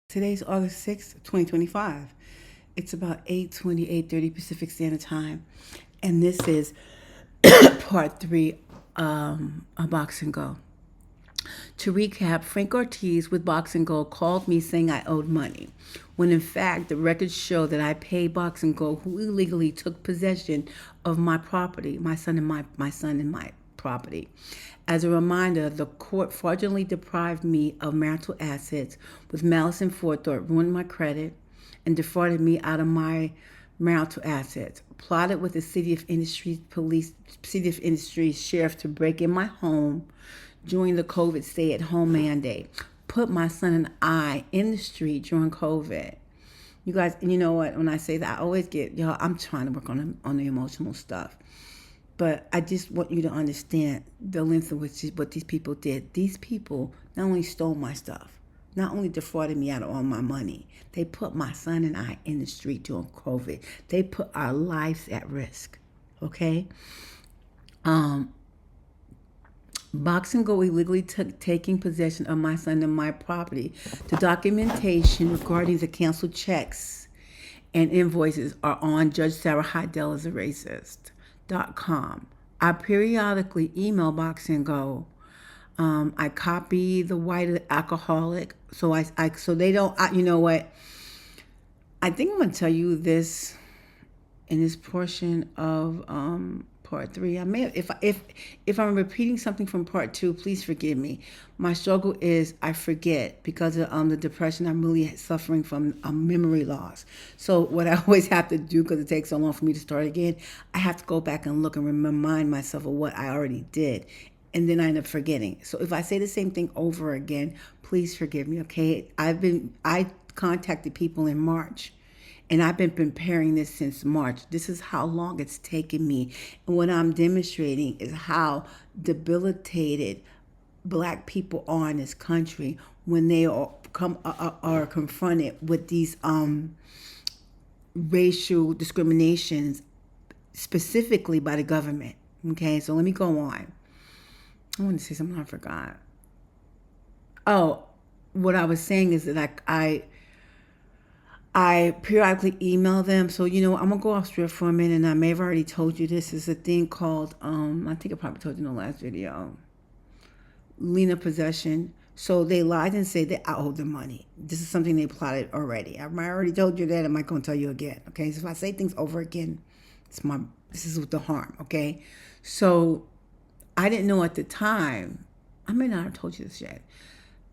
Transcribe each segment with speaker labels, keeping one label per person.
Speaker 1: Today's August 6th, 2025. It's about 8:20, 8:30 Pacific Standard Time. And this is part three of Box and Go. To recap, Frank Ortiz with Box and Go called me saying I owed money, when in fact the records show that I paid Box and Go, who illegally took possession of my property, my son and my property. As a reminder, the court fraudulently deprived me of marital assets with malice and forethought, ruined my credit, and defrauded me out of my marital assets. Plotted with the City of Industries sheriff to break in my home during the COVID stay-at-home mandate. Put my son and I in the street during COVID. You guys, and you know what? When I say that, I always get, y'all, I'm trying to work on the emotional stuff. But I just want you to understand the length of what these people did. These people not only stole my stuff, not only defrauded me out of all my money, they put my son and I in the street during COVID. They put our lives at risk, okay? Box and Go illegally taking possession of my son and my property. The documentation regarding the canceled checks and invoices are on Judge Sarah Heidel is a racist.com. I periodically email Box and Go. I copy the white alcoholic, so so they don't. You know what? I think I'm gonna tell you this in this portion of part three. I may have, if I'm repeating something from part two, please forgive me. My struggle is I forget because of the depression. I'm really suffering from memory loss. So what I always have to do, because it takes so long for me to start again, I have to go back and look and remind myself of what I already did. And then I end up forgetting. So if I say the same thing over again, please forgive me, okay? I contacted people in March. And I've been preparing this since March. This is how long it's taken me. And what I'm demonstrating is how debilitated Black people are in this country when they are confronted with these racial discriminations, specifically by the government. Okay, so let me go on. I want to say something I forgot. Oh, what I was saying is that I periodically email them. So, I'm going to go off script for a minute, and I may have already told you this. Is a thing called, I think I probably told you in the last video, lien of possession. So they lied and said that I owed them money. This is something they plotted already. I already told you that. I'm not going to tell you again. Okay. So if I say things over again, this is the harm. Okay. So I didn't know at the time, I may not have told you this yet,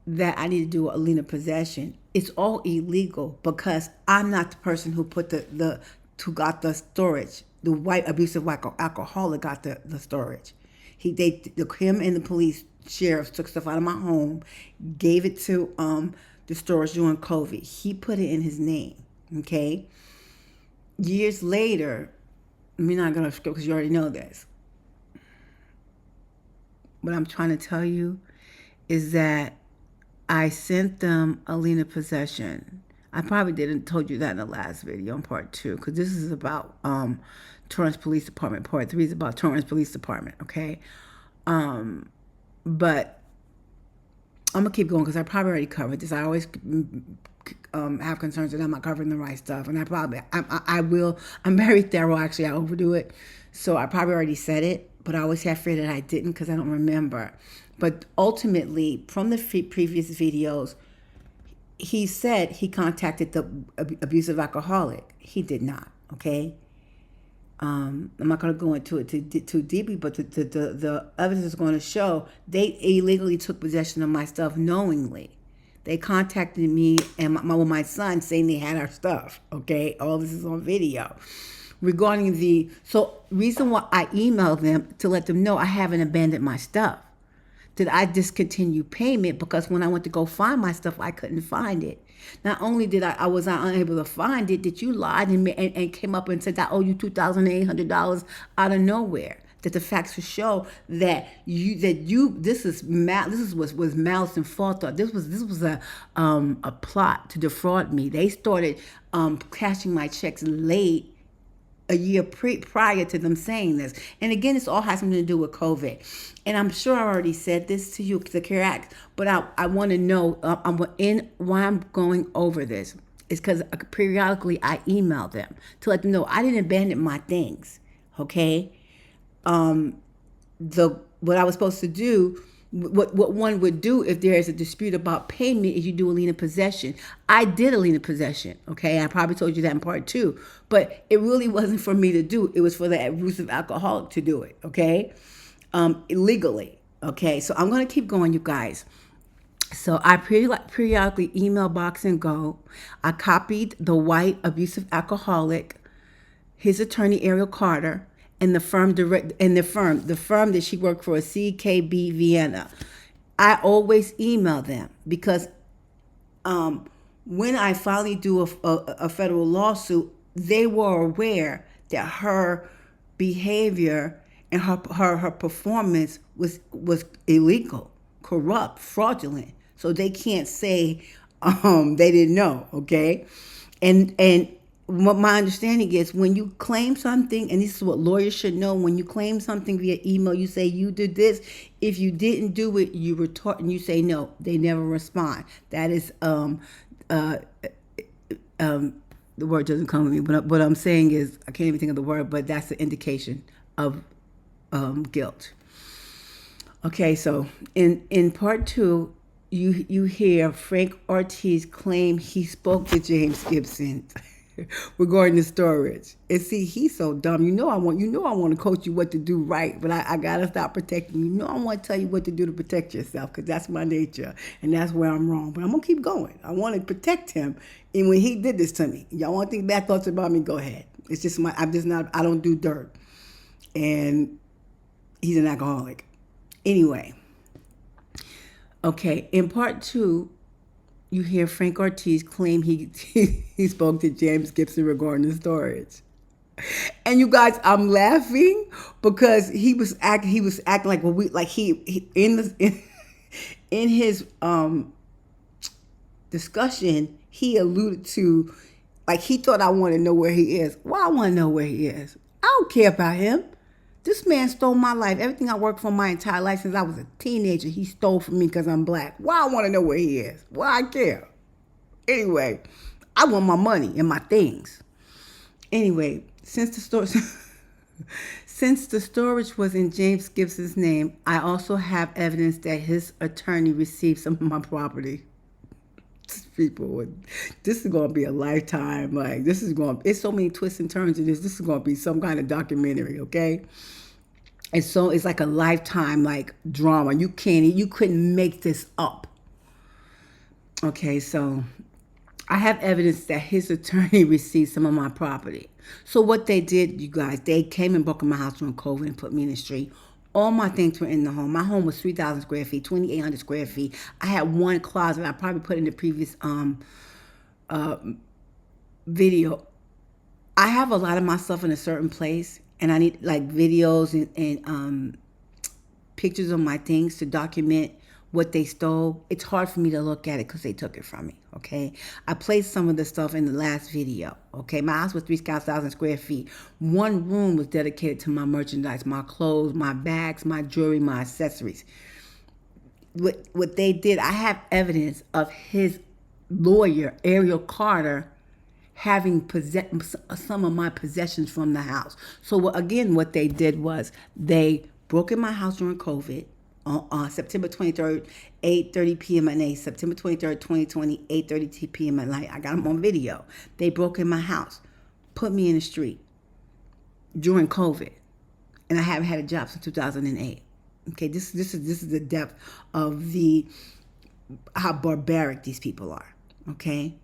Speaker 1: that I need to do a lien of possession. It's all illegal because I'm not the person who put who got the storage. The white abusive alcoholic got the storage. Him and the police sheriff took stuff out of my home, gave it to the storage during COVID. He put it in his name. Okay. Years later, I'm not gonna script because you already know this. What I'm trying to tell you is that I sent them a lien of possession. I probably didn't told you that in the last video in part two, because this is about Torrance Police Department. Part three is about Torrance Police Department, okay? But I'm gonna keep going because I probably already covered this. I always have concerns that I'm not covering the right stuff, and I will. I'm very thorough. Actually, I overdo it, so I probably already said it, but I always have fear that I didn't because I don't remember. But ultimately, from the previous videos, he said he contacted the abusive alcoholic. He did not, okay? I'm not going to go into it too deeply, but the evidence is going to show they illegally took possession of my stuff knowingly. They contacted me and my son saying they had our stuff, okay? All this is on video. Regarding reason why I emailed them to let them know I haven't abandoned my stuff. Did I discontinue payment because when I went to go find my stuff, I couldn't find it. Not only did I was not unable to find it, that you lied and came up and said I owe you $2,800 out of nowhere. That the facts will show that this was malice and forethought. This was a plot to defraud me. They started cashing my checks late a year prior to them saying this. And again, this all has something to do with COVID. And I'm sure I already said this to you, the CARE Act, but I want to know why I'm going over this. It's because periodically I email them to let them know I didn't abandon my things. Okay, what I was supposed to do, what one would do if there is a dispute about payment, is you do a lien of possession. I did a lien of possession. Okay, I probably told you that in part 2, but it really wasn't for me to do. It was for the abusive alcoholic to do it. Okay, illegally. Okay, so I'm gonna keep going, you guys. So I periodically email Box and Go. I copied the white abusive alcoholic, his attorney Ariel Carter, and the firm that she worked for, CKB Vienna. I always email them because when I finally do a federal lawsuit, they were aware that her behavior and her performance was illegal, corrupt, fraudulent. So they can't say they didn't know, okay? And what my understanding is, when you claim something, and this is what lawyers should know, when you claim something via email, you say you did this. If you didn't do it, you retort and you say no. They never respond. That is the word doesn't come to me, but what I'm saying is, I can't even think of the word, but that's the indication of guilt. Okay, so in part 2, you hear Frank Ortiz claim he spoke to James Gibson regarding the storage. And see, he's so dumb. I want to coach you what to do right, but I gotta stop protecting you. I want to tell you what to do to protect yourself, because that's my nature, and that's where I'm wrong. But I'm gonna keep going. I want to protect him. And when he did this to me, y'all want to think bad thoughts about me? Go ahead. It's just I don't do dirt, and he's an alcoholic. Anyway, okay, in part 2, you hear Frank Ortiz claim he spoke to James Gibson regarding the storage. And you guys, I'm laughing because he was acting like he in his discussion, he alluded to, like, he thought I want to know where he is. Well, I want to know where he is. I don't care about him. This man stole my life. Everything I worked for my entire life since I was a teenager, he stole from me because I'm black. Why I want to know where he is? Why I care? Anyway, I want my money and my things. Anyway, since the storage was in James Gibson's name, I also have evidence that his attorney received some of my property. People, this is going to be a lifetime. Like, it's so many twists and turns in this. This is going to be some kind of documentary, okay? And so it's like a lifetime, like, drama. You couldn't make this up. Okay, so I have evidence that his attorney received some of my property. So what they did, you guys, they came and broke in my house during COVID and put me in the street. All my things were in the home. My home was 3,000 square feet, 2,800 square feet. I had one closet. I probably put in the previous video. I have a lot of my stuff in a certain place, and I need, like, videos and pictures of my things to document what they stole. It's hard for me to look at it because they took it from me, okay? I placed some of the stuff in the last video, okay? My house was 3,000 square feet. One room was dedicated to my merchandise, my clothes, my bags, my jewelry, my accessories. What they did, I have evidence of his lawyer, Ariel Carter, having some of my possessions from the house. So what they did was they broke in my house during COVID, on September 23rd, 8:30 p.m. at night. September 23rd, 2020, 8:30 p.m. at night. I got them on video. They broke in my house, put me in the street during COVID, and I haven't had a job since 2008. Okay, this is the depth of how barbaric these people are. Okay,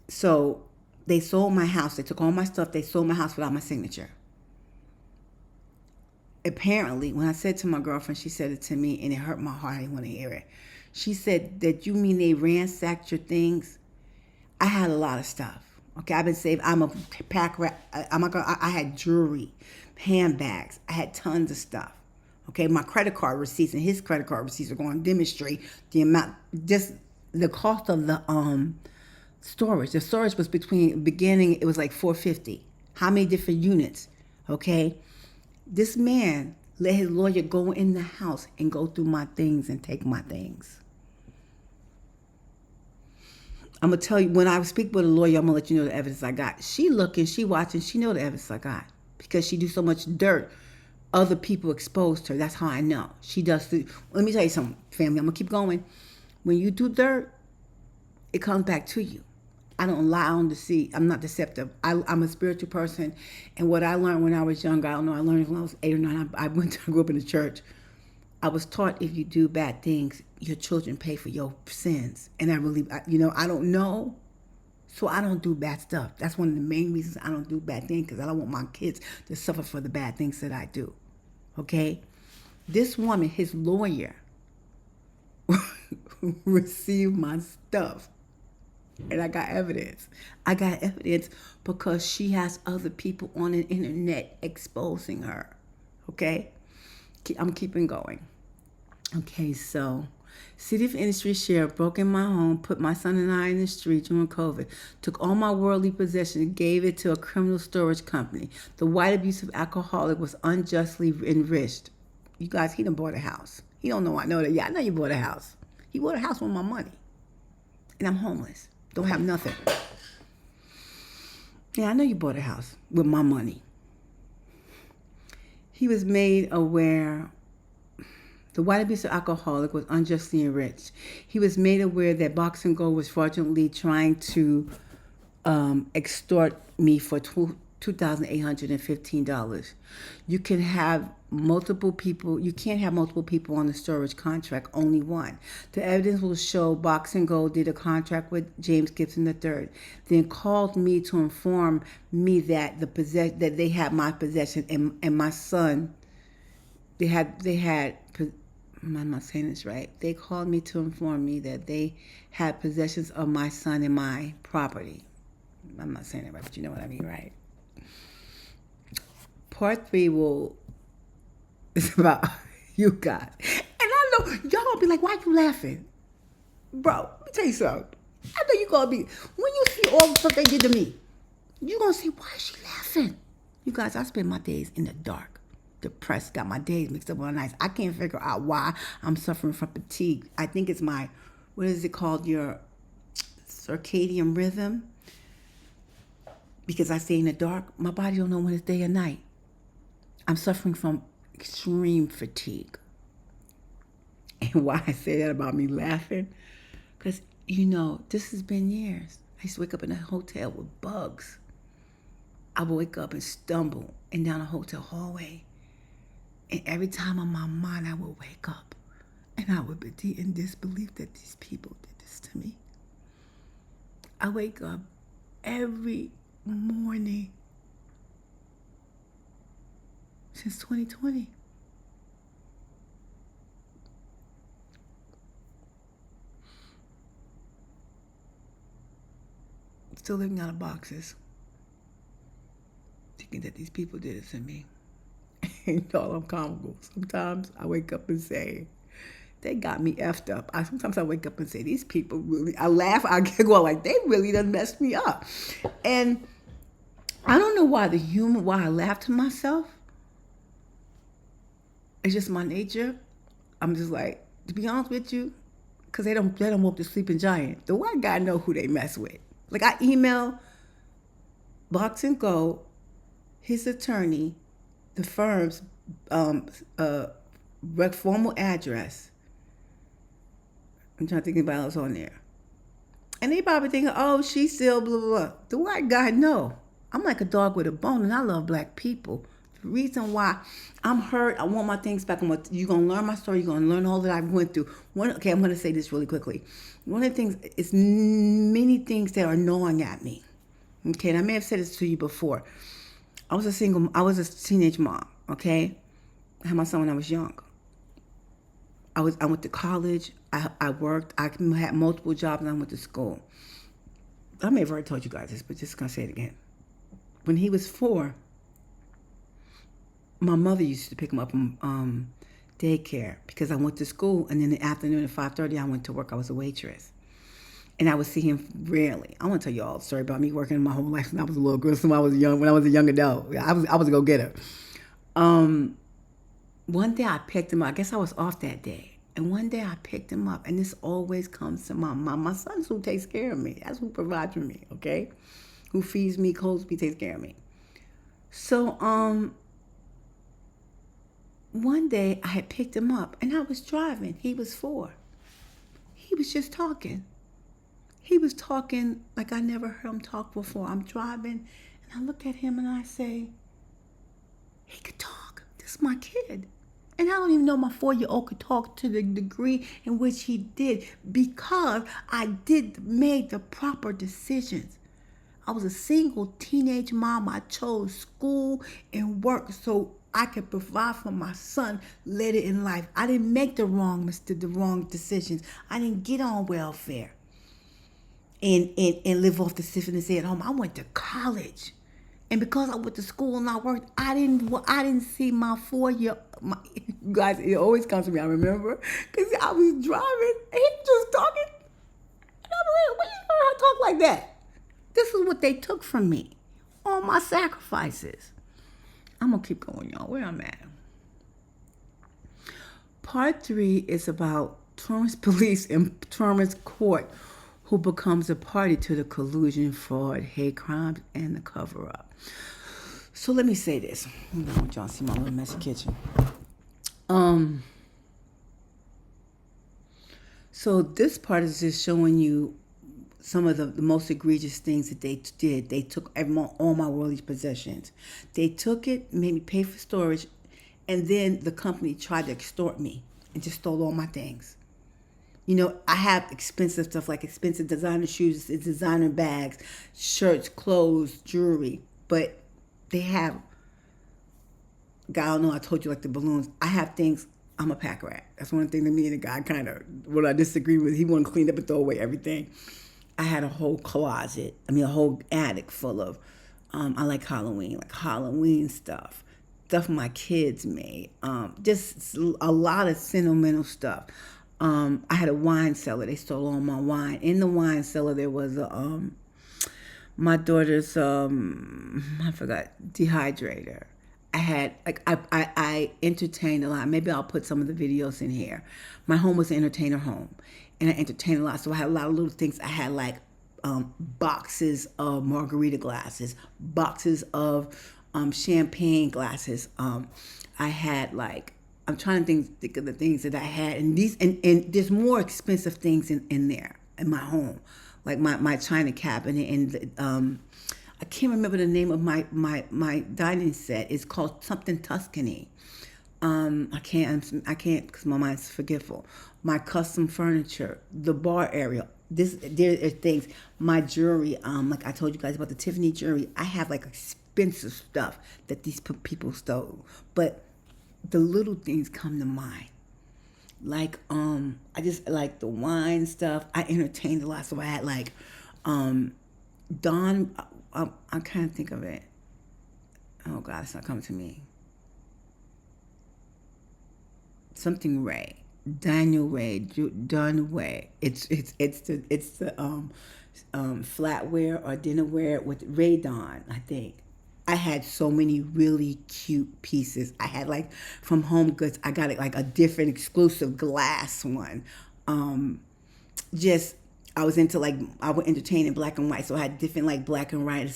Speaker 1: so they sold my house. They took all my stuff. They sold my house without my signature. Apparently, when I said to my girlfriend, she said it to me, and it hurt my heart. I didn't want to hear it. She said, that you mean they ransacked your things? I had a lot of stuff. Okay, I've been saved. I'm a pack rat. I had jewelry, handbags. I had tons of stuff. Okay, my credit card receipts and his credit card receipts are going to demonstrate the amount, just the cost of storage. The storage was beginning, it was like 450. How many different units? Okay. This man let his lawyer go in the house and go through my things and take my things. I'm gonna tell you, when I speak with a lawyer, I'm gonna let you know the evidence I got. She looking, she watching, she know the evidence I got because she do so much dirt. Other people exposed her. That's how I know. She does. Let me tell you something, family. I'm gonna keep going. When you do dirt, it comes back to you. I don't lie on deceit. I'm not deceptive. I'm a spiritual person, and what I learned when I was younger, I don't know. I learned when I was 8 or 9. I grew up in the church. I was taught if you do bad things, your children pay for your sins. And I really, I don't know. So I don't do bad stuff. That's one of the main reasons I don't do bad things, because I don't want my kids to suffer for the bad things that I do. Okay? This woman, his lawyer, received my stuff. And I got evidence. I got evidence because she has other people on the internet exposing her. Okay? I'm keeping going. Okay, so City of Industry sheriff broke in my home, put my son and I in the street during COVID, took all my worldly possessions and gave it to a criminal storage company. The white abusive alcoholic was unjustly enriched. You guys, he done bought a house. He don't know I know that. Yeah, I know you bought a house. He bought a house with my money. And I'm homeless. Don't have nothing. Yeah, I know you bought a house with my money. He was made aware. The white abusive alcoholic was unjustly enriched. He was made aware that Box and Go was fraudulently trying to extort me for $2,815. You can have multiple people. You can't have multiple people on the storage contract. Only one. The evidence will show Box and Go did a contract with James Gibson III, then called me to inform me that that they had my possession and my son. They had. I'm not saying this right. They called me to inform me that they had possessions of my son and my property. I'm not saying it right, but you know what I mean, right? Part 3 is about you guys. And I know y'all gonna be like, why you laughing? Bro, let me tell you something. I know you gonna be, when you see all the stuff they did to me, you gonna see, why is she laughing? You guys, I spend my days in the dark. Depressed, got my days mixed up on nights. I can't figure out why I'm suffering from fatigue. I think it's my, what is it called, your circadian rhythm, because I stay in the dark. My body don't know when it's day or night. I'm suffering from extreme fatigue. And why I say that about me laughing, because this has been years. I used to wake up in a hotel with bugs. I would wake up and stumble and down a hotel hallway. And every time on my mind, I would wake up and I would be in disbelief that these people did this to me. I wake up every morning since 2020. Still living out of boxes, thinking that these people did it to me. Y'all, I'm comical. Sometimes I wake up and say, they got me effed up. Sometimes I wake up and say, these people really, I laugh, I go like, they really done messed me up. And I don't know why why I laugh to myself. It's just my nature. I'm just like, to be honest with you, because they don't want the sleeping giant. The white guy know who they mess with. Like, I email Box and Go, his attorney, the firm's formal address. I'm trying to think about what's on there. And they probably thinking, oh, she's still blah, blah, blah. The white guy, no. I'm like a dog with a bone, and I love black people. The reason why I'm hurt, I want my things back. You're going to learn my story. You're going to learn all that I went through. Okay, I'm going to say this really quickly. One of the things, it's many things that are gnawing at me. Okay, and I may have said this to you before. I was a teenage mom, okay? I had my son when I was young. I went to college, I worked, I had multiple jobs, and I went to school. I may have already told you guys this, but just gonna say it again. When he was 4, my mother used to pick him up from daycare because I went to school, and in the afternoon at 5:30 I went to work. I was a waitress. and I would see him rarely. I want to tell you all a story about me working my whole life when I was a little girl. So when I was a young adult, I was a go getter. One day I picked him up. I guess I was off that day, and one day I picked him up, and this always comes to my mom. My son's who takes care of me. That's who provides for me. Okay, who feeds me, clothes me, takes care of me. So one day I had picked him up, and I was driving. He was 4. He was just talking. He was talking like I never heard him talk before. I'm driving, and I look at him and I say, he could talk. This is my kid. And I don't even know my 4-year-old could talk to the degree in which he did, because I made the proper decisions. I was a single teenage mom. I chose school and work so I could provide for my son later in life. I didn't make the wrong decisions. I didn't get on welfare and live off the siphon and stay at home. I went to college. And because I went to school and I worked, I didn't see my 4-year. You guys, it always comes to me. I remember because I was driving and he was just talking. And I'm like, "When you heard her talk like that?" This is what they took from me, all my sacrifices. I'm gonna keep going, y'all. Where I'm at. Part 3 is about Torrance Police and Torrance Court, who becomes a party to the collusion, fraud, hate crimes, and the cover-up. So let me say this. I want y'all to see my little messy kitchen. So this part is just showing you some of the most egregious things that they did. They took all my worldly possessions. They took it, made me pay for storage, and then the company tried to extort me and just stole all my things. You know, I have expensive stuff like expensive designer shoes, designer bags, shirts, clothes, jewelry. But they have, God, I don't know, I told you like the balloons. I have things, I'm a pack rat. That's one thing that me and the guy kind of, what I disagree with, he wanted to clean up and throw away everything. I had a whole closet, a whole attic full of, I like Halloween stuff my kids made, just a lot of sentimental stuff. I had a wine cellar. They stole all my wine. In the wine cellar, there was my daughter's, I forgot, dehydrator. I had, I entertained a lot. Maybe I'll put some of the videos in here. My home was an entertainer home, and I entertained a lot. So I had a lot of little things. I had boxes of margarita glasses, boxes of champagne glasses. I had I'm trying to think of the things that I had, and there's more expensive things in there in my home, like my china cabinet, and I can't remember the name of my dining set. It's called something Tuscany. I can't because my mind's forgetful. My custom furniture, the bar area. There are things. My jewelry. Like I told you guys about the Tiffany jewelry. I have expensive stuff that these people stole, but the little things come to mind. I just like the wine stuff. I entertained a lot, so I had Don. I can't think of it. Oh God, it's not coming to me. Something Ray, Daniel Ray, Don Way. It's the flatware or dinnerware with Ray Don, I think. I had so many really cute pieces. I had from Home Goods, I got a different exclusive glass one. I was into I would entertain in black and white, so I had different black and white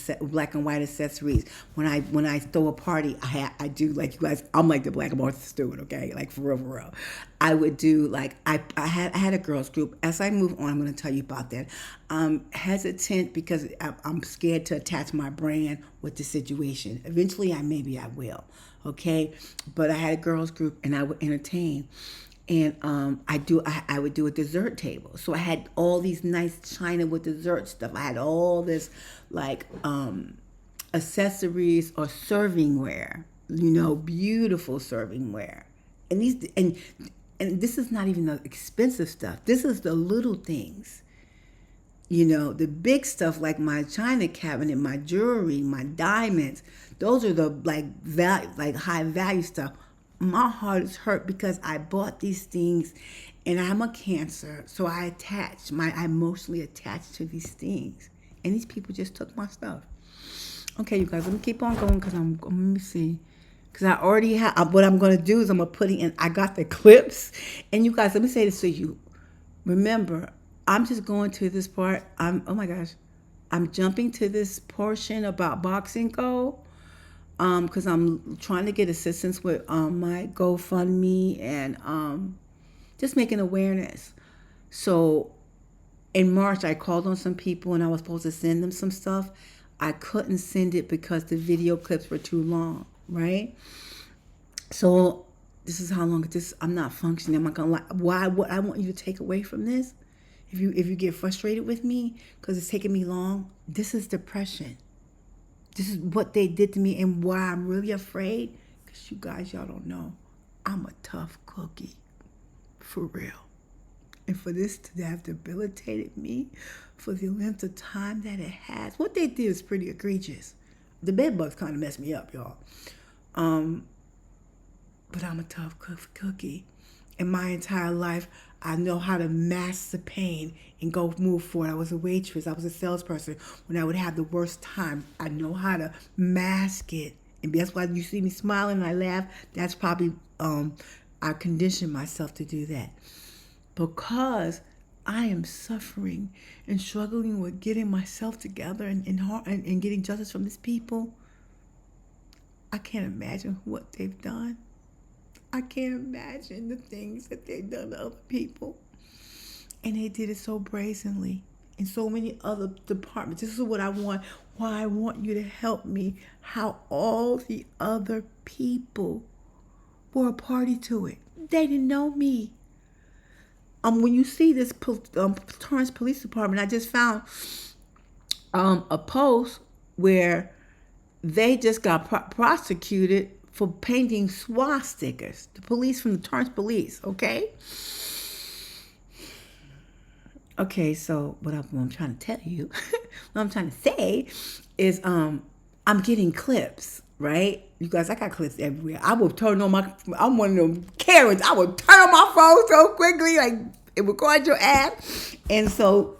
Speaker 1: accessories. When I throw a party, I do you guys. I'm like the Black Martha Stewart, okay? For real. I would do I had a girls group. As I move on, I'm going to tell you about that. I'm hesitant because I'm scared to attach my brand with the situation. Eventually, maybe I will, okay? But I had a girls group, and I would entertain. And I would do a dessert table. So I had all these nice china with dessert stuff. I had all this accessories or servingware, beautiful servingware. And these and this is not even the expensive stuff. This is the little things. The big stuff like my china cabinet, my jewelry, my diamonds. Those are the high value stuff. my heart is hurt because I bought these things and I'm a Cancer. So I emotionally attached to these things. And these people just took my stuff. Okay, you guys, let me keep on going because let me see. Because I already have, what I'm going to do is I'm going to put it in, I got the clips. And you guys, let me say this to you. Remember, I'm just going to this part. Oh my gosh. I'm jumping to this portion about Box and Go because I'm trying to get assistance with my GoFundMe and just making awareness. So in March, I called on some people and I was supposed to send them some stuff. I couldn't send it because the video clips were too long, right? So this is how long I'm not functioning. I'm not gonna lie. Why? What I want you to take away from this, if you get frustrated with me because it's taking me long, this is depression. This is what they did to me and why I'm really afraid. Because you guys, y'all don't know, I'm a tough cookie, for real. And for this to have debilitated me for the length of time that it has, what they did is pretty egregious. The bed bugs kind of messed me up, y'all. But I'm a tough cookie. In my entire life, I know how to mask the pain and go move forward. I was a waitress. I was a salesperson. When I would have the worst time, I know how to mask it. And that's why you see me smiling and I laugh. That's probably, I conditioned myself to do that. Because I am suffering and struggling with getting myself together and getting justice from these people. I can't imagine what they've done. I can't imagine the things that they've done to other people. And they did it so brazenly in so many other departments. This is what I want, why I want you to help me, how all the other people were a party to it. They didn't know me. When you see this Torrance Police Department, I just found a post where they just got prosecuted for painting swastikas. The police from the Torrance Police, okay? Okay, so what I'm trying to tell you, what I'm trying to say is I'm getting clips, right? You guys, I got clips everywhere. I will turn on I'm one of them Karens. I will turn on my phone so quickly, like it records your app. And so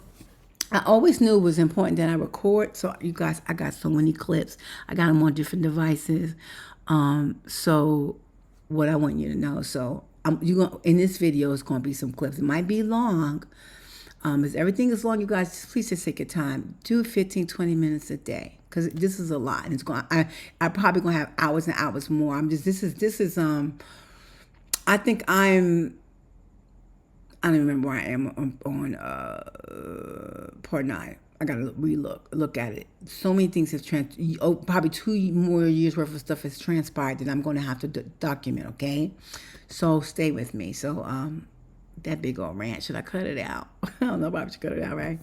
Speaker 1: I always knew it was important that I record. So you guys, I got so many clips. I got them on different devices. So what I want you to know, so in this video, it's going to be some clips. It might be long. As everything is long, you guys, please just take your time. Do 15, 20 minutes a day. Because this is a lot. And it's going, I probably going to have hours and hours more. this is, I think I don't even remember where I am on part 9. I got to look at it. So many things have probably 2 more years worth of stuff has transpired that I'm going to have to document, okay? So stay with me. So, that big old rant, should I cut it out? I don't know if I should cut it out, right?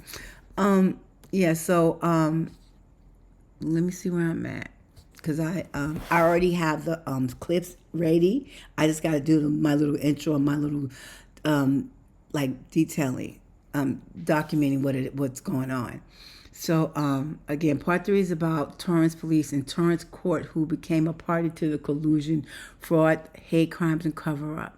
Speaker 1: Yeah, so, let me see where I'm at. Because I already have the clips ready. I just got to do my little intro and my little, like, detailing. Documenting what's going on. So again, part 3 is about Torrance Police and Torrance Court, who became a party to the collusion, fraud, hate crimes, and cover-up.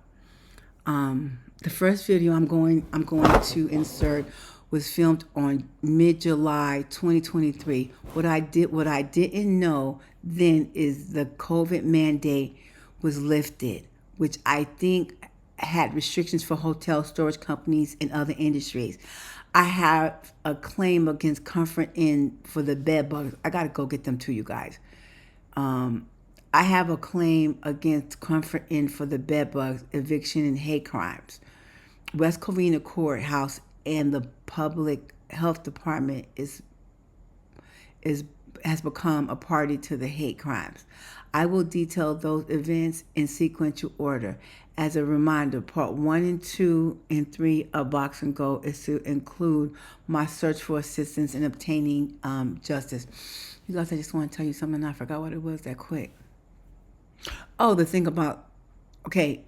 Speaker 1: The first video I'm going to insert was filmed on mid-July 2023. What I didn't know then is the COVID mandate was lifted, which I think had restrictions for hotel storage companies and other industries. I have a claim against Comfort Inn for the bed bugs. I got to go get them to you guys. I have a claim against Comfort Inn for the bed bugs, eviction, and hate crimes. West Covina Courthouse and the Public Health Department has become a party to the hate crimes. I will detail those events in sequential order. As a reminder, part 1 and 2 and 3 of Box and Go is to include my search for assistance in obtaining justice. You guys, I just want to tell you something. I forgot what it was that quick. Oh, the thing about, okay,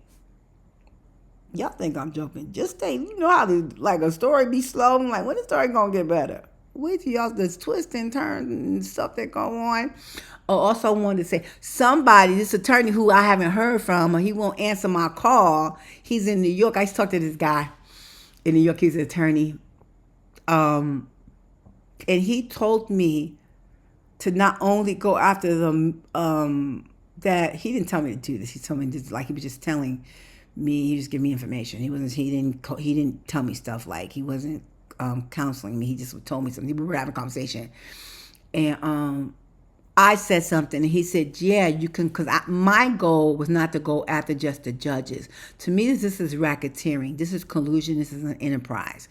Speaker 1: y'all think I'm joking. Just stay, you know how like a story be slow. I'm like, when the story gonna get better? Wait till y'all this twist and turn and stuff that go on. Oh, also wanted to say somebody, this attorney who I haven't heard from, or he won't answer my call. He's in New York. I used to talk to this guy in New York. He's an attorney. And he told me to not only go after them, that he didn't tell me to do this. He told me just like he was just telling me. He just gave me information. He didn't tell me stuff like he wasn't counseling me. He just told me something. We were having a conversation, and I said something, and he said, "Yeah, you can." Because my goal was not to go after just the judges. To me, this is racketeering. This is collusion. This is an enterprise.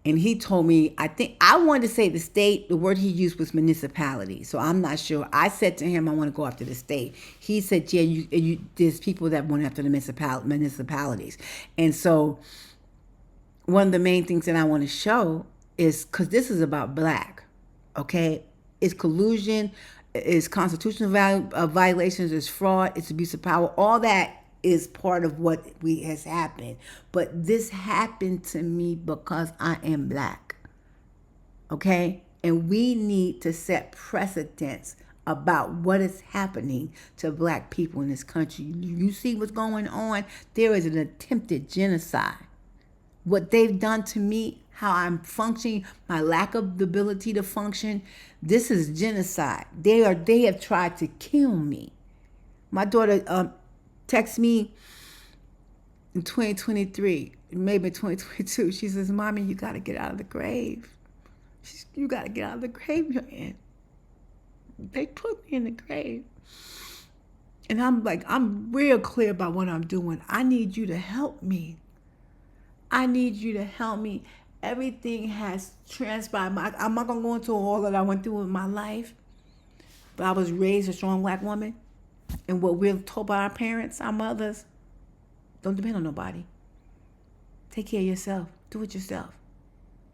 Speaker 1: And he told me, I think I wanted to say the state. The word he used was municipality. So I'm not sure. I said to him, I want to go after the state. He said, yeah, there's people that went after the municipalities. And so one of the main things that I want to show is, because this is about black, okay? It's collusion, it's constitutional violations, it's fraud, it's abuse of power. All that is part of what has happened. But this happened to me because I am black, okay? And we need to set precedents about what is happening to black people in this country. You see what's going on? There is an attempted genocide. What they've done to me, how I'm functioning, my lack of the ability to function, this is genocide. They have tried to kill me. My daughter texts me in 2023, maybe 2022. She says, "Mommy, you got to get out of the grave. You got to get out of the grave you're in. They put me in the grave." And I'm like, I'm real clear about what I'm doing. I need you to help me. I need you to help me. Everything has transpired. I'm not going to go into all that I went through in my life, but I was raised a strong black woman. And what we're told by our parents, our mothers, don't depend on nobody. Take care of yourself. Do it yourself.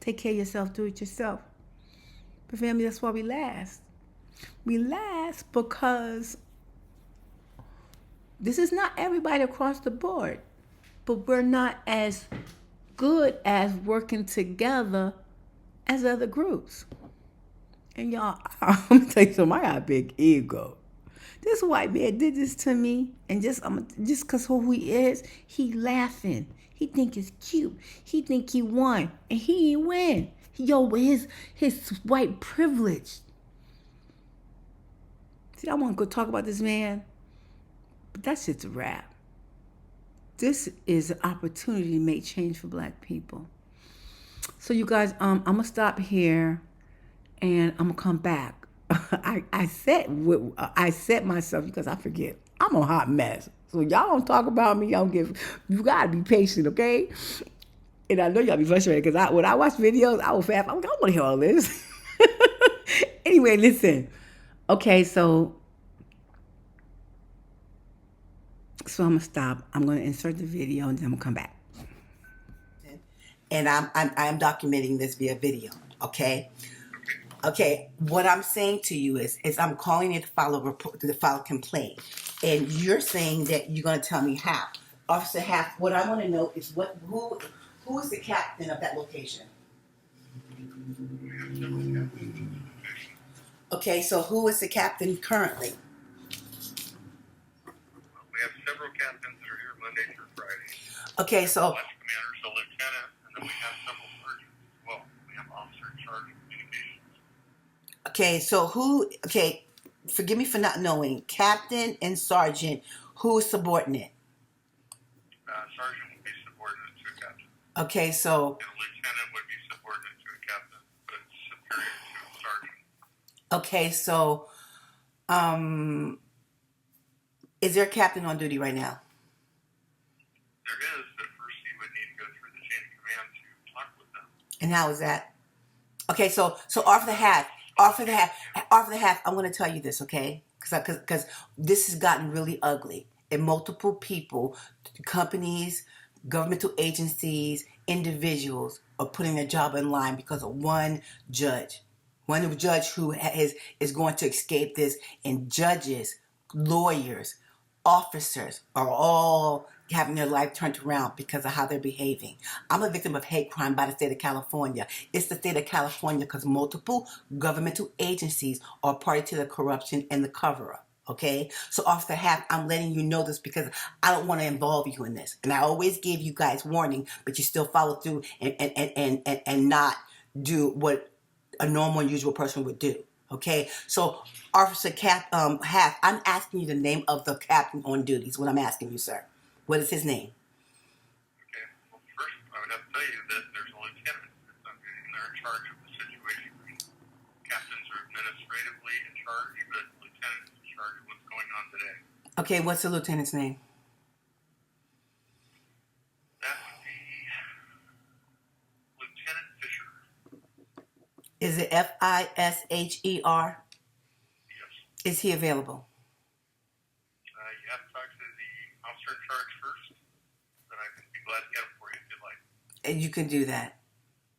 Speaker 1: Take care of yourself. Do it yourself. But family, that's why we last. We last because this is not everybody across the board, but we're not as good as working together as other groups. And y'all, I'm gonna tell you something. I got a big ego. This white man did this to me, and just cause who he is, he laughing. He think it's cute. He think he won, and he ain't win. Yo, his white privilege. See, I want to go talk about this man, but that shit's a wrap. This is an opportunity to make change for black people. So you guys, I'm gonna stop here, and I'm gonna come back. I set myself because I forget. I'm a hot mess. So y'all don't talk about me. You gotta be patient, okay? And I know y'all be frustrated because when I watch videos, I will fast. I'm like, I don't want to hear all this. Anyway, listen. Okay, so I'm gonna stop. I'm gonna insert the video and then I'm gonna come back. And I'm documenting this via video. Okay. Okay. What I'm saying to you is I'm calling you to file a complaint, and you're saying that you're gonna tell me how. Officer Half, what I want to know is who is the captain of that location? Okay, so who is the captain currently?
Speaker 2: We have several captains that are here Monday through Friday.
Speaker 1: Okay, so
Speaker 2: Lunch commanders, a lieutenant, and then we have several sergeants as well. We have officer in charge of communications.
Speaker 1: Okay, so forgive me for not knowing, captain and sergeant, who is subordinate?
Speaker 2: Sergeant would be subordinate to a captain.
Speaker 1: Okay, so...
Speaker 2: And a lieutenant would be subordinate to a captain, but superior to a sergeant.
Speaker 1: Okay, so, is there a captain on duty right now?
Speaker 2: There is, but first you would need to go through the chain of command to talk with them.
Speaker 1: And how is that? Okay, so off the hat, I'm going to tell you this, okay? Because this has gotten really ugly. And multiple people, companies, governmental agencies, individuals are putting their job in line because of one judge. One judge who is going to escape this, and judges, lawyers, officers are all having their life turned around because of how they're behaving. I'm a victim of hate crime by the state of California. It's the state of California because multiple governmental agencies are party to the corruption and the cover-up. Okay, so off the hat, I'm letting you know this because I don't want to involve you in this, and I always give you guys warning, but you still follow through and not do what a normal, unusual person would do. Okay, so Officer Half, I'm asking you the name of the captain on duty. Is what I'm asking you, sir. What is his name?
Speaker 2: Okay. Well, first, I would have to tell you that there's a lieutenant that's under, and they're in charge of the situation. Captains are administratively in charge, but lieutenant is in charge of what's going on today.
Speaker 1: Okay, what's the lieutenant's name?
Speaker 2: That would be Lieutenant Fisher.
Speaker 1: Is it Fisher?
Speaker 2: Yes.
Speaker 1: Is he available?
Speaker 2: You have to talk to the officer in charge first, but I can be glad to get him for you if you'd like.
Speaker 1: And you can do that.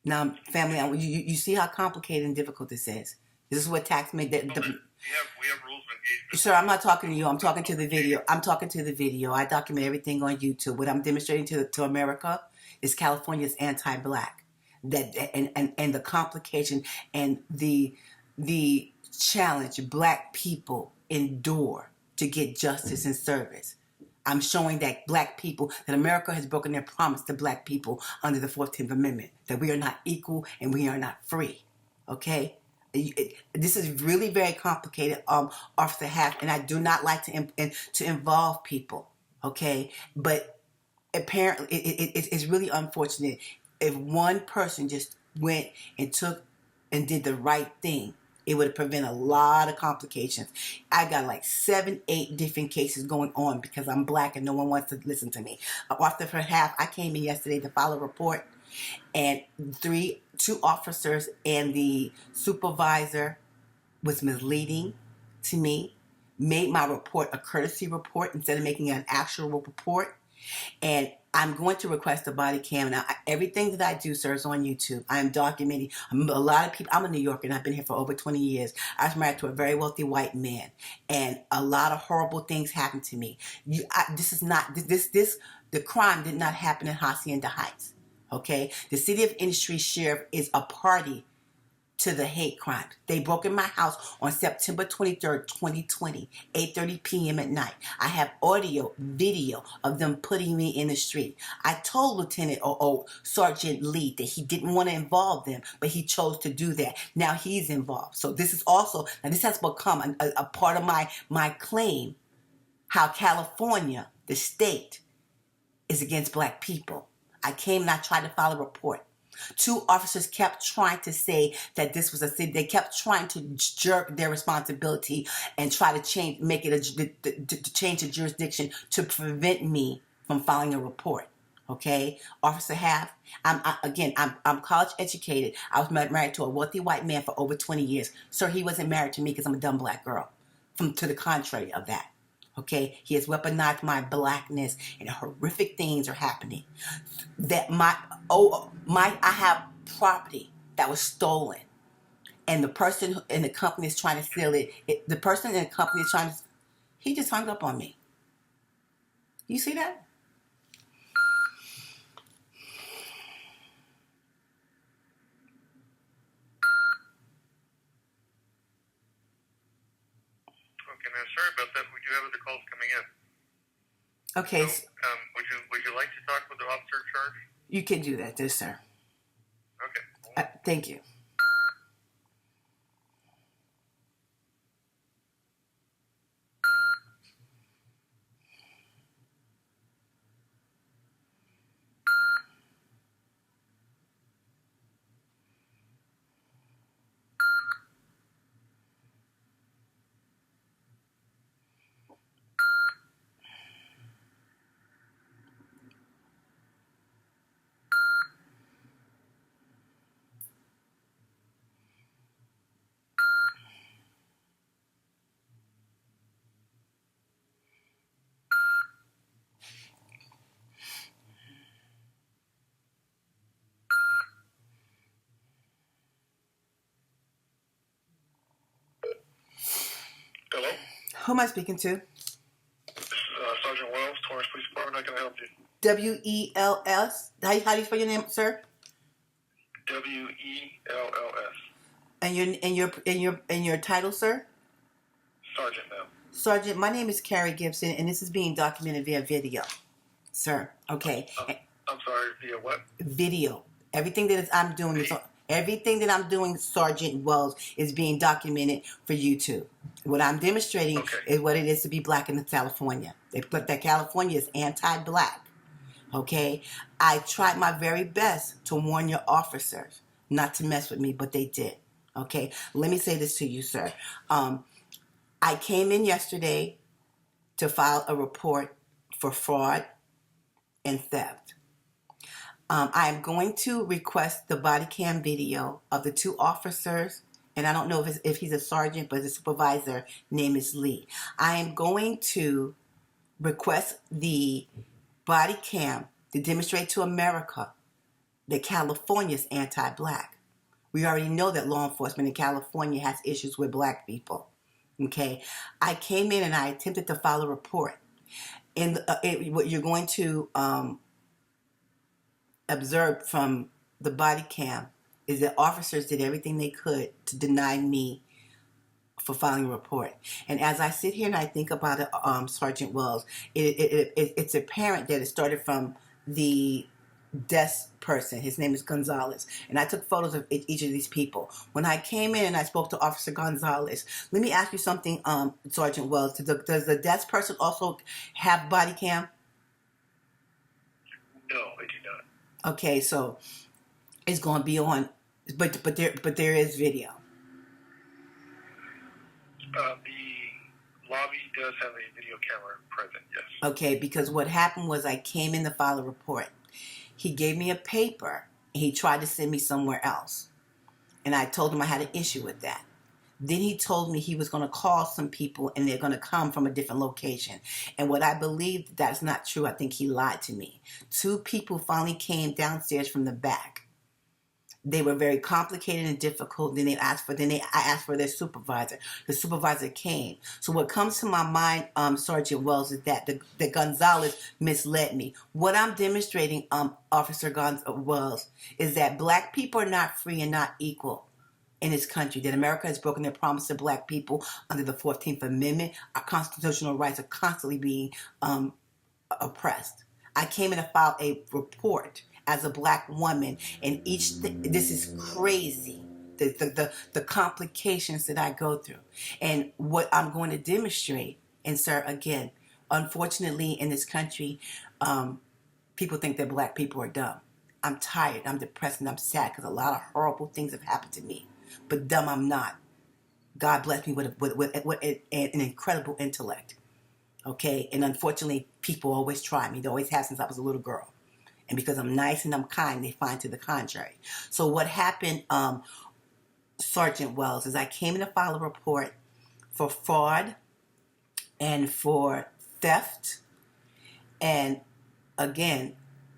Speaker 1: Now, family, you see how complicated and difficult this is. This is what tax make.
Speaker 2: We have rules of engagement.
Speaker 1: Sir, I'm not talking to you. I'm talking to the video. I'm talking to the video. I document everything on YouTube. What I'm demonstrating to America is California's anti-black. That and the complication and the challenge black people endure to get justice and service. I'm showing that black people, that America has broken their promise to black people under the 14th Amendment, that we are not equal and we are not free. Okay? This is really very complicated, Officer Half, and I do not like to involve people. Okay? But apparently, it's really unfortunate if one person just went and took and did the right thing. It would prevent a lot of complications. I got like 7, 8 different cases going on because I'm black and no one wants to listen to me. After Half, I came in yesterday to file a report, and 2 officers and the supervisor was misleading to me, made my report a courtesy report instead of making an actual report. And I'm going to request a body cam. Now, everything that I do, sir, is on YouTube. I am documenting a lot of people. I'm a New Yorker, and I've been here for over 20 years. I was married to a very wealthy white man, and a lot of horrible things happened to me. The crime did not happen in Hacienda Heights. Okay, the City of Industry Sheriff is a party to the hate crimes. They broke in my house on September 23rd, 2020, 8:30 p.m. at night. I have audio, video of them putting me in the street. I told Lieutenant Sergeant Lee that he didn't want to involve them, but he chose to do that. Now he's involved. So this is also, now this has become a part of my claim, how California, the state, is against black people. I came and I tried to file a report. 2 officers kept trying to say that this was a city. They kept trying to jerk their responsibility and try to change the jurisdiction to prevent me from filing a report. Okay, Officer Half. I'm college educated. I was married to a wealthy white man for over 20 years. Sir, he wasn't married to me because I'm a dumb black girl. To the contrary of that. Okay, he has weaponized my blackness, and horrific things are happening. That I have property that was stolen, and the person in the company is trying to steal it. The person in the company is trying to. He just hung up on me. You see that?
Speaker 2: Okay, man. Sorry about that. We do have other calls coming in.
Speaker 1: Okay.
Speaker 2: So, would you like to talk with the officer in charge?
Speaker 1: You can do that, yes, sir.
Speaker 2: Okay.
Speaker 1: Thank you.
Speaker 2: Hello?
Speaker 1: Who am I speaking to?
Speaker 2: Sergeant Wells, Torrance Police Department. how can I help you?
Speaker 1: WELS. How do you spell your name, sir?
Speaker 2: WELLS.
Speaker 1: And your title, sir?
Speaker 2: Sergeant, ma'am.
Speaker 1: Sergeant, my name is Carrie Gibson, and this is being documented via video, sir. Okay.
Speaker 2: I'm sorry, via what?
Speaker 1: Video. Everything that I'm doing, Sergeant Wells, is being documented for YouTube. What I'm demonstrating is what it is to be black in California. They put that California is anti-black. Okay? I tried my very best to warn your officers not to mess with me, but they did. Okay? Let me say this to you, sir. I came in yesterday to file a report for fraud and theft. I am going to request the body cam video of the two officers, and I don't know if he's a sergeant, but the supervisor name is Lee. I am going to request the body cam to demonstrate to America that California is anti-black. We already know that law enforcement in California has issues with black people. Okay, I came in and I attempted to file a report. And what you're going to observe from the body cam is that officers did everything they could to deny me for filing a report. And as I sit here and I think about it, Sergeant Wells, it's apparent that it started from the desk person. His name is Gonzalez. And I took photos of each of these people. When I came in and I spoke to Officer Gonzalez, let me ask you something, Sergeant Wells. Does the desk person also have body cam?
Speaker 2: No, I do not.
Speaker 1: Okay, so it's going to be on, but there is video.
Speaker 2: The lobby does have a video camera present, yes.
Speaker 1: Okay, because what happened was I came in to file a report. He gave me a paper, and he tried to send me somewhere else. And I told him I had an issue with that. Then he told me he was going to call some people, and they're going to come from a different location. And what I believe that's not true, I think he lied to me. Two people finally came downstairs from the back. They were very complicated and difficult. I asked for their supervisor. The supervisor came. So what comes to my mind, Sergeant Wells, is that the Gonzalez misled me. What I'm demonstrating, Officer Wells, is that black people are not free and not equal in this country. That America has broken their promise to black people under the 14th Amendment. Our constitutional rights are constantly being oppressed. I came in to file a report as a black woman, and this is crazy, the complications that I go through. And what I'm going to demonstrate, and sir, again, unfortunately in this country, people think that black people are dumb. I'm tired, I'm depressed, and I'm sad because a lot of horrible things have happened to me. But dumb I'm not. God blessed me with an incredible intellect. Okay, and unfortunately, people always try me. They always have since I was a little girl. And because I'm nice and I'm kind, they find to the contrary. So what happened, Sergeant Wells, is I came in to file a report for fraud and for theft. And again,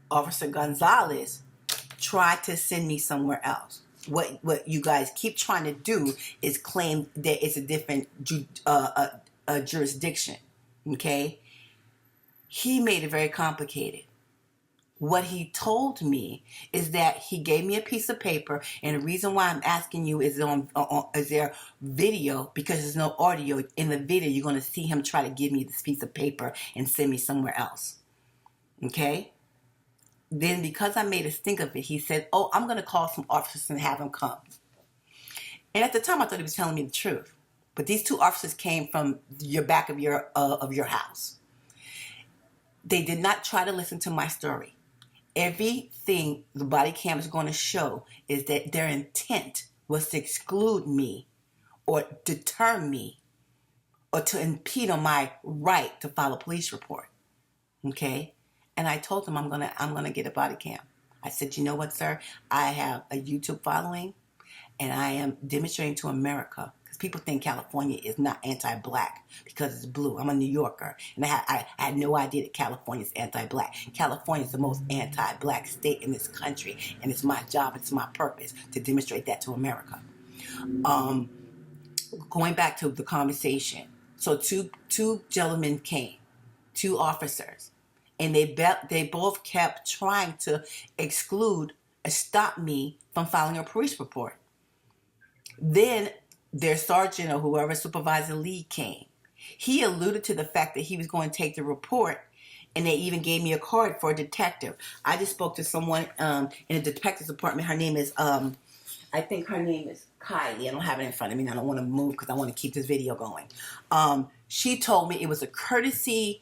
Speaker 1: Officer Gonzalez tried to send me somewhere else. What you guys keep trying to do is claim that it's a different jurisdiction. Okay? He made it very complicated. What he told me is that he gave me a piece of paper, and the reason why I'm asking you is is there video, because there's no audio. In the video, you're going to see him try to give me this piece of paper and send me somewhere else. Okay? Then because I made a stink of it, he said, oh, I'm going to call some officers and have them come. And at the time, I thought he was telling me the truth. But these two officers came from your back of your house. They did not try to listen to my story. Everything the body cam is going to show is that their intent was to exclude me or deter me or to impede on my right to file a police report. Okay? And I told them I'm gonna get a body cam. I said, you know what, sir? I have a YouTube following, and I am demonstrating to America, because people think California is not anti-black because it's blue. I'm a New Yorker, and I had no idea that California is anti-black. California is the most anti-black state in this country, and it's my job, it's my purpose to demonstrate that to America. Going back to the conversation, so two gentlemen came, two officers, and they both kept trying to stop me from filing a police report. Then their sergeant or whoever supervisor lead came. He alluded to the fact that he was going to take the report, and they even gave me a card for a detective. I just spoke to someone in the detective's department. Her name is, I think her name is Kylie. I don't have it in front of me, and I don't want to move because I want to keep this video going. She told me it was a courtesy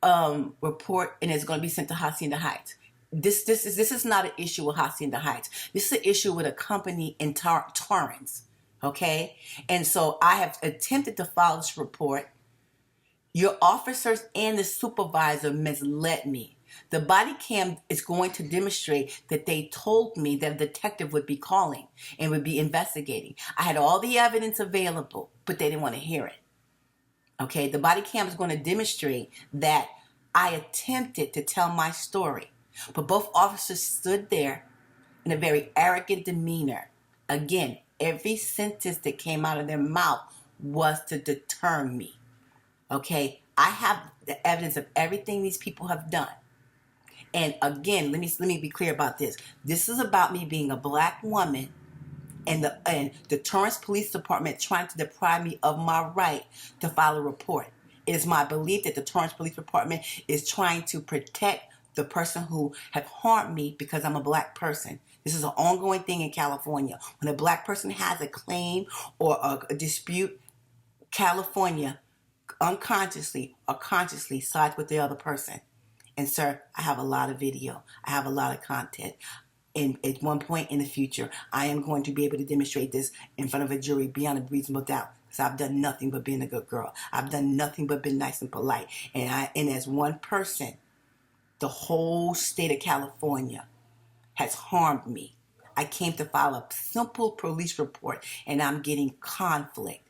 Speaker 1: report, and it's going to be sent to Hacienda Heights. This is not an issue with Hacienda Heights. This is an issue with a company in Torrance. Okay? And so I have attempted to file this report. Your officers and the supervisor misled me. The body cam is going to demonstrate that they told me that a detective would be calling and would be investigating. I had all the evidence available, but they didn't want to hear it. Okay? The body cam is going to demonstrate that I attempted to tell my story. But both officers stood there in a very arrogant demeanor. Again, every sentence that came out of their mouth was to deter me. Okay? I have the evidence of everything these people have done. And again, let me be clear about this. This is about me being a black woman and the Torrance Police Department trying to deprive me of my right to file a report. It is my belief that the Torrance Police Department is trying to protect the person who have harmed me because I'm a black person. This is an ongoing thing in California. When a black person has a claim or a dispute, California unconsciously or consciously sides with the other person. And sir, I have a lot of video. I have a lot of content. And at one point in the future, I am going to be able to demonstrate this in front of a jury beyond a reasonable doubt. Because I've done nothing but being a good girl. I've done nothing but been nice and polite. And as one person, the whole state of California has harmed me. I came to file a simple police report, and I'm getting conflict.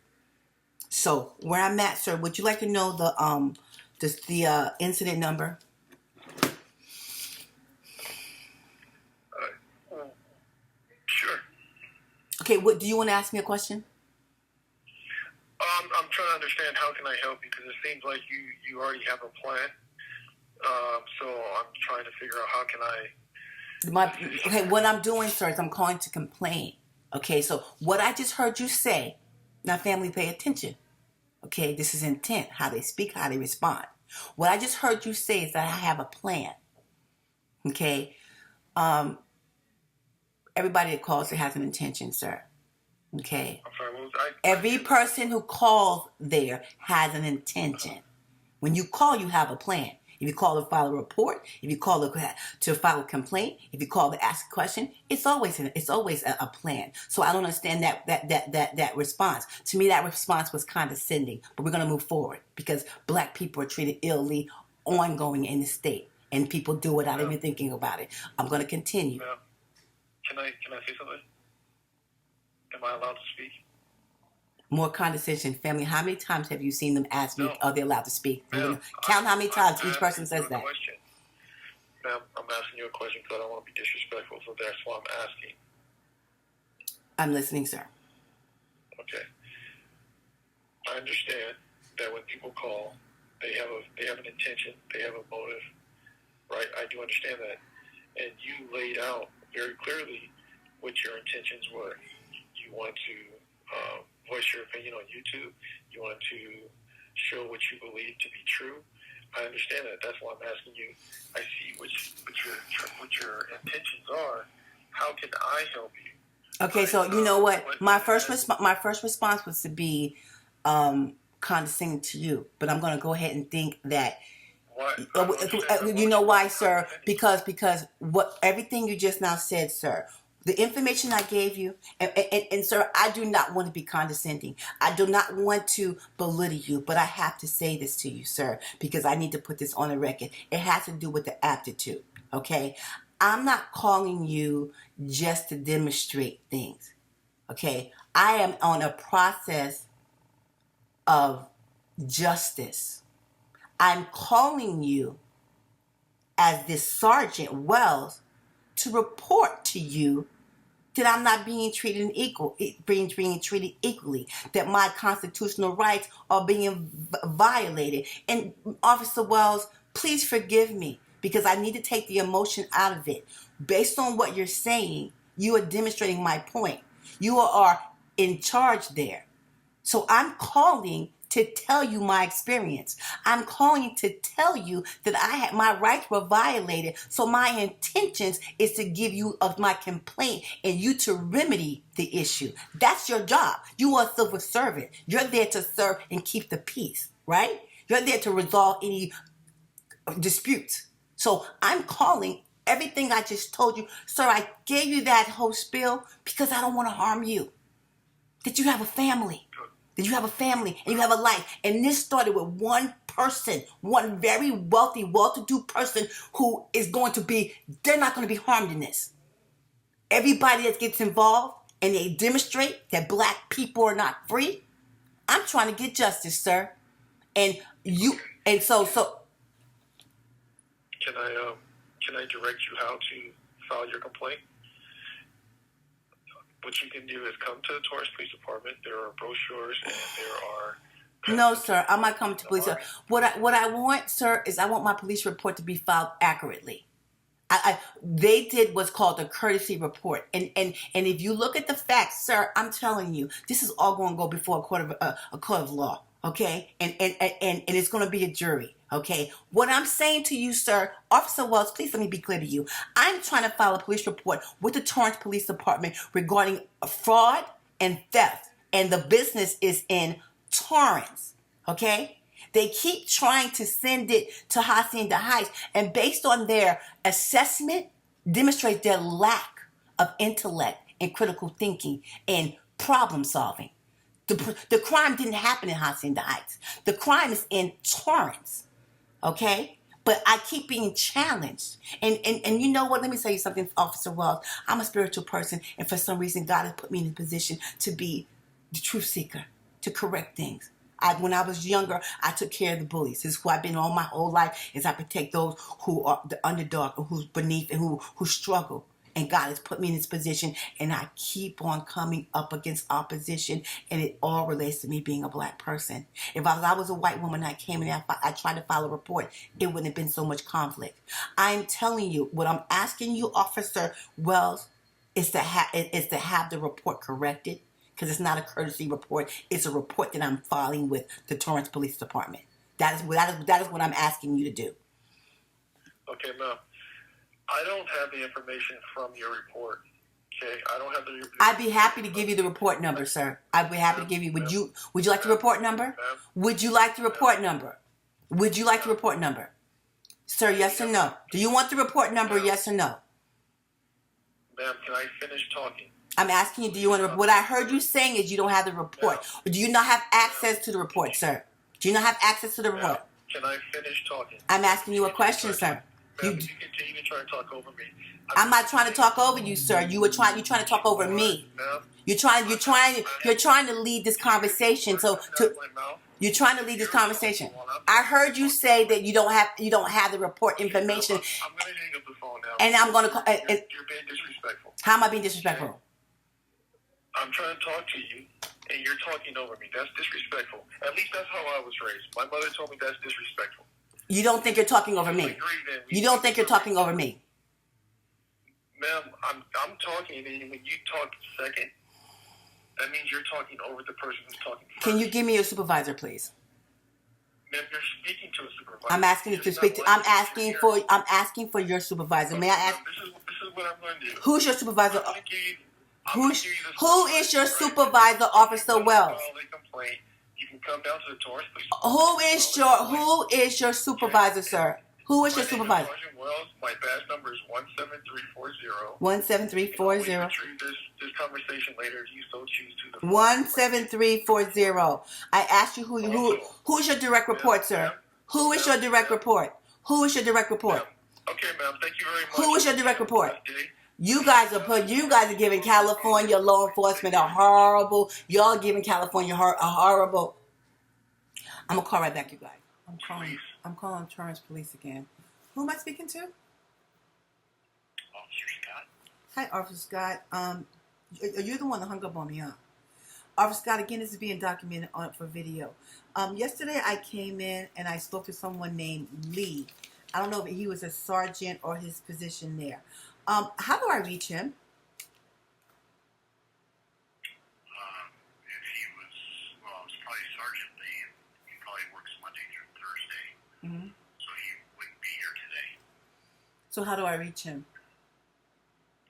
Speaker 1: So where I'm at, sir, would you like to know the incident number?
Speaker 2: Sure.
Speaker 1: Okay, what do you want to ask me a question?
Speaker 2: I'm trying to understand how can I help you, because it seems like you already have a plan. So I'm trying to figure out how can I.
Speaker 1: What I'm doing, sir, is I'm calling to complain. Okay, so what I just heard you say, now family, pay attention. Okay, this is intent, how they speak, how they respond. What I just heard you say is that I have a plan. Okay, everybody that calls it has an intention, sir. Okay.
Speaker 2: I'm sorry,
Speaker 1: Every person who calls there has an intention. When you call, you have a plan. If you call to file a report, if you call to file a complaint, if you call to ask a question, it's always a plan. So I don't understand that response. To me, that response was condescending. But we're gonna move forward because black people are treated illy ongoing in the state, and people do it without even thinking about it. I'm gonna continue.
Speaker 2: Can I say something? Am I allowed to speak?
Speaker 1: More condescension, family. How many times have you seen them ask me, are they allowed to speak?
Speaker 2: Ma'am,
Speaker 1: Count how many times each person says that.
Speaker 2: Question. Ma'am, I'm asking you a question because I don't want to be disrespectful, so that's why I'm asking.
Speaker 1: I'm listening, sir.
Speaker 2: Okay. I understand that when people call, they have an intention, they have a motive, right? I do understand that. And you laid out very clearly what your intentions were. You want to voice your opinion on YouTube. You want to show what you believe to be true. I understand that. That's why I'm asking you. I see what your intentions are. How can I help you?
Speaker 1: Okay, so you know what? My first response was to be condescending to you, but I'm going to go ahead and think that. You know why, sir? Because what everything you just now said, sir. The information I gave you, and sir, I do not want to be condescending. I do not want to belittle you, but I have to say this to you, sir, because I need to put this on the record. It has to do with the aptitude, okay? I'm not calling you just to demonstrate things, okay? I am on a process of justice. I'm calling you as this Sergeant Wells to report to you that I'm not being treated equally, that my constitutional rights are being violated. And Officer Wells,
Speaker 3: Please forgive me because I need to take the emotion out of it. Based on what you're saying, you are demonstrating my point. You are in charge there. So I'm calling to tell you my experience. I'm calling to tell you that my rights were violated. So my intentions is to give you of my complaint and you to remedy the issue. That's your job. You are a civil servant. You're there to serve and keep the peace, right? You're there to resolve any disputes. So I'm calling everything I just told you. Sir, I gave you that whole spiel because I don't want to harm you. That you have a family. That you have a family and you have a life. And this started with one person, one very wealthy, well-to-do person who is going to be, they're not going to be harmed in this. Everybody that gets involved and they demonstrate that black people are not free, I'm trying to get justice, sir. And you, and so.
Speaker 2: Can I direct you how to file your complaint? What you can do is come to the Torrance Police Department. There are brochures and there are...
Speaker 3: No, sir. I'm not coming to police. What I want, sir, is I want my police report to be filed accurately. They did what's called a courtesy report, and if you look at the facts, sir, I'm telling you, this is all going to go before a court of law, okay? And it's going to be a jury, okay? What I'm saying to you, sir, Officer Wells, please let me be clear to you. I'm trying to file a police report with the Torrance Police Department regarding fraud and theft, and the business is in Torrance, okay? They keep trying to send it to Hacienda Heights, and based on their assessment, demonstrates their lack of intellect and critical thinking and problem solving. The crime didn't happen in Hacienda Heights. The crime is in Torrance, okay? But I keep being challenged. And you know what? Let me tell you something, Officer Wells. I'm a spiritual person, and for some reason, God has put me in a position to be the truth seeker, to correct things. When I was younger, I took care of the bullies. This is who I've been all my whole life, is I protect those who are the underdog, or who's beneath, and who struggle. And God has put me in this position, and I keep on coming up against opposition, and it all relates to me being a black person. If I was a white woman and I came in and I tried to file a report, it wouldn't have been so much conflict. I'm telling you, what I'm asking you, Officer Wells, is to have the report corrected. Because it's not a courtesy report. It's a report that I'm filing with the Torrance Police Department. That is what I'm asking you to do.
Speaker 2: Okay, ma'am. I don't have the information from your report. Okay, I don't have the...
Speaker 3: I'd be happy to give you the report number, sir. I'd be happy to give you... Would you like the report number? Would you like the report number? Would you like the report number? Sir, yes or no? Do you want the report number, yes or no?
Speaker 2: Ma'am, can I finish talking?
Speaker 3: I'm asking you, do you want to... What I heard you saying is you don't have the report. Or do you not have access to the report, sir? Do you not have access to the report?
Speaker 2: Can I finish talking?
Speaker 3: I'm asking you a question, sir.
Speaker 2: You continue to try to talk over me.
Speaker 3: I'm not trying to talk over you, sir. You're trying to talk over me. You're trying to lead this conversation. You're trying to lead this conversation. I heard you say that you don't have the report information.
Speaker 2: I'm going to hang up the phone now.
Speaker 3: And I'm going to...
Speaker 2: You're being disrespectful.
Speaker 3: How am I being disrespectful?
Speaker 2: I'm trying to talk to you, and you're talking over me. That's disrespectful. At least that's how I was raised. My mother told me that's disrespectful.
Speaker 3: You don't think you're talking over me? You don't think you're talking over me?
Speaker 2: Ma'am, I'm talking, and when you talk second, that means you're talking over the person who's talking first.
Speaker 3: Can you give me your supervisor, please?
Speaker 2: Ma'am, you're speaking to a supervisor.
Speaker 3: I'm asking you to speak to... I'm asking for your supervisor. May I ask...
Speaker 2: This is what I'm going to do.
Speaker 3: Who's your supervisor? Who is your
Speaker 2: supervisor,
Speaker 3: supervisor, Officer Wells?
Speaker 2: You can come down to the Torrance Police.
Speaker 3: Who is your supervisor, sir? Who is your supervisor?
Speaker 2: Sergeant Wells. My badge number is 17340.
Speaker 3: 17340.
Speaker 2: You can retrieve this conversation later if you so choose to.
Speaker 3: 17340. I asked you who's your direct report, sir? Who is your direct report? Who is your direct report?
Speaker 2: Okay, ma'am. Thank you very much.
Speaker 3: Who is your direct report? You guys are giving California law enforcement a horrible. Y'all giving California a horrible. I'm gonna call right back, you guys. I'm calling Torrance Police again. Who am I speaking to?
Speaker 2: Officer Scott.
Speaker 3: Hi, Officer Scott. You're the one that hung up on me, huh? Officer Scott, again, this is being documented on for video. Yesterday I came in and I spoke to someone named Lee. I don't know if he was a sergeant or his position there. How do I reach him?
Speaker 2: If he was, well, it's probably Sergeant Lee, and he probably works Monday through Thursday,
Speaker 3: Mm-hmm.
Speaker 2: so he wouldn't be here today.
Speaker 3: So how do I reach him?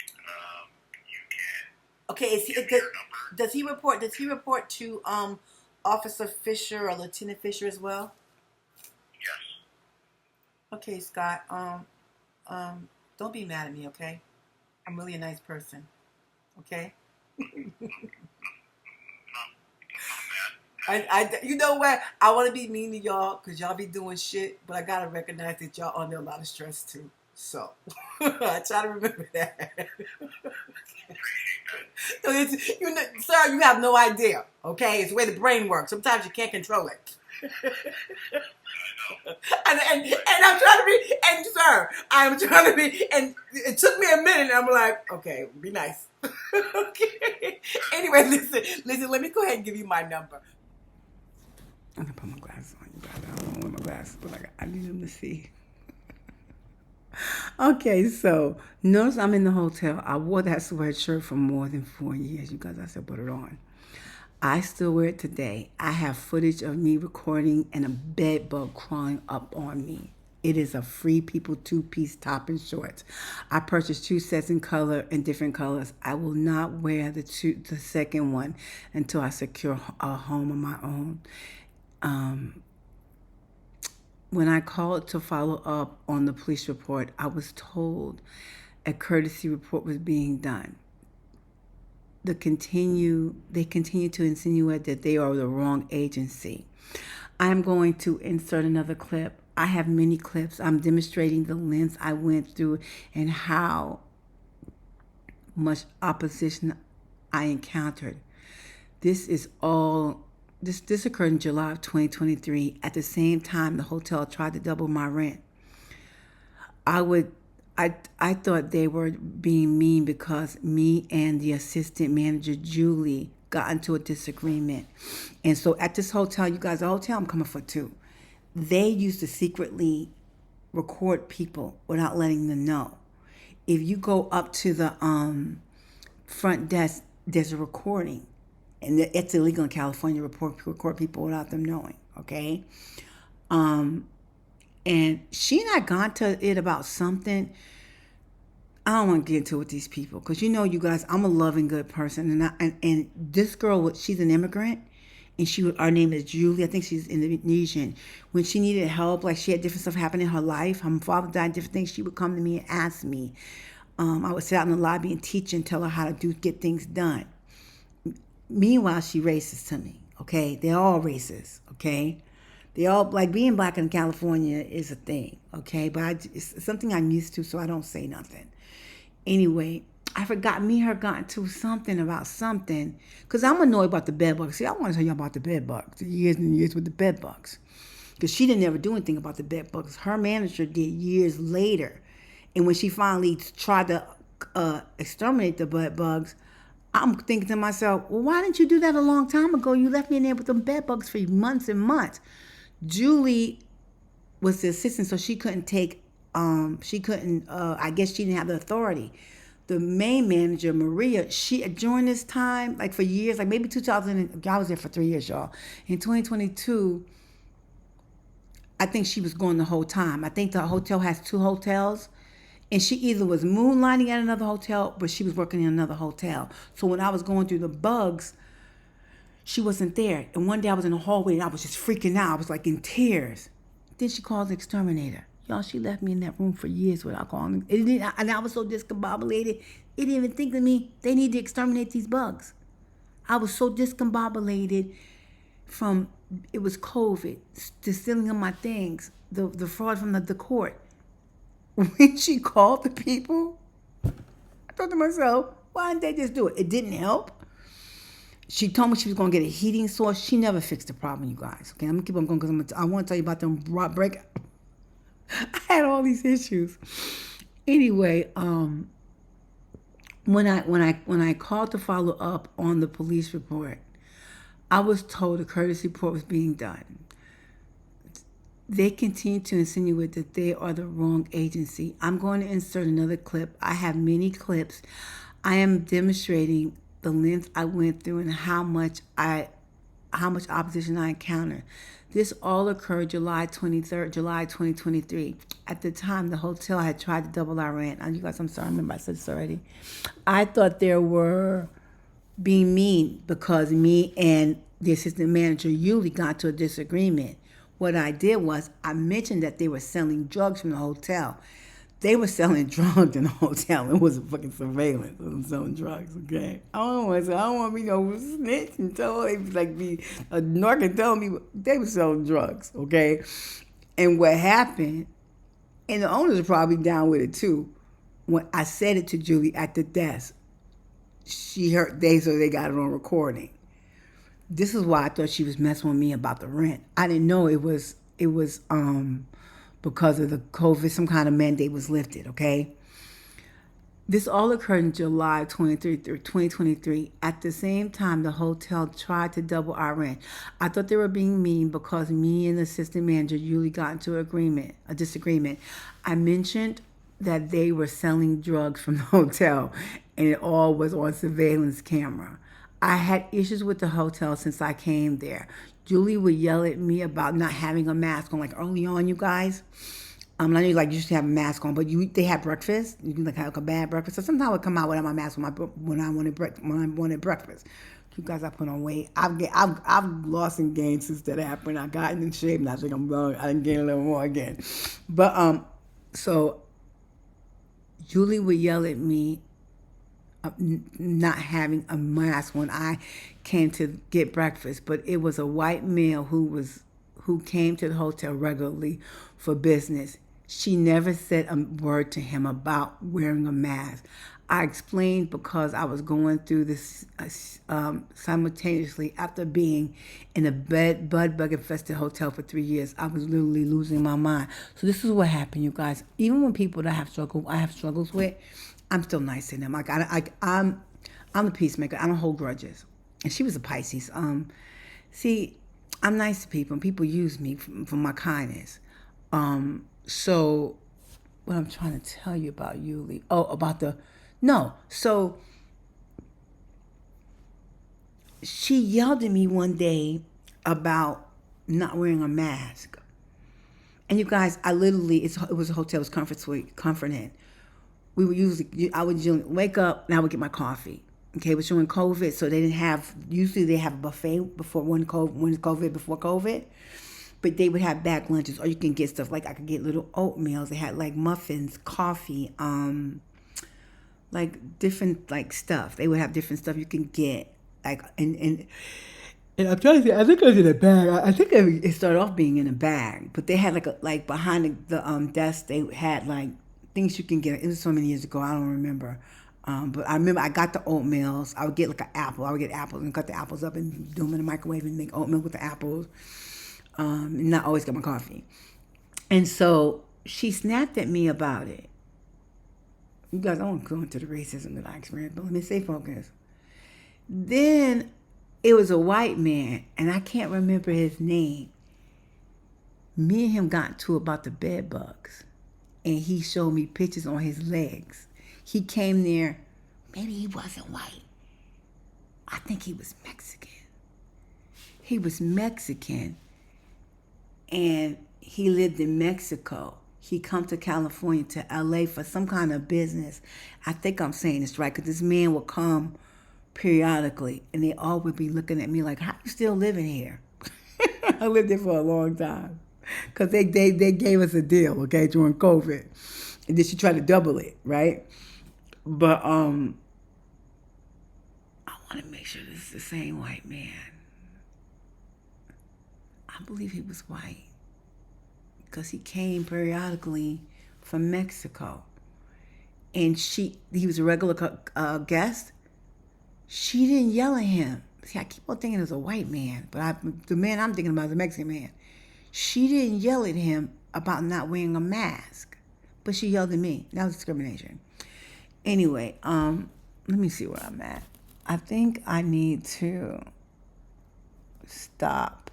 Speaker 2: You can
Speaker 3: Okay, is he,
Speaker 2: give me your number.
Speaker 3: does he report? Does he report to Officer Fisher or Lieutenant Fisher as well?
Speaker 2: Yes.
Speaker 3: Okay, Scott. Don't be mad at me, okay? I'm really a nice person, okay? You know what? I want to be mean to y'all because y'all be doing shit, but I gotta recognize that y'all under a lot of stress too. So I try to remember that. So you know, sir, you have no idea. Okay, it's the way the brain works. Sometimes you can't control it. and I'm trying to be, and sir, I'm trying to be, and it took me a minute, and I'm like, okay, be nice. Okay. Anyway, listen. Let me go ahead and give you my number.
Speaker 1: I'm gonna put my glasses on, you guys. I don't want to wear my glasses, but I need them to see. Okay, so notice I'm in the hotel. I wore that sweatshirt for more than 4 years, you guys. I still put it on. I still wear it today. I have footage of me recording and a bed bug crawling up on me. It is a Free People 2-piece top and shorts. I purchased 2 sets in different colors. I will not wear the second one until I secure a home of my own. When I called to follow up on the police report, I was told a courtesy report was being done. They continue to insinuate that they are the wrong agency. I'm going to insert another clip. I have many clips. I'm demonstrating the lens I went through and how much opposition I encountered. This occurred in July of 2023. At the same time, the hotel tried to double my rent. I thought they were being mean because me and the assistant manager, Julie, got into a disagreement. And so at this hotel, you guys, the hotel I'm coming for too, they used to secretly record people without letting them know. If you go up to the front desk, there's a recording. And it's illegal in California to record people without them knowing, okay? And she and I got to it about something. I don't want to get into it with these people because you know, you guys, I'm a loving, good person, and this girl, she's an immigrant, and her name is Julie. I think she's Indonesian. When she needed help, like she had different stuff happen in her life, her father died, different things, she would come to me and ask me. I would sit out in the lobby and teach and tell her how to get things done. Meanwhile, she racist to me. Okay, they're all racist. Okay. They all, like, being black in California is a thing, okay? But it's something I'm used to, so I don't say nothing. Anyway, I forgot me and her got into something about something, because I'm annoyed about the bed bugs. See, I want to tell you about the bed bugs, the years and years with the bed bugs. Because she didn't ever do anything about the bed bugs. Her manager did years later. And when she finally tried to exterminate the bed bugs, I'm thinking to myself, well, why didn't you do that a long time ago? You left me in there with them bed bugs for months and months. Julie was the assistant, so she couldn't I guess she didn't have the authority. The main manager, Maria, during this time, like for years, like maybe 2000, I was there for 3 years, y'all. In 2022, I think she was going the whole time. I think the hotel has 2 hotels, and she either was moonlighting at another hotel, but she was working in another hotel. So when I was going through the bugs, she wasn't there. And one day I was in the hallway and I was just freaking out. I was like in tears. Then she called the exterminator. Y'all, she left me in that room for years without calling. And I was so discombobulated. It didn't even think to me, they need to exterminate these bugs. I was so discombobulated from, it was COVID, the stealing of my things, the fraud from the court. When she called the people, I thought to myself, why didn't they just do it? It didn't help. She told me she was going to get a heating source. She never fixed the problem, you guys. Okay, I'm going to keep on going because I want to tell you about them break. I had all these issues. Anyway, when I called to follow up on the police report, I was told a courtesy report was being done. They continue to insinuate that they are the wrong agency. I'm going to insert another clip. I have many clips. I am demonstrating the length I went through and how much opposition I encountered. This all occurred July 23rd, July 2023. At the time, the hotel had tried to double our rent. You guys, I'm sorry, I remember I said this already. I thought they were being mean because me and the assistant manager usually got to a disagreement. What I did was I mentioned that they were selling drugs from the hotel. They were selling drugs in the hotel. It was a fucking surveillance of them selling drugs, okay? I don't want to be no snitch and tell they was like be a narc and telling me they were selling drugs, okay? And what happened, and the owners are probably down with it too. When I said it to Julie at the desk, she heard so they got it on recording. This is why I thought she was messing with me about the rent. I didn't know it was because of the COVID, some kind of mandate was lifted, okay? This all occurred in July 2023. At the same time, the hotel tried to double our rent. I thought they were being mean because me and the assistant manager usually got into a disagreement. I mentioned that they were selling drugs from the hotel, and it all was on surveillance camera. I had issues with the hotel since I came there. Julie would yell at me about not having a mask on, like early on, you guys. I know you should have a mask on, but they had breakfast. You can like have a bad breakfast. So sometimes I would come out without my mask when I wanted breakfast. You guys, I put on weight. I've lost and gained since that happened. I got in shape, and I think I'm going. I didn't gain a little more again. But so Julie would yell at me not having a mask when I came to get breakfast, but it was a white male who came to the hotel regularly for business. She never said a word to him about wearing a mask. I explained because I was going through this simultaneously after being in a bed bug infested hotel for 3 years. I was literally losing my mind. So this is what happened, you guys. Even when people that I have struggles with, I'm still nice to them. Like I'm the peacemaker. I don't hold grudges. And she was a Pisces. See, I'm nice to people, and people use me for my kindness. So what I'm trying to tell you about Yuli. Oh, about the no. So she yelled at me one day about not wearing a mask. And you guys, it was a hotel, it was Comfort Suite, Comfort Inn. I would usually wake up and I would get my coffee. Okay, it was during COVID, so usually they have a buffet before before COVID. But they would have back lunches, or you can get stuff like I could get little oatmeals. They had like muffins, coffee, like different like stuff. They would have different stuff you can get, like and I'm trying to say, I think it was in a bag. I think it started off being in a bag, but they had like behind the desk they had like things you can get. It was so many years ago, I don't remember. But I remember I got the oatmeals. I would get like an apple. I would get apples and cut the apples up and do them in the microwave and make oatmeal with the apples. And not always get my coffee. And so she snapped at me about it. You guys, I won't go into the racism that I experienced, but let me stay focused. Then it was a white man, and I can't remember his name. Me and him got to about the bed bugs, and he showed me pictures on his legs. He came there, maybe he wasn't white. I think he was Mexican. He was Mexican, and he lived in Mexico. He come to California, to LA for some kind of business. I think I'm saying this right, because this man would come periodically, and they all would be looking at me like, how you still living here? I lived there for a long time, because they gave us a deal, okay, during COVID. And then she tried to double it, right? But I want to make sure this is the same white man. I believe he was white, because he came periodically from Mexico. And he was a regular guest. She didn't yell at him. See, I keep on thinking it was a white man, but the man I'm thinking about is a Mexican man. She didn't yell at him about not wearing a mask, but she yelled at me. That was discrimination. Anyway, let me see where I'm at. I think I need to stop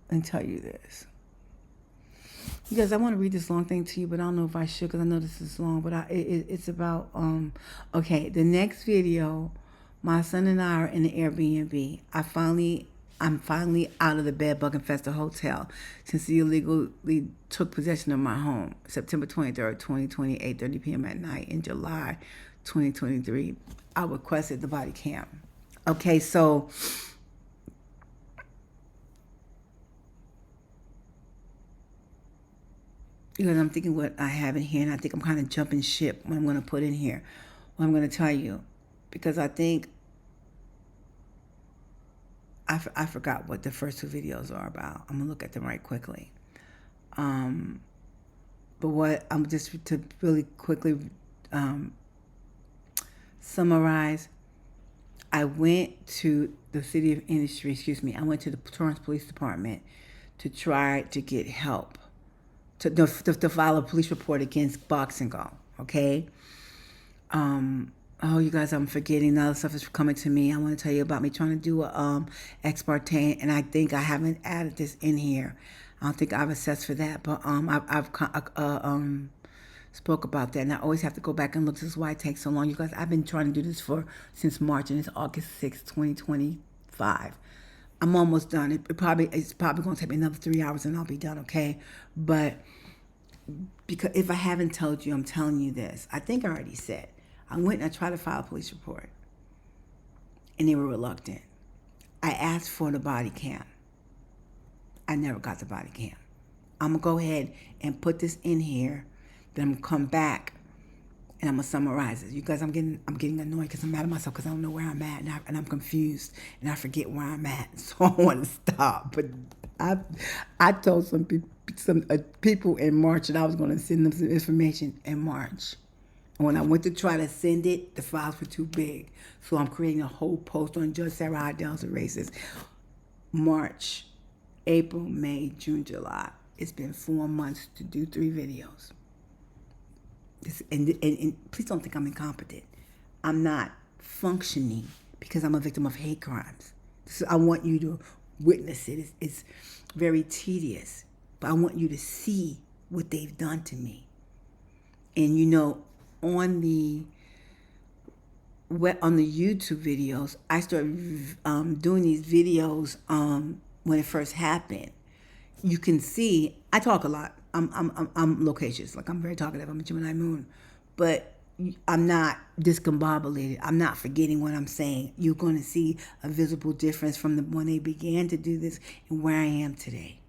Speaker 1: and tell you this. Because I want to read this long thing to you, but I don't know if I should because I know this is long. But it's about okay. The next video, my son and I are in the Airbnb. I'm finally out of the bed bug infested hotel since he illegally took possession of my home, September 23rd, 2020, 8:30 p.m. at night in July 2023. I requested the body cam. Okay, so because I'm thinking what I have in here, and I think I'm kind of jumping ship what I'm going to put in here, what I'm going to tell you, because I think I forgot what the first two videos are about. I'm going to look at them right quickly. But what I'm just to really quickly summarize, I went to the city of industry, I went to the Torrance Police Department to try to get help, to file a police report against Box and Go, okay? Oh, you guys, I'm forgetting. All the stuff is coming to me. I want to tell you about me trying to do a ex parte, and I think I haven't added this in here. I don't think I've assessed for that, but I've spoke about that, and I always have to go back and look. This is why it takes so long, you guys. I've been trying to do this since March, and it's August 6th, 2025. I'm almost done. It's probably going to take me another 3 hours, and I'll be done. Okay, but because if I haven't told you, I'm telling you this. I think I already said. I went and I tried to file a police report, and they were reluctant. I asked for the body cam. I never got the body cam. I'm gonna go ahead and put this in here. Then I'm gonna come back and I'm gonna summarize it. You guys, I'm getting annoyed because I'm mad at myself because I don't know where I'm at, and I'm confused and I forget where I'm at. So I want to stop. But I told some people in March that I was going to send them some information in March. And when I went to try to send it, the files were too big. So I'm creating a whole post on Judge Sarah Idell's erasers. March, April, May, June, July. It's been 4 months to do 3 videos. And please don't think I'm incompetent. I'm not functioning because I'm a victim of hate crimes. So I want you to witness it. It's very tedious, but I want you to see what they've done to me. And on the YouTube videos, I started doing these videos when it first happened. You can see I talk a lot. I'm loquacious, like I'm very talkative. I'm a Gemini moon, but I'm not discombobulated. I'm not forgetting what I'm saying. You're going to see a visible difference from when they began to do this and where I am today.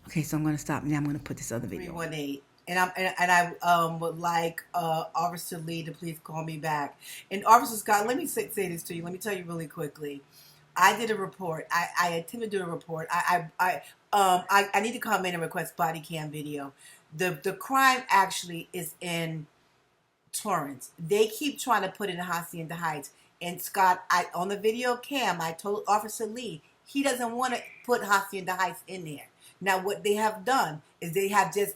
Speaker 1: Okay, so I'm going to stop now. I'm going to put this other video.
Speaker 3: 318. And I would like Officer Lee to please call me back. And Officer Scott, let me say this to you. Let me tell you really quickly. I did a report. I attempted to do a report. I need to come in and request body cam video. The crime actually is in Torrance. They keep trying to put it in Hacienda Heights. And Scott, on the video cam, I told Officer Lee he doesn't want to put Hacienda Heights in there. Now, what they have done is they have just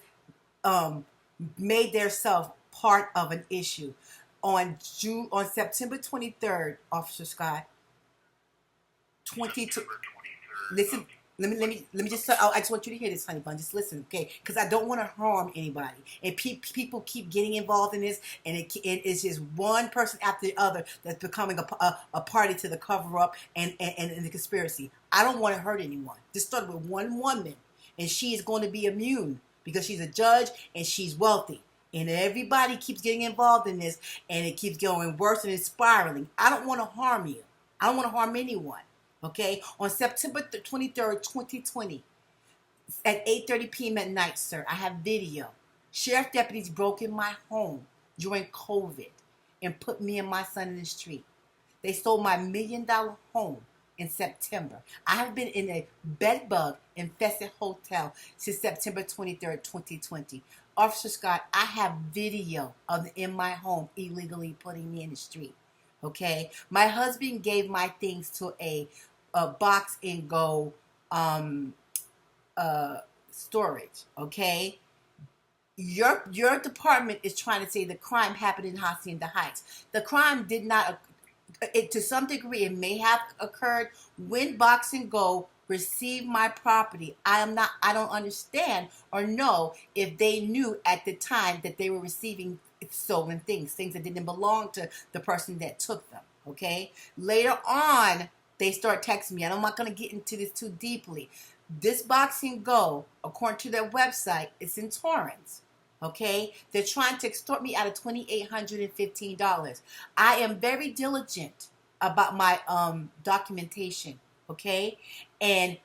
Speaker 3: made theirself part of an issue. On September 23rd, Officer Scott, 22. Listen, let me just. I just want you to hear this, honey bun. Just listen, okay? Because I don't want to harm anybody, and people keep getting involved in this, and it's just one person after the other that's becoming a party to the cover up and the conspiracy. I don't want to hurt anyone. This started with one woman, and she is going to be immune because she's a judge and she's wealthy. And everybody keeps getting involved in this, and it keeps going worse and it's spiraling. I don't want to harm you. I don't want to harm anyone. Okay? On September 23rd, 2020, at 8:30 p.m. at night, sir, I have video. Sheriff deputies broke in my home during COVID and put me and my son in the street. They stole my $1 million home in September. I have been in a bedbug infested hotel since September 23rd, 2020. Officer Scott, I have video of in my home illegally putting me in the street. Okay? My husband gave my things to a Box and Go storage. Okay? Your department is trying to say the crime happened in Hacienda Heights. The crime did not to some degree, it may have occurred when Box and Go received my property. I don't understand or know if they knew at the time that they were receiving stolen things that didn't belong to the person that took them. Okay. Later on, they start texting me. I'm not going to get into this too deeply. This Box and Go, according to their website, it's in Torrance. Okay, they're trying to extort me out of $2,815. I am very diligent about my documentation. Okay, and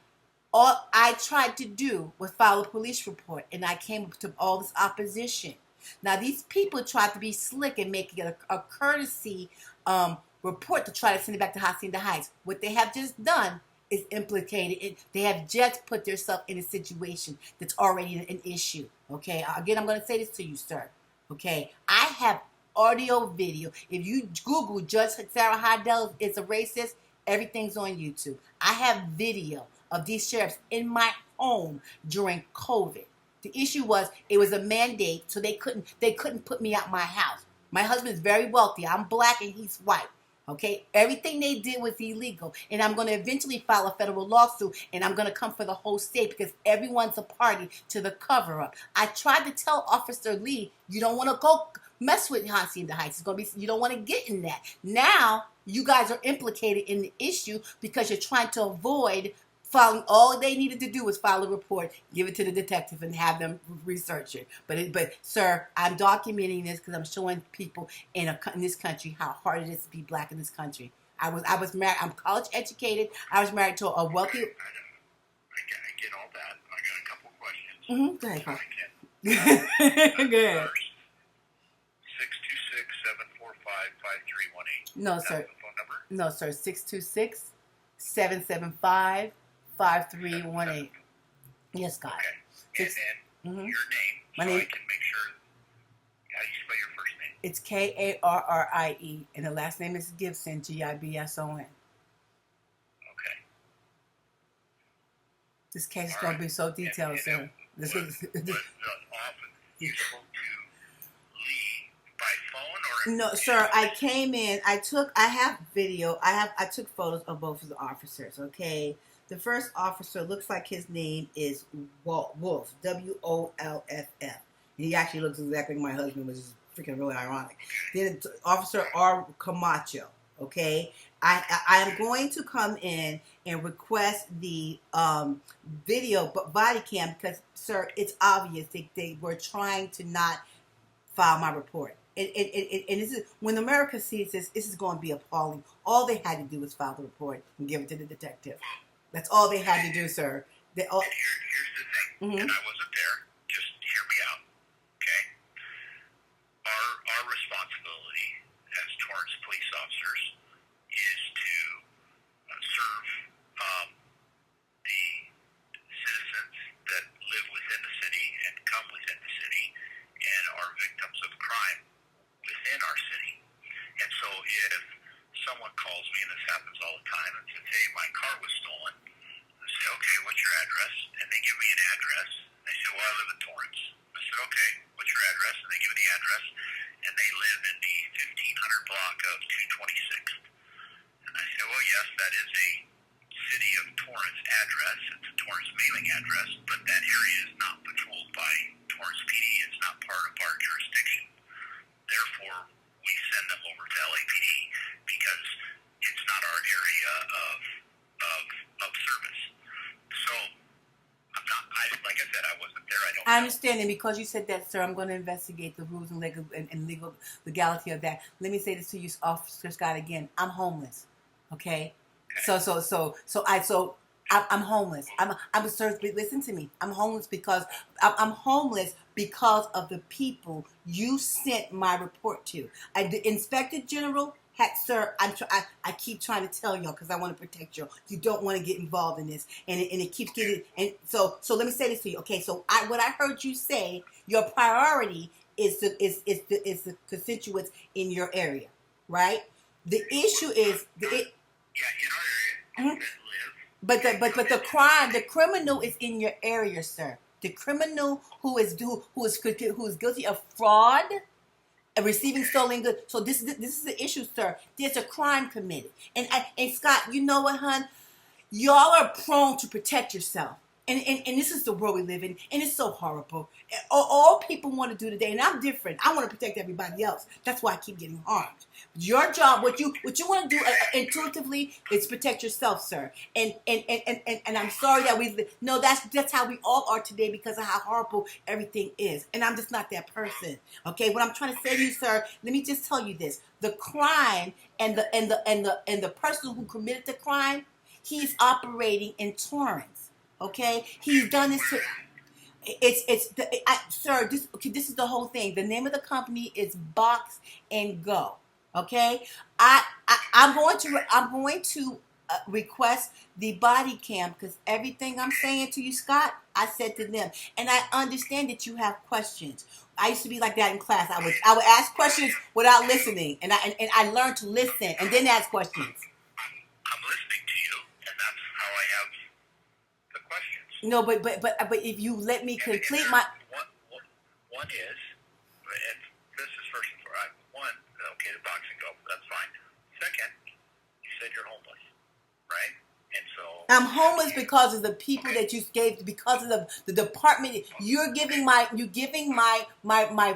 Speaker 3: all I tried to do was file a police report, and I came up to all this opposition. Now these people tried to be slick and make it a courtesy report to try to send it back to Hacienda Heights. What they have just done is implicated. They have just put themselves in a situation that's already an issue. Okay, again, I'm going to say this to you, sir. Okay, I have audio, video. If you Google Judge Sarah Heidel is a racist, everything's on YouTube. I have video of these sheriffs in my home during COVID. The issue was it was a mandate, so they couldn't put me out my house. My husband is very wealthy. I'm black and he's white. Okay, everything they did was illegal, and I'm going to eventually file a federal lawsuit, and I'm going to come for the whole state because everyone's a party to the cover-up. I tried to tell Officer Lee, you don't want to go mess with Hacienda Heights. It's going to be, you don't want to get in that. Now you guys are implicated in the issue because you're trying to avoid filing. All they needed to do was file a report, give it to the detective, and have them research it. But sir, I'm documenting this because I'm showing people in this country how hard it is to be black in this country. I was married. I'm college educated. I was married to a wealthy.
Speaker 2: I get all that. I got a couple questions.
Speaker 3: Go ahead, Carl.
Speaker 2: Go ahead.
Speaker 3: Good.
Speaker 2: 626-745-5318.
Speaker 3: No, sir.
Speaker 2: That's the phone number?
Speaker 3: No, sir. 626-775-5318. Yes, God.
Speaker 2: Okay. And then your name,
Speaker 3: My
Speaker 2: so
Speaker 3: name.
Speaker 2: I can make sure how you spell your first name.
Speaker 3: It's Karrie, and the last name is Gibson, Gibson.
Speaker 2: Okay.
Speaker 3: This case is going to be so detailed, sir.
Speaker 2: Was often useful to Lee by phone or?
Speaker 3: No, sir. I came in. I have video. I took photos of both of the officers. Okay. The first officer looks like his name is Wolf, Wolff. He actually looks exactly like my husband, which is freaking really ironic. Then Officer R. Camacho. Okay. I am going to come in and request the video body cam because, sir, it's obvious they were trying to not file my report. And this is when America sees this is going to be appalling. All they had to do was file the report and give it to the detective. That's all they had to do, sir.
Speaker 2: Here's the thing, and I wasn't there. Just hear me out, okay? Our responsibility as Torrance police officers is to serve the citizens that live within the city and come within the city and are victims of crime within our city. And so if someone calls me, and this happens all the time, and says, hey, my car was stolen, I say, okay, what's your address? And they give me an address. They say, well, I live in Torrance. I said, okay, what's your address? And they give me the address, and they live in the 1500 block of 226th. And I said, well, yes, that is a city of Torrance address. It's a Torrance mailing address, but that area is not patrolled by Torrance PD. It's not part of our jurisdiction. Therefore, we send them over to LAPD because it's not our area of service. So, like I said, I wasn't there. I don't know.
Speaker 3: I understand, and because you said that, sir, I'm going to investigate the rules and legal legality of that. Let me say this to you, Officer Scott, again. I'm homeless. Okay? So I'm homeless. I'm sir, listen to me. I'm homeless because of the people you sent my report to. The Inspector General had, sir. I keep trying to tell y'all because I want to protect y'all. You don't want to get involved in this, and it keeps getting. And so let me say this to you. Okay, so what I heard you say, your priority is the constituents in your area, right? The issue is
Speaker 2: in our area.
Speaker 3: But the crime, the criminal is in your area, sir. The criminal who is guilty of fraud receiving stolen goods. So this is the issue, sir. There's a crime committed, and Scott, you know what, hon? Y'all are prone to protect yourself. And this is the world we live in, and it's so horrible. All people want to do today, and I'm different. I want to protect everybody else. That's why I keep getting harmed. Your job, what you want to do intuitively, is protect yourself, sir. And I'm sorry that no, that's how we all are today because of how horrible everything is. And I'm just not that person. Okay, what I'm trying to say to you, sir, let me just tell you this: the crime and the person who committed the crime, he's operating in Torrance. Okay, he's done this to. Sir. This is the whole thing. The name of the company is Box and Go. Okay, I'm going to request the body cam because everything I'm saying to you, Scott, I said to them, and I understand that you have questions. I used to be like that in class. I would ask questions without listening, and I learned to listen and then ask questions.
Speaker 2: I'm listening to you, and that's how I have the questions.
Speaker 3: No, but if you let me complete my
Speaker 2: one is, and this is first and foremost. One, okay, the box and go, that's fine. Second, you said you're homeless, right? And so
Speaker 3: I'm homeless because of the people that you gave, because of the department. You're giving my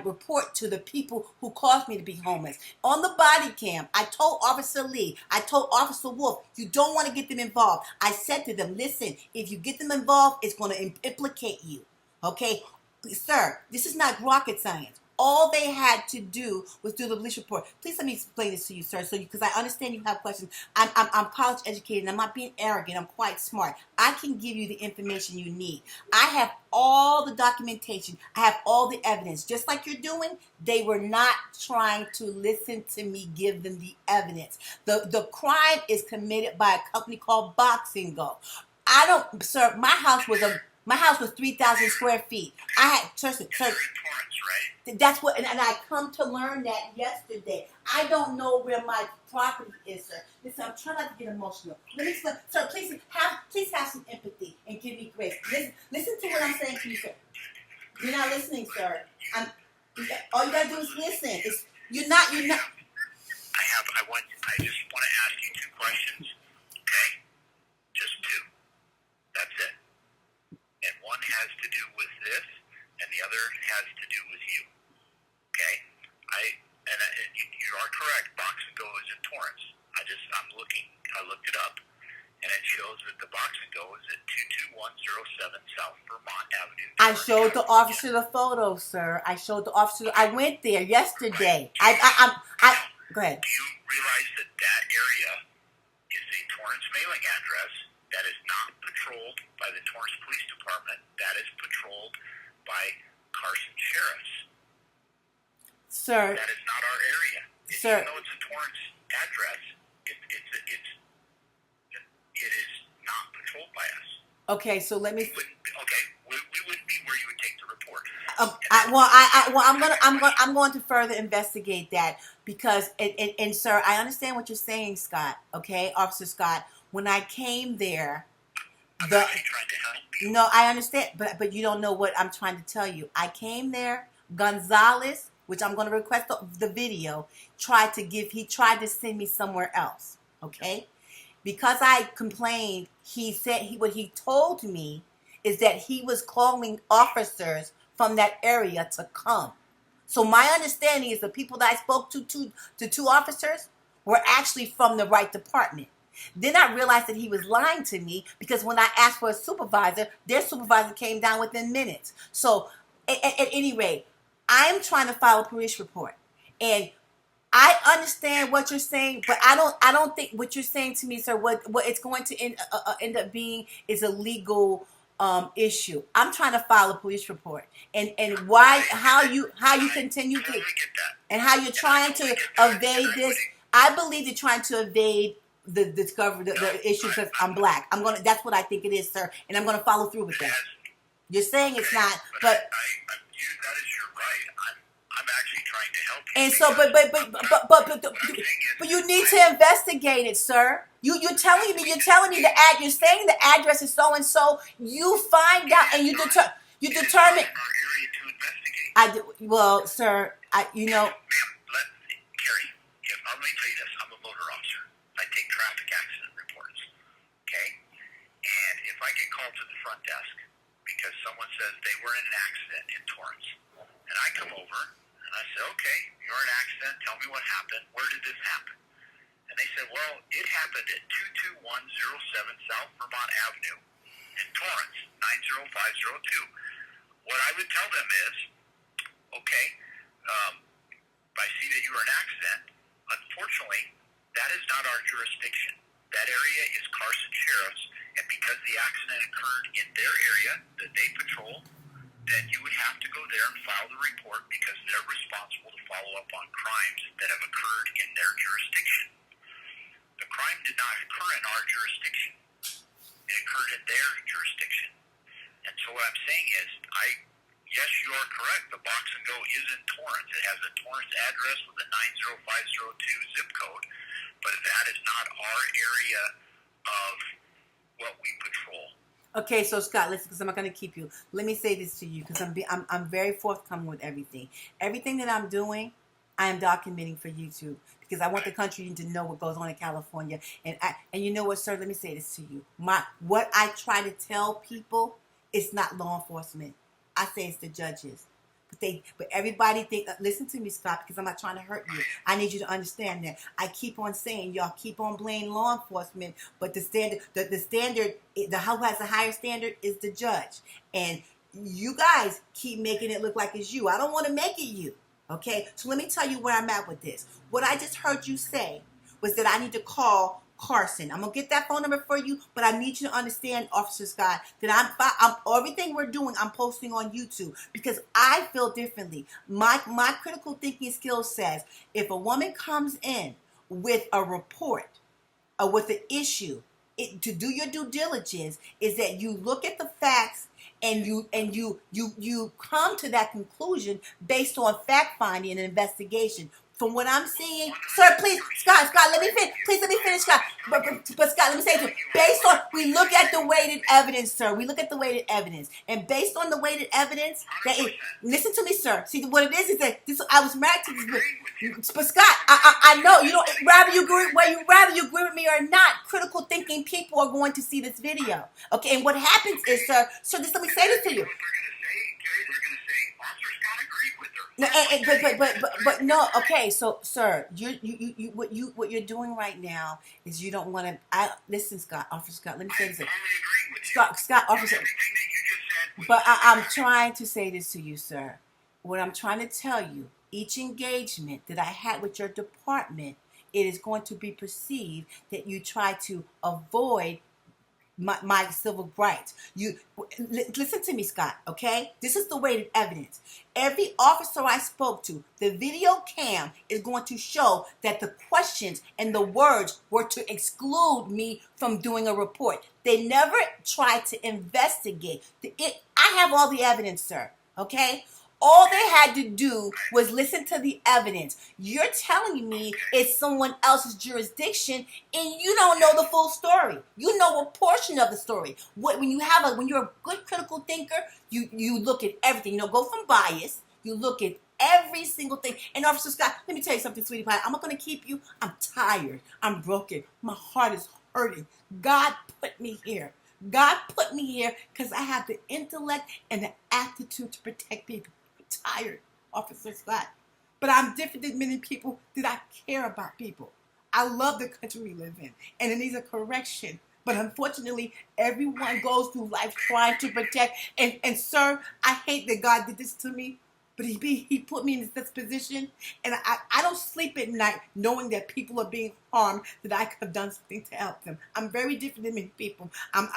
Speaker 3: report to the people who caused me to be homeless. On the body cam, I told Officer Lee, I told Officer Wolf, you don't want to get them involved. I said to them, listen, if you get them involved, it's going to implicate you. Okay, sir, this is not rocket science. All they had to do was do the police report. Please let me explain this to you, sir, so because I understand you have questions. I'm college educated, and I'm not being arrogant. I'm quite smart. I can give you the information you need. I have all the documentation. I have all the evidence. Just like you're doing, they were not trying to listen to me give them the evidence. The crime is committed by a company called Box and Go. Sir, my house was 3,000 square feet. I had trust it.
Speaker 2: Torrance, right?
Speaker 3: That's what, and I come to learn that yesterday. I don't know where my property is, sir. Listen, I'm trying not to get emotional. Sir, please have some empathy and give me grace. Listen to what I'm saying to you, sir. You're not listening, sir. All you gotta do is listen. You're not.
Speaker 2: I just want to ask you two questions. Okay? Just two. That's it. And one has to do with this, and the other has to do with you. Okay? You are correct. Box and Go is in Torrance. I looked it up, and it shows that the Box and Go is at 22107 South Vermont Avenue.
Speaker 3: I showed the officer the photo, sir. I went there yesterday.
Speaker 2: Right.
Speaker 3: Go ahead.
Speaker 2: Do you realize that area is a Torrance mailing address that is not patrolled by the Torrance Police Department? That is patrolled by Carson Sheriffs.
Speaker 3: Sir.
Speaker 2: That is not our area.
Speaker 3: Sir.
Speaker 2: Even though it's a Torrance address, it is not patrolled by us.
Speaker 3: Okay, so let me.
Speaker 2: We wouldn't be where you would take the report.
Speaker 3: I'm going to further investigate that because, and sir, I understand what you're saying, Scott. Okay, Officer Scott. When I came there,
Speaker 2: I'm actually trying to help you.
Speaker 3: No, I understand, but you don't know what I'm trying to tell you. I came there. Gonzalez, which I'm going to request the video, tried to send me somewhere else. Okay, because I complained. He said what he told me is that he was calling officers from that area to come. So my understanding is the people that I spoke to two officers were actually from the right department. Then I realized that he was lying to me because when I asked for a supervisor, their supervisor came down within minutes. So at any rate, I'm trying to file a police report. And I understand what you're saying, but I don't think what you're saying to me, sir, what it's going to end up being is a legal issue. I'm trying to file a police report, and how you continue to, and how you're trying to evade this. I believe you're trying to evade the issue because I'm black. That's what I think it is, sir, and I'm gonna follow through with that. You're saying it's not, but
Speaker 2: that is your right. I'm actually trying to help you.
Speaker 3: And so, but you need to investigate it, sir. You're telling me you're saying the address is so and so. You find out and you determine.
Speaker 2: Our area to investigate.
Speaker 3: Well, sir,
Speaker 2: Ma'am, let me tell you this. I'm a motor officer. I take traffic accident reports. Okay? And if I get called to the front desk because someone says they were in an accident in Torrance, and I come over and I say, okay, you're in an accident. Tell me what happened. Where did this happen? And they said, well, it happened at 22107 South Vermont Avenue in Torrance, 90502. What I would tell them is, okay, I see that you were in an accident. Unfortunately, that is not our jurisdiction. That area is Carson Sheriff's, and because the accident occurred in their area that they patrol, then you would have to go there and file the report because they're responsible to follow up on crimes that have occurred in their jurisdiction. The crime did not occur in our jurisdiction. It occurred in their jurisdiction. And so what I'm saying is, yes, you are correct. The Box and Go is in Torrance. It has a Torrance address with a 90502 zip code, but that is not our area of what we patrol.
Speaker 3: Okay, so Scott, listen, because I'm not going to keep you. Let me say this to you, because I'm very forthcoming with everything. Everything that I'm doing, I am documenting for YouTube, because I want the country to know what goes on in California. And you know what, sir? Let me say this to you. What I try to tell people, it's not law enforcement. I say it's the judges. But everybody think, listen to me, Scott, because I'm not trying to hurt you. I need you to understand that. I keep on saying, y'all keep on blaming law enforcement, but the standard, the who has a higher standard is the judge. And you guys keep making it look like it's you. I don't want to make it you. Okay? So let me tell you where I'm at with this. What I just heard you say was that I need to call Carson. I'm gonna get that phone number for you, but I need you to understand, Officer Scott, that I'm everything we're doing, I'm posting on YouTube because I feel differently. My critical thinking skill says if a woman comes in with a report or with an issue, to do your due diligence is that you look at the facts and you come to that conclusion based on fact finding and investigation. From what I'm seeing, sir, please, Scott, let me finish. Please let me finish, Scott. But Scott, let me say to you, based on, we look at the weighted evidence, sir. We look at the weighted evidence. And based on the weighted evidence, listen to me, sir. See, what it is that I was married to this, but Scott, I know, you know, whether you agree with me or not, critical thinking people are going to see this video. Okay, and what happens is, sir, just let me say this to you. No, but no. Okay, so sir, what you're doing right now is you don't want to. Listen, Scott, Officer Scott. Let me say this. Scott, Officer. But I'm trying to say this to you, sir. What I'm trying to tell you, each engagement that I had with your department, it is going to be perceived that you try to avoid my civil rights. You listen to me, Scott, okay? This is the weighted evidence. Every officer I spoke to, the video cam is going to show that the questions and the words were to exclude me from doing a report. They never tried to investigate. I have all the evidence, sir, okay? All they had to do was listen to the evidence. You're telling me it's someone else's jurisdiction, and you don't know the full story. You know a portion of the story. When you're a good critical thinker, you look at everything. You know, go from bias. You look at every single thing. And Officer Scott, let me tell you something, sweetie pie. I'm not going to keep you. I'm tired. I'm broken. My heart is hurting. God put me here. God put me here because I have the intellect and the aptitude to protect people. Tired, Officer Scott, but I'm different than many people that I care about people. I love the country we live in, and it needs a correction. But unfortunately, everyone goes through life trying to protect. And sir, I hate that God did this to me, but he put me in this position, and I don't sleep at night knowing that people are being harmed, that I could have done something to help them. I'm very different than many people. I'm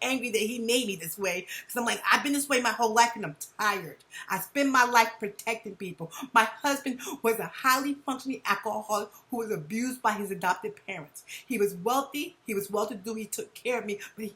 Speaker 3: angry that he made me this way, because I'm like, I've been this way my whole life, and I'm tired. I spend my life protecting people. My husband was a highly functioning alcoholic who was abused by his adopted parents. He was wealthy, he was well-to-do, he took care of me, but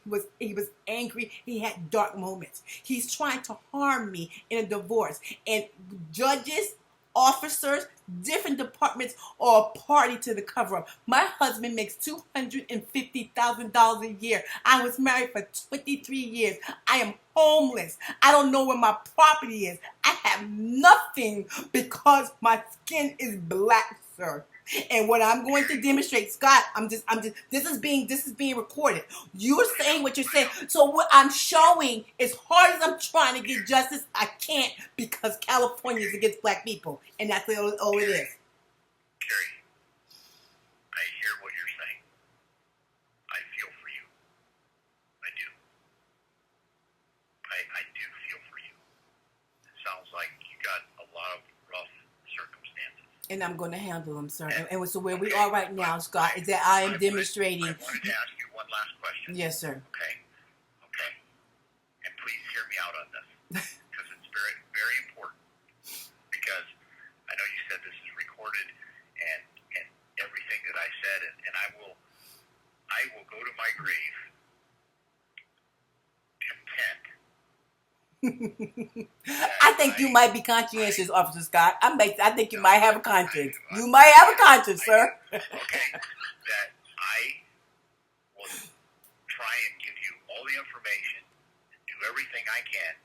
Speaker 3: he was angry, he had dark moments. He's trying to harm me in a divorce. And judges, officers, different departments are a party to the cover-up. My husband makes $250,000 a year. I was married for 23 years. I am homeless. I don't know where my property is. I have nothing because my skin is black, sir. And what I'm going to demonstrate, Scott, this is being recorded. You're saying what you're saying. So what I'm showing, as hard as I'm trying to get justice, I can't because California is against black people. And that's all it is.
Speaker 2: Carrie, I hear what you're saying. I feel for you. I do. I do feel for you. It sounds like you got a lot of rough circumstances.
Speaker 3: And I'm going to handle them, sir. And so where we are right now, Scott, is that I am demonstrating.
Speaker 2: I wanted to ask you one last question.
Speaker 3: Yes, sir.
Speaker 2: Okay. And please hear me out on this because it's very, very important. Because I know you said this is recorded and everything that I said, and I will go to my grave content.
Speaker 3: I think you might be conscientious, Officer Scott. I think you might have a conscience. You might have a conscience, sir.
Speaker 2: Okay. That I will try and give you all the information and do everything I can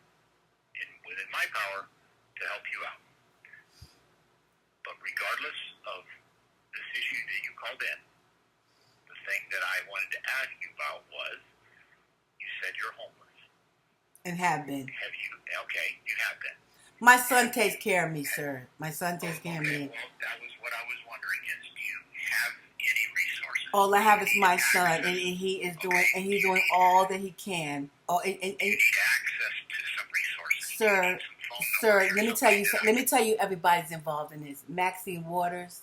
Speaker 2: within my power to help you out. But regardless of this issue that you called in, the thing that I wanted to ask you about was, you said you're homeless.
Speaker 3: And have been.
Speaker 2: Have you? Okay, you have been.
Speaker 3: My son takes care of me, sir. My son takes care of me.
Speaker 2: Well, that was what I was wondering is, do you have any resources?
Speaker 3: All I have is my son, and he's doing all that he can. Oh,
Speaker 2: You need access to some resources.
Speaker 3: Sir,
Speaker 2: You need some phone
Speaker 3: sir,
Speaker 2: numbers or
Speaker 3: let me tell you.
Speaker 2: something
Speaker 3: Let me tell you, everybody's involved in this. Maxine Waters,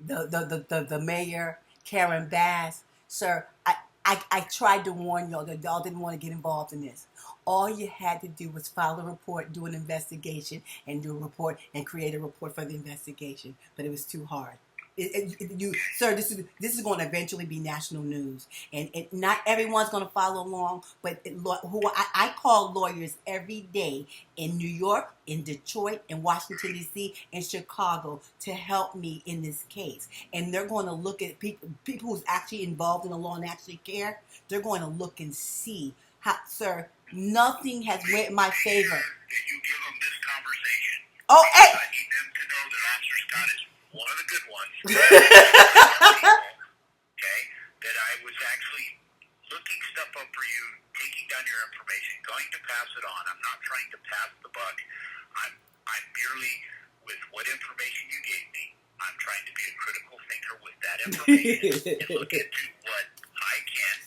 Speaker 3: the mayor, Karen Bass. Sir, I tried to warn y'all that y'all didn't want to get involved in this. All you had to do was file a report, do an investigation, and do a report and create a report for the investigation. But it was too hard. Sir, this is going to eventually be national news, and not everyone's going to follow along. But I call lawyers every day in New York, in Detroit, in Washington D.C., and Chicago to help me in this case. And they're going to look at people who's actually involved in the law and actually care. They're going to look and see how, sir. Nothing has went in my favor.
Speaker 2: That you give them this conversation.
Speaker 3: Oh, hey.
Speaker 2: I need them to know that Officer Scott is one of the good ones. Okay? That I was actually looking stuff up for you, taking down your information, going to pass it on. I'm not trying to pass the buck. I'm merely, with what information you gave me, I'm trying to be a critical thinker with that information and look into what I can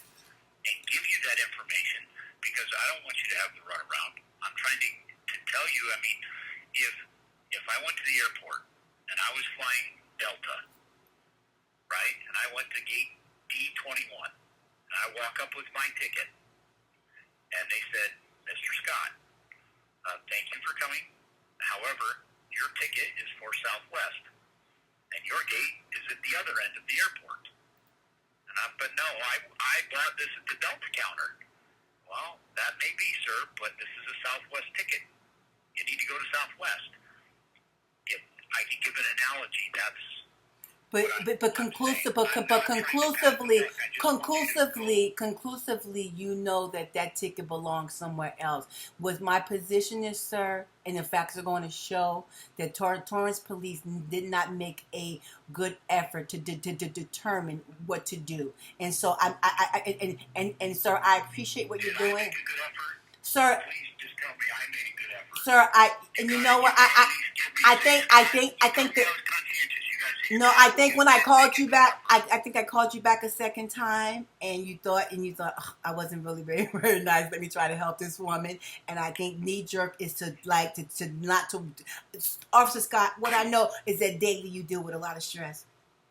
Speaker 2: and give you that information. Because I don't want you to have to run around. I'm trying to tell you, I mean, if I went to the airport and I was flying Delta, right, and I went to gate D21, and I walk up with my ticket, and they said, Mr. Scott, thank you for coming. However, your ticket is for Southwest, and your gate is at the other end of the airport. But no, I bought this at the Delta counter. Well, that may be, sir, but this is a Southwest ticket. You need to go to Southwest. I can give an analogy. That's
Speaker 3: conclusively, you know that ticket belongs somewhere else. With my position is, sir, and the facts are going to show that Torrance police did not make a good effort to determine what to do. And so and sir, I appreciate what you're doing.
Speaker 2: Make a good effort?
Speaker 3: Sir,
Speaker 2: Please just tell me I made a good effort.
Speaker 3: Sir, and you know what? I think that. No, I think when I called you back, I think I called you back a second time, and you thought, I wasn't really very, very nice. Let me try to help this woman. And I think knee jerk is to not to. Officer Scott, what I know is that daily you deal with a lot of stress,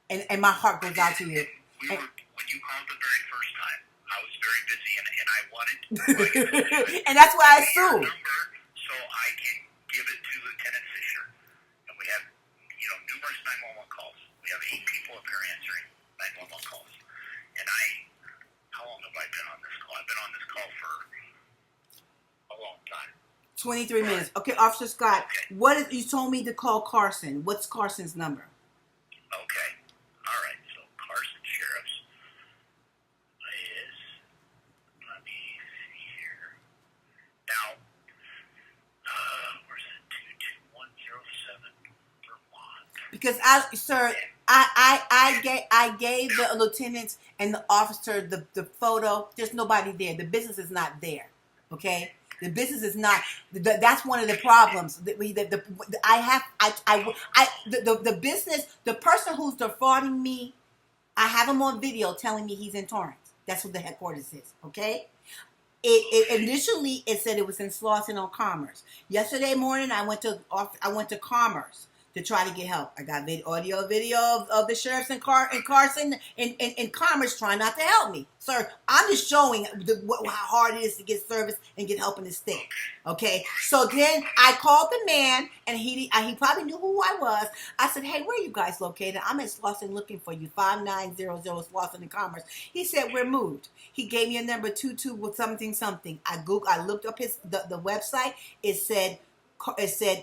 Speaker 3: and my heart goes out to you.
Speaker 2: When you called the very first time, I was very busy, and I wanted.
Speaker 3: And that's why I assumed.
Speaker 2: So I can give it to Lieutenant Fisher, and we have numerous 911 calls. We have 8 people up here answering 911 calls. And how long have I been on this call? I've been on this call for a long time.
Speaker 3: 23 minutes. Okay, Officer Scott, okay. You told me to call Carson. What's Carson's number?
Speaker 2: Okay. All right. So Carson Sheriff's is, let me see here. Now, where's it? 22107.
Speaker 3: Because, sir, I gave the lieutenants and the officer the photo. There's nobody there. The business is not there. Okay, the business is not. That's one of the problems. The business, the person who's defrauding me, I have him on video telling me he's in Torrance. That's what the headquarters is. Okay. It initially it said it was in Slauson on Commerce. Yesterday morning I went to Commerce to try to get help. I got video of the sheriffs in Carson and Commerce trying not to help me. Sir, I'm just showing how hard it is to get service and get help in the state. Okay, so then I called the man, and he probably knew who I was. I said, "Hey, where are you guys located? I'm in Slauson looking for you, 5900 Slauson in Commerce." He said, "We're moved." He gave me a number 22 with something. I looked up the website. It said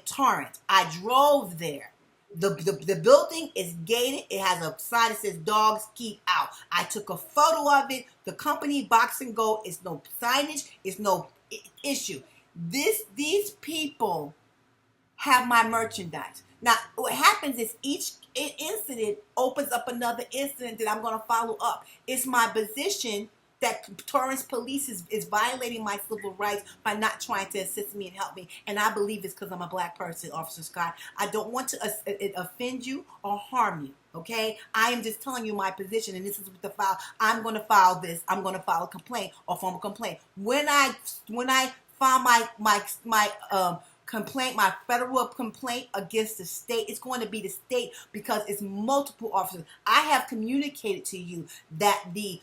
Speaker 3: Torrance. I drove there. The building is gated. It has a sign that says dogs keep out. I took a photo of it. The company Box and Go is no signage. It's no issue. These people have my merchandise. Now, what happens is each incident opens up another incident that I'm going to follow up. It's my position that Torrance Police is violating my civil rights by not trying to assist me and help me. And I believe it's because I'm a black person, Officer Scott. I don't want to offend you or harm you, okay? I am just telling you my position, and this is what the file. I'm going to file this. I'm going to file a complaint or form a complaint. When I file my complaint, my federal complaint against the state, it's going to be the state because it's multiple officers. I have communicated to you that the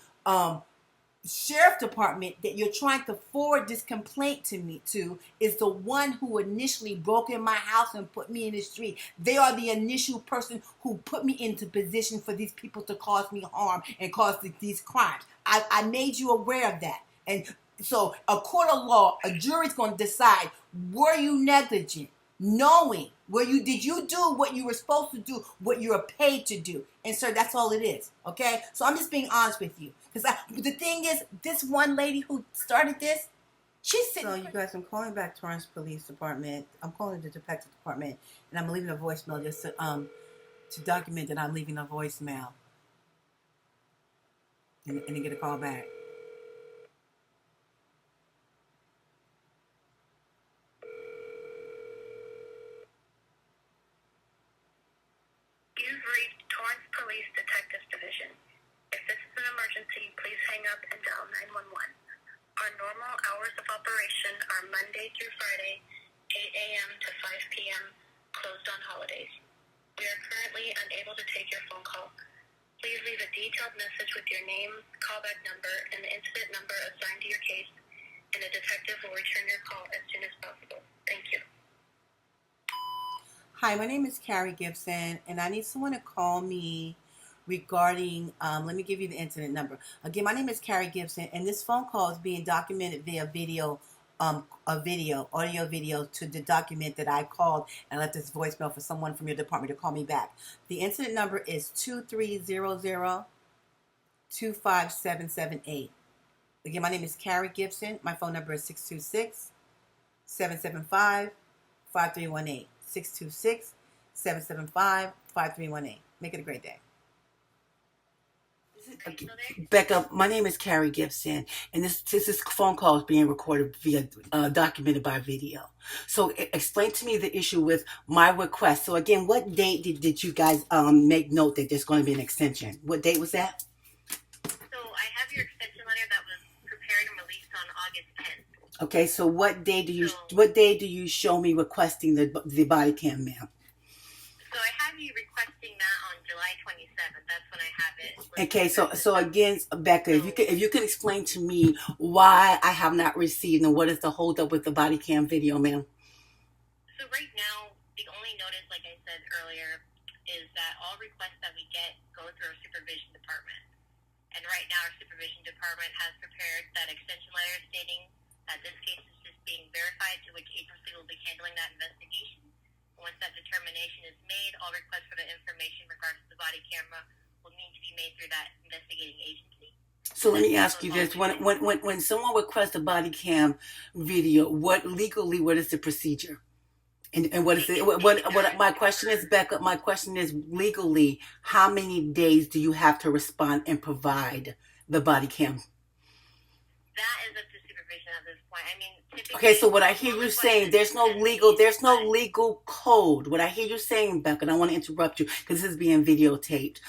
Speaker 3: sheriff department that you're trying to forward this complaint to is the one who initially broke in my house and put me in the street. They are the initial person who put me into position for these people to cause me harm and cause these crimes. I made you aware of that. And so a court of law, a jury's going to decide, were you negligent? Knowing did you do what you were supposed to do, what you were paid to do? And sir, that's all it is. Okay, so I'm just being honest with you, because the thing is, this one lady who started this, she's sitting. So you guys, I'm calling back Torrance Police Department. I'm calling the detective department, and I'm leaving a voicemail just to document that I'm leaving a voicemail and to get a call back.
Speaker 2: You've reached Torrance Police Detective Division. If this is an emergency, please hang up and dial 911. Our normal hours of operation are Monday through Friday, 8 a.m. to 5 p.m., closed on holidays. We are currently unable to take your phone call. Please leave a detailed message with your name, callback number, and the incident number assigned to your case, and a detective will return your call as soon as possible. Thank you.
Speaker 3: Hi, my name is Carrie Gibson, and I need someone to call me regarding, let me give you the incident number. Again, my name is Carrie Gibson, and this phone call is being documented via audio video to the document that I called and left this voicemail for someone from your department to call me back. The incident number is 2300-25778. Again, my name is Carrie Gibson. My phone number is 626-775-5318. 626-775-5318. Make it a great day. Becca, my name is Carrie Gibson, and this phone call is being recorded via documented by video. So explain to me the issue with my request. So again, what date did you guys make note that there's going to be an extension? What date was that?
Speaker 2: So I have your extension letter that was prepared and released on August 10th.
Speaker 3: Okay, so what day do you show me requesting the body cam, ma'am?
Speaker 2: So I have you requesting that on July 27th. That's when I have it.
Speaker 3: Okay, so again, Becca, if you could explain to me why I have not received and what is the holdup with the body cam video, ma'am?
Speaker 2: So right now, the only notice, like I said earlier, is that all requests that we get go through our supervision department. And right now, our supervision department has prepared that extension letter stating that this case is just being verified, to which agency will be handling that investigation. Once that determination is made, all requests for the information in regards to the body camera will need to be made through that investigating agency.
Speaker 3: So let me ask you this: when someone requests a body cam video, what is the procedure? And what is it? What my question is, Becca? My question is, legally, how many days do you have to respond and provide the body cam?
Speaker 2: That is up to supervision at this point. I mean, typically.
Speaker 3: Okay, so what I hear you saying, there's no legal code. What I hear you saying, Becca, and I want to interrupt you because this is being videotaped.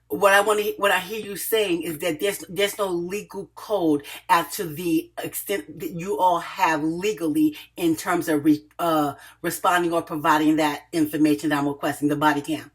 Speaker 3: What I hear you saying is that there's no legal code as to the extent that you all have legally in terms of responding or providing that information that I'm requesting, the body cam.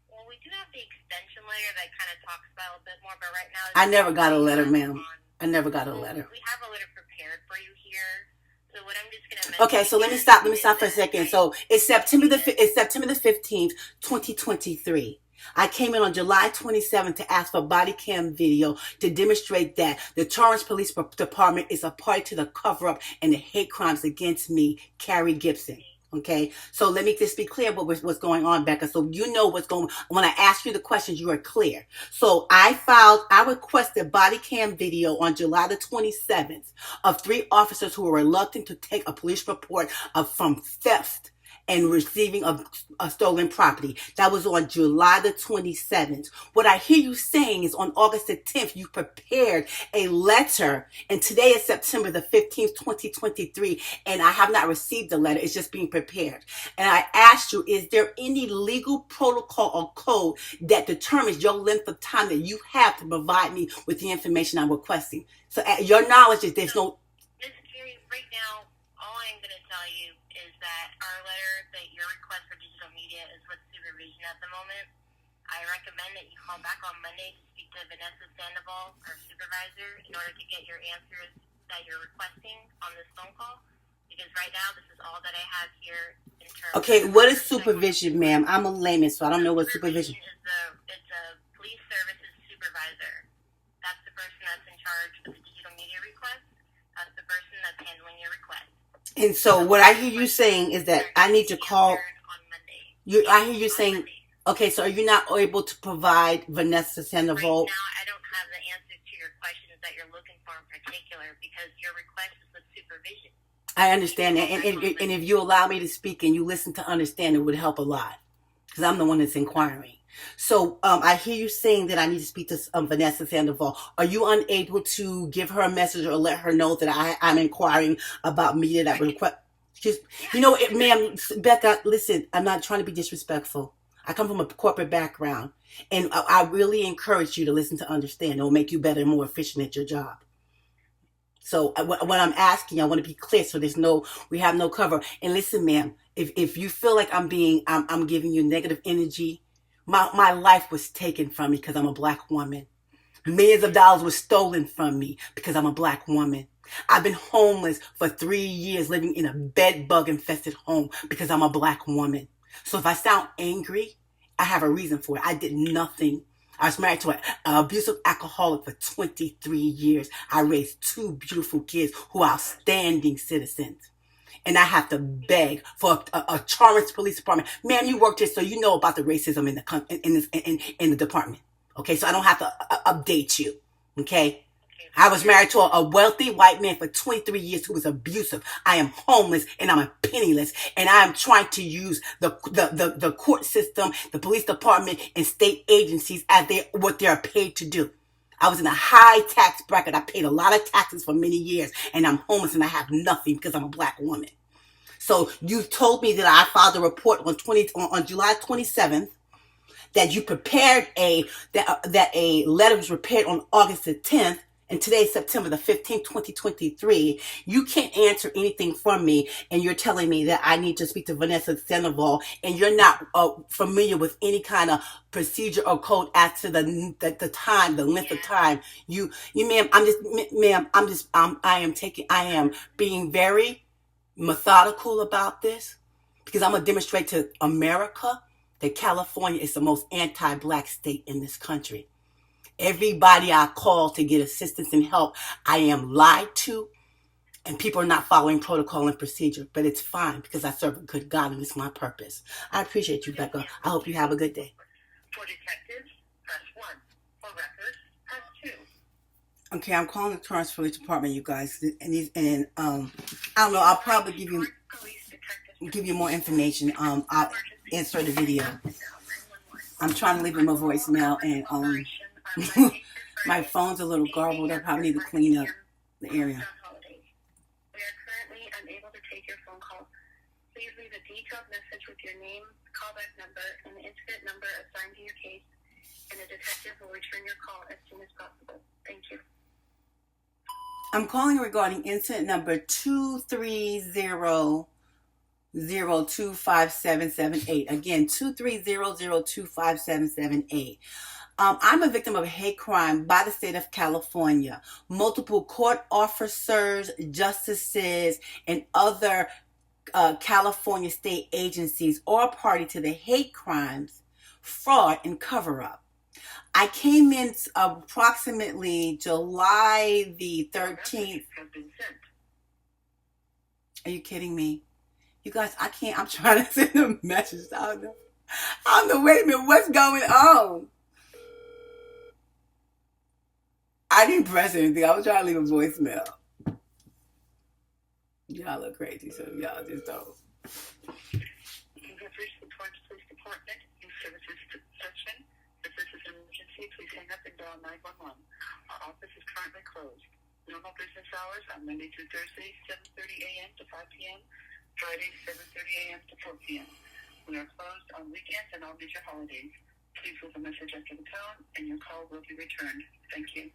Speaker 2: Well, we do have the extension layer that kind of talks about a bit more, but right now.
Speaker 3: I never got a letter, ma'am. I never got a letter.
Speaker 2: We have a letter prepared for you here. So what I'm just going to
Speaker 3: Okay, so let me stop for a second. So it's September the 15th, 2023. I came in on July 27th to ask for a body cam video to demonstrate that the Torrance Police Department is a party to the cover-up and the hate crimes against me, Carrie Gibson. Okay, so let me just be clear what's going on, Becca. So you know what's going on. When I ask you the questions, you are clear. So I requested body cam video on July the 27th of 3 officers who were reluctant to take a police report from theft and receiving of stolen property. That was on July the 27th. What I hear you saying is on August the 10th, you prepared a letter, and today is September the 15th, 2023, and I have not received the letter. It's just being prepared. And I asked you, is there any legal protocol or code that determines your length of time that you have to provide me with the information I'm requesting? So your knowledge is there's no...
Speaker 2: Ms. Carey, right now, all I'm going to tell you is that our letter, that your request for digital media is with supervision at the moment. I recommend that you call back on Monday to speak to Vanessa Sandoval, our supervisor, in order to get your answers that you're requesting on this phone call. Because right now, this is all that I have here in terms
Speaker 3: Okay, what is supervision, ma'am? I'm a layman, so I don't know what supervision
Speaker 2: is. It's a police services supervisor. That's the person that's in charge of the digital media request. That's the person that's handling your request.
Speaker 3: And so what I hear you saying is that I need to call. I hear you saying, okay, so are you not able to provide Vanessa Sandoval?
Speaker 2: Right now, I don't have the answers to your questions that you're looking for in particular because your request is with supervision.
Speaker 3: I understand that. And if you allow me to speak and you listen to understand, it would help a lot because I'm the one that's inquiring. So I hear you saying that I need to speak to Vanessa Sandoval. Are you unable to give her a message or let her know that I'm inquiring about media that request? You know, ma'am, Becca, listen, I'm not trying to be disrespectful. I come from a corporate background, and I really encourage you to listen to understand. It will make you better and more efficient at your job. So what I'm asking, I want to be clear so we have no cover. And listen, ma'am, if you feel like I'm giving you negative energy, my life was taken from me because I'm a black woman. Millions of dollars were stolen from me because I'm a black woman. I've been homeless for 3 years, living in a bed bug infested home because I'm a black woman. So if I sound angry, I have a reason for it. I did nothing. I was married to an abusive alcoholic for 23 years. I raised 2 beautiful kids who are outstanding citizens. And I have to beg for a Torrance Police Department. Ma'am, you work here, so you know about the racism in the department. Okay, so I don't have to update you. Okay? I was married to a wealthy white man for 23 years who was abusive. I am homeless and I'm penniless. And I am trying to use the court system, the police department, and state agencies as what they're paid to do. I was in a high tax bracket. I paid a lot of taxes for many years. And I'm homeless and I have nothing because I'm a black woman. So you told me that I filed a report on July 27th. That you prepared that a letter was prepared on August the 10th. And today is September the 15th, 2023. You can't answer anything from me, and you're telling me that I need to speak to Vanessa Sandoval, and you're not familiar with any kind of procedure or code as to the time, the length of time. Ma'am, I am being very methodical about this because I'm gonna demonstrate to America that California is the most anti-black state in this country. Everybody I call to get assistance and help, I am lied to, and people are not following protocol and procedure. But it's fine because I serve a good God and it's my purpose. I appreciate you, Becca. I hope you have a good day.
Speaker 2: For detectives, press 1. For records, press 2.
Speaker 3: Okay, I'm calling the Torrance Police Department, you guys, and I don't know. I'll probably give you.
Speaker 2: Police detectives
Speaker 3: give you more information. I'll insert a video. I'm trying to leave him a voicemail, and my phone's a little garbled. I probably need to clean up the area.
Speaker 2: We are currently unable to take your phone call. Please leave a detailed message with your name, callback number, and the incident number assigned to your case, and a detective will return your call as soon as possible. Thank you.
Speaker 3: I'm calling regarding incident number 230025778. Again, 230025778. I'm a victim of a hate crime by the state of California. Multiple court officers, justices, and other California state agencies are party to the hate crimes, fraud, and cover-up. I came in approximately July the 13th. Are you kidding me? You guys, I can't. I'm trying to send a message. I don't know. Wait a minute. What's going on? I didn't press anything. I was trying to leave a voicemail. Y'all look crazy, so y'all just don't.
Speaker 2: You have reached the Torrance Police Department in Services section. If this is an emergency, please hang up and dial 911. Our office is currently closed. Normal business hours on Monday through Thursday, 7:30 a.m. to 5 p.m. Friday, 7:30 a.m. to 4 p.m. We are closed on weekends and all major holidays. Please leave a message after the tone, and your call will be returned. Thank you.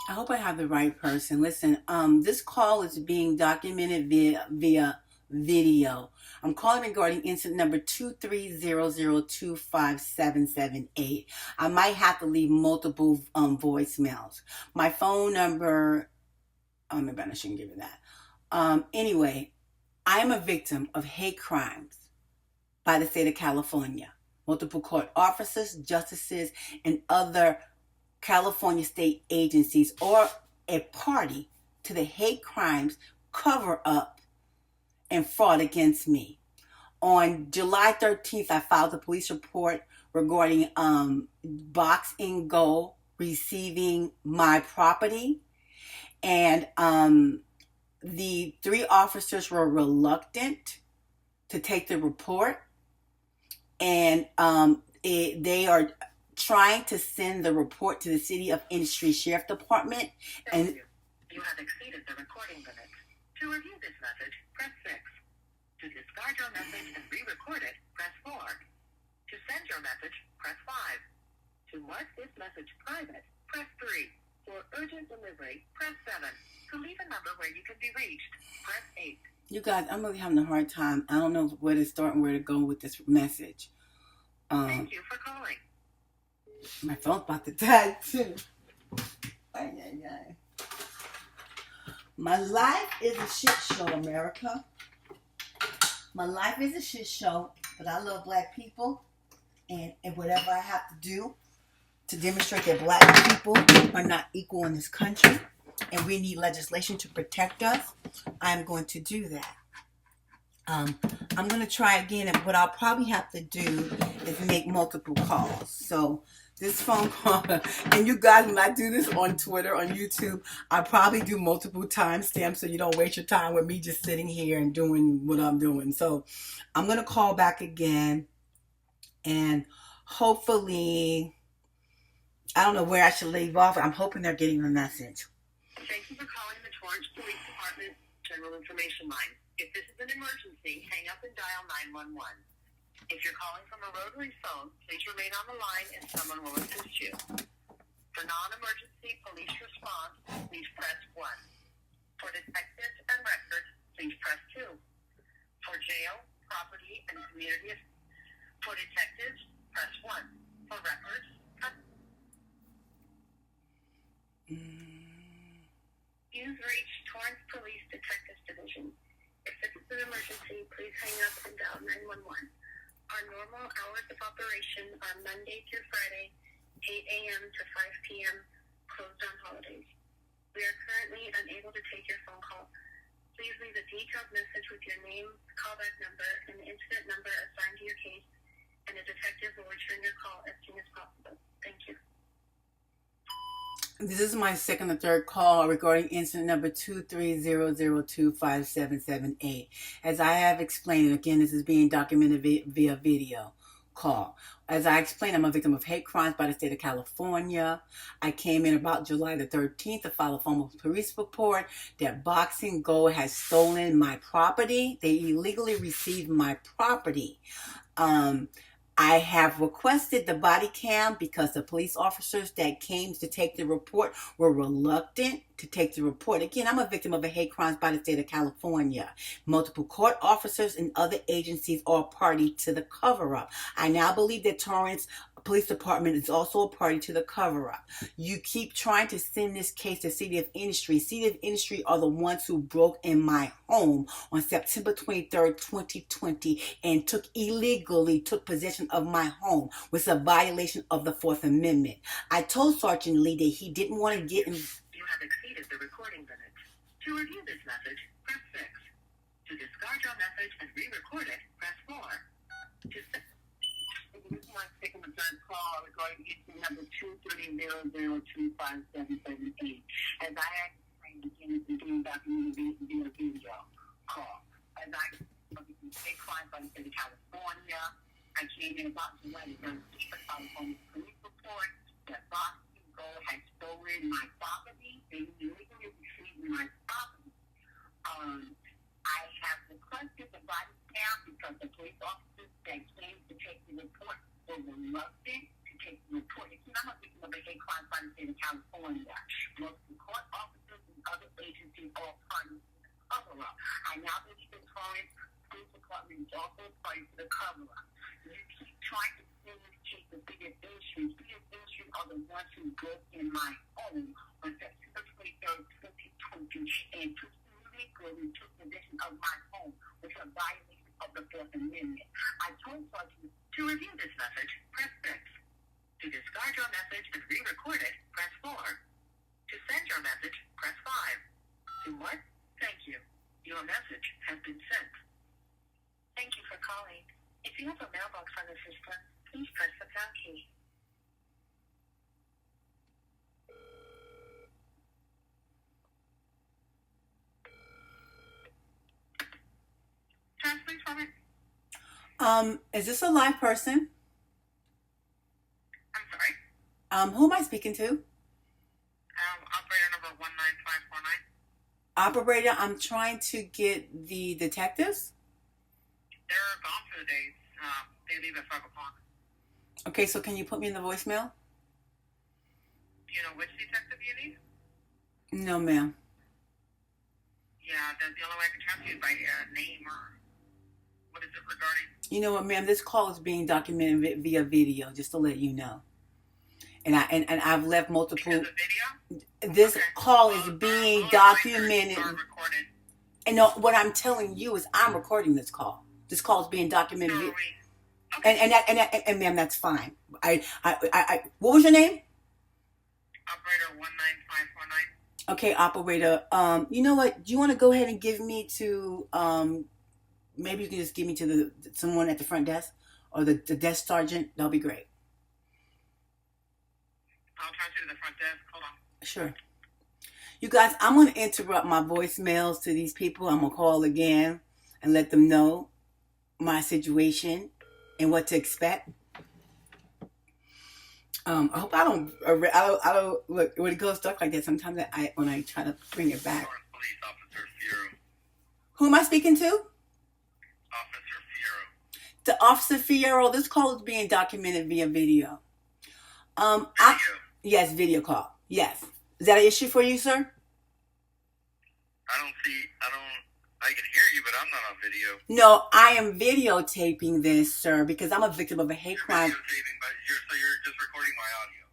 Speaker 3: I hope I have the right person. Listen, this call is being documented via video. I'm calling regarding incident number 230025778. I might have to leave multiple voicemails. My phone number, maybe I shouldn't give you that. Anyway, I am a victim of hate crimes by the state of California. Multiple court officers, justices, and other California state agencies are a party to the hate crimes, cover-up, and fraud against me. On July 13th, I filed a police report regarding Box and Go receiving my property, and the 3 officers were reluctant to take the report, and they are trying to send the report to the City of Industry Sheriff Department. And
Speaker 2: you have exceeded the recording limit. To review this message, press 6. To discard your message and re-record it, press 4. To send your message, press 5. To mark this message private, press 3. For urgent delivery, press 7. To leave a number where you can be reached, press 8.
Speaker 3: You guys, I'm really having a hard time. I don't know where to start and where to go with this message.
Speaker 2: Thank you for calling.
Speaker 3: My phone's about to die too. Ay, ay, ay. My life is a shit show, America. My life is a shit show, but I love black people, and whatever I have to do to demonstrate that black people are not equal in this country, and we need legislation to protect us, I'm going to do that. I'm going to try again, and what I'll probably have to do is make multiple calls. So this phone call, and you guys, when I do this on Twitter, on YouTube, I probably do multiple timestamps so you don't waste your time with me just sitting here and doing what I'm doing. So I'm going to call back again, and hopefully, I don't know where I should leave off. I'm hoping they're getting the message.
Speaker 2: Thank you for calling the Torrance Police Department General Information Line. If this is an emergency, hang up and dial 911. If you're calling from a rotary phone, please remain on the line and someone will assist you. For non-emergency police response, please press 1. For detectives and records, please press 2. For jail, property, and community, for detectives, press 1. For records, press... You've reached Torrance Police Detectives Division. If this is an emergency, please hang up and dial 911. Our normal hours of operation are Monday through Friday, 8 a.m. to 5 p.m., closed on holidays. We are currently unable to take your phone call. Please leave a detailed message with your name, callback number, and the incident number assigned to your case, and a detective will return your call as soon as possible. Thank you.
Speaker 1: This is my second or third call regarding incident number 230025778. As I have explained, and again, this is being documented via video call. As I explained, I'm a victim of hate crimes by the state of California. I came in about July the 13th to file a formal police report that Boxing Go has stolen my property. They illegally received my property. I have requested the body cam because the police officers that came to take the report were reluctant to take the report. Again, I'm a victim of a hate crimes by the state of California. Multiple court officers and other agencies are a party to the cover-up. I now believe that Torrance Police Department is also a party to the cover-up. You keep trying to send this case to City of Industry. City of Industry are the ones who broke in my home on September 23rd, 2020 and illegally took possession of my home, which is a violation of the Fourth Amendment. I told Sergeant Lee that he didn't want to get in.
Speaker 4: You have exceeded the recording limit. To review this message, press 6. To discard your message and re-record it, press 4. This is my second or third call regarding issue number 230025778. As I explained, again, this is being documented via video call. As I hate crimes by the state of California, I came in about July the 13th to file a police report that Boxing Go had stolen my property. They illegally received my property. I have requested the body cam because the police officers that came to take the report were reluctant to take the report. It's not a victim of a hate crime by the state of California. Most of the court officers and other agencies are parties to the cover-up. I now believe the Torrance Police Department is also a party to the cover-up. You keep trying to send this case to City of Industry. City of Industry are the ones who broke in my home on September 23rd, 2020 and illegally took possession of my home, which is a violation of the Fourth Amendment. I told Sergeant to review this message, press 6. To discard your message and re-record it, press 4. To send your message, press 5. To what? Thank you. Your message has been sent. Thank you for calling. If you have a mailbox on the system, please press the pound key. Please from it.
Speaker 1: Is this a live person?
Speaker 4: I'm sorry.
Speaker 1: Who am I speaking to?
Speaker 4: Operator number 19549.
Speaker 1: Operator, I'm trying to get the detectives.
Speaker 4: They're gone for the day. They leave at 5 o'clock.
Speaker 1: Okay, so can you put me in the voicemail?
Speaker 4: Do you know which detective you need?
Speaker 1: No, ma'am.
Speaker 4: Yeah, the only way I can transfer you is by name or what is it regarding?
Speaker 1: You know what, ma'am? This call is being documented via video, just to let you know. And I've left multiple.
Speaker 4: Because of video?
Speaker 1: This
Speaker 4: Okay.
Speaker 1: call is being documented.
Speaker 4: Are recorded.
Speaker 1: And no, what I'm telling you is I'm recording this call. This call is being documented.
Speaker 4: So okay.
Speaker 1: And ma'am, that's fine. What was your name?
Speaker 4: Operator 19549.
Speaker 1: Okay, operator. You know what? Do you want to go ahead and give me to maybe you can just give me to someone at the front desk or the desk sergeant. That'll be great.
Speaker 4: I'll transfer you to the front desk. Hold on.
Speaker 1: Sure. You guys, I'm going to interrupt my voicemails to these people. I'm going to call again and let them know my situation and what to expect. I hope I don't look when it goes stuff like that. Sometimes when I try to bring it back.
Speaker 2: Police Officer Fiero.
Speaker 1: Who am I speaking to?
Speaker 2: Officer Fiero.
Speaker 1: To Officer Fierro. This call is being documented via video. Yes, video call. Yes. Is that an issue for you, sir?
Speaker 2: I can hear you, but I'm not on video.
Speaker 1: No, I am videotaping this, sir, because I'm a victim of a hate crime.
Speaker 2: Videotaping, but you're just recording my audio.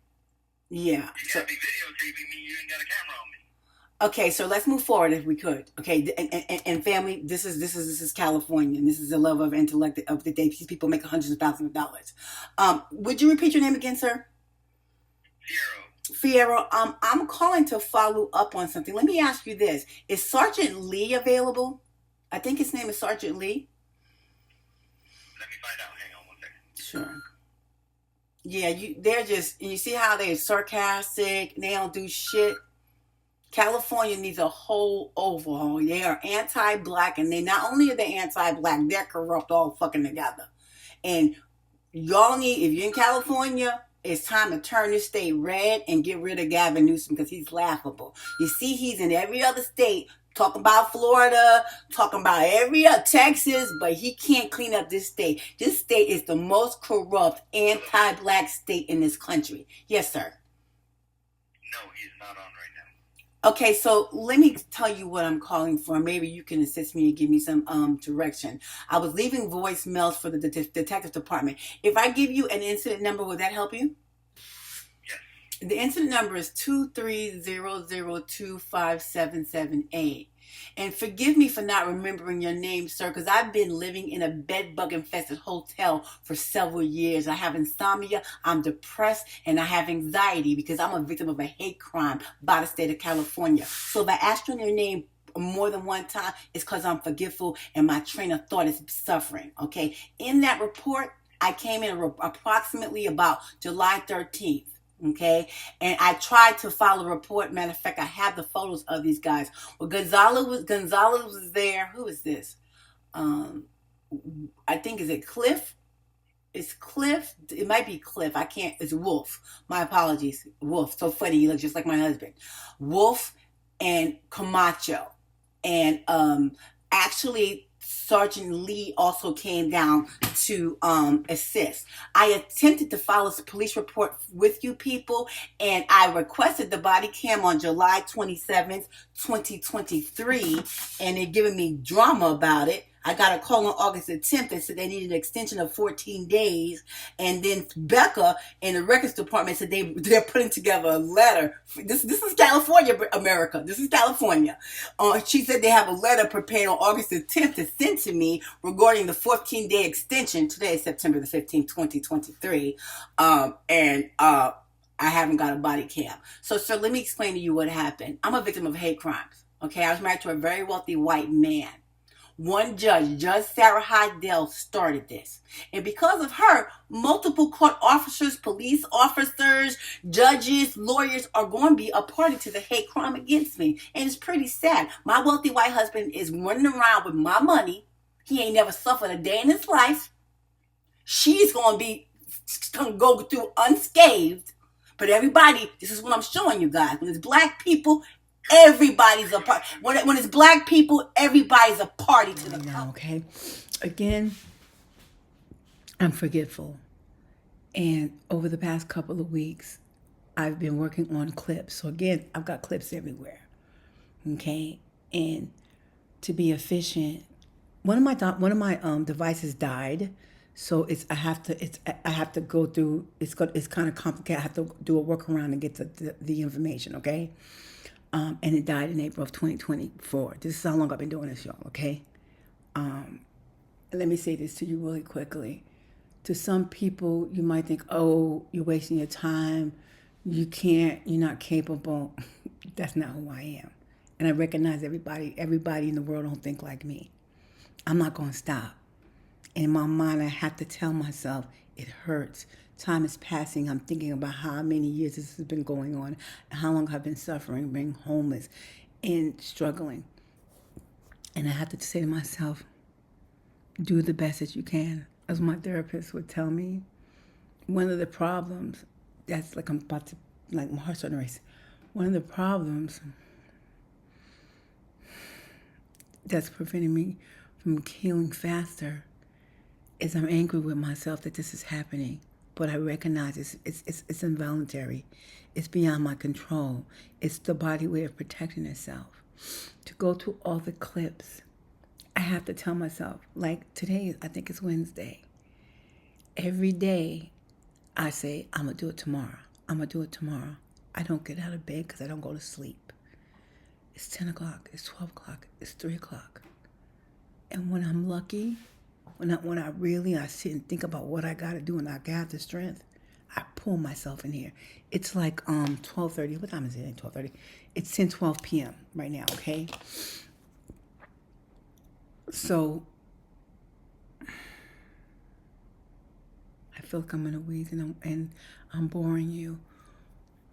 Speaker 1: Yeah.
Speaker 2: You can't be videotaping me. You ain't got a camera on me.
Speaker 1: Okay, so let's move forward if we could. Okay, and family, this is California, and this is the level of intellect of the day. These people make hundreds of thousands of dollars. Would you repeat your name again, sir? Fierro, I'm calling to follow up on something. Let me ask you this. Is Sergeant Lee available? I think his name is Sergeant Lee.
Speaker 2: Let me find out. Hang on one second.
Speaker 1: Sure.
Speaker 3: Yeah, they're just, you see how they're sarcastic, they don't do shit. California needs a whole overhaul. They are anti-black, and they not only are they anti-black, they're corrupt all fucking together. And y'all need, if you're in California, it's time to turn this state red and get rid of Gavin Newsom because he's laughable. You see, he's in every other state talking about Florida, talking about every other Texas, but he can't clean up this state. This state is the most corrupt anti-black state in this country. Yes, sir.
Speaker 2: No, he's not on right now.
Speaker 3: Okay, so let me tell you what I'm calling for. Maybe you can assist me and give me some direction. I was leaving voicemails for the detective department. If I give you an incident number, will that help you?
Speaker 2: Yes.
Speaker 3: The incident number is 230025778. And forgive me for not remembering your name, sir, because I've been living in a bed-bug-infested hotel for several years. I have insomnia, I'm depressed, and I have anxiety because I'm a victim of a hate crime by the state of California. So if I ask you your name more than one time, it's because I'm forgetful and my train of thought is suffering, okay? In that report, I came in approximately about July 13th. Okay, and I tried to file a report. Matter of fact, I have the photos of these guys. Well, Gonzalez was there. Who is this? I think, is it Cliff? It's Cliff. It might be Cliff. I can't. It's Wolf. My apologies. Wolf. So funny. He looks just like my husband. Wolf and Camacho, and actually Sergeant Lee also came down to assist. I attempted to file a police report with you people, and I requested the body cam on July 27th, 2023, and they're giving me drama about it. I got a call on August the 10th that said they needed an extension of 14 days. And then Becca in the records department said they're putting together a letter. This is California, America. This is California. She said they have a letter prepared on August the 10th to send to me regarding the 14-day extension. Today is September the 15th, 2023. I haven't got a body cam. So, sir, let me explain to you what happened. I'm a victim of hate crimes. Okay, I was married to a very wealthy white man. One Judge Sarah Hydell, started this. And because of her, multiple court officers, police officers, judges, lawyers are going to be a party to the hate crime against me. And it's pretty sad. My wealthy white husband is running around with my money. He ain't never suffered a day in his life. She's going to go through unscathed. But everybody, this is what I'm showing you guys. When it's black people, everybody's a part. When it's black people, everybody's a party to the
Speaker 1: now, okay? Again, I'm forgetful. And over the past couple of weeks, I've been working on clips. So again, I've got clips everywhere. Okay? And to be efficient, one of my devices died. So I have to go through, it's kind of complicated. I have to do a workaround to get to the information, okay? And it died in April of 2024. This is how long I've been doing this, y'all, okay? Let me say this to you really quickly. To some people, you might think, oh, you're wasting your time. You can't, you're not capable. That's not who I am. And I recognize everybody in the world don't think like me. I'm not going to stop. In my mind, I have to tell myself, it hurts. Time is passing. I'm thinking about how many years this has been going on and how long I've been suffering, being homeless and struggling. And I have to say to myself, do the best that you can. As my therapist would tell me, one of the problems, that's like I'm about to, like my heart's starting to race. One of the problems that's preventing me from healing faster is I'm angry with myself that this is happening. But I recognize it's involuntary. It's beyond my control. It's the body way of protecting itself. To go through all the clips, I have to tell myself, like today, I think it's Wednesday. Every day, I say, I'm going to do it tomorrow. I'm going to do it tomorrow. I don't get out of bed because I don't go to sleep. It's 10 o'clock. It's 12 o'clock. It's 3 o'clock. And when I'm lucky, when I sit and think about what I got to do and I got the strength, I pull myself in here. It's like 12:30. What time is it? 12:30. It's 10:12 p.m. right now, okay? So I feel like I'm in a weeds and I'm boring you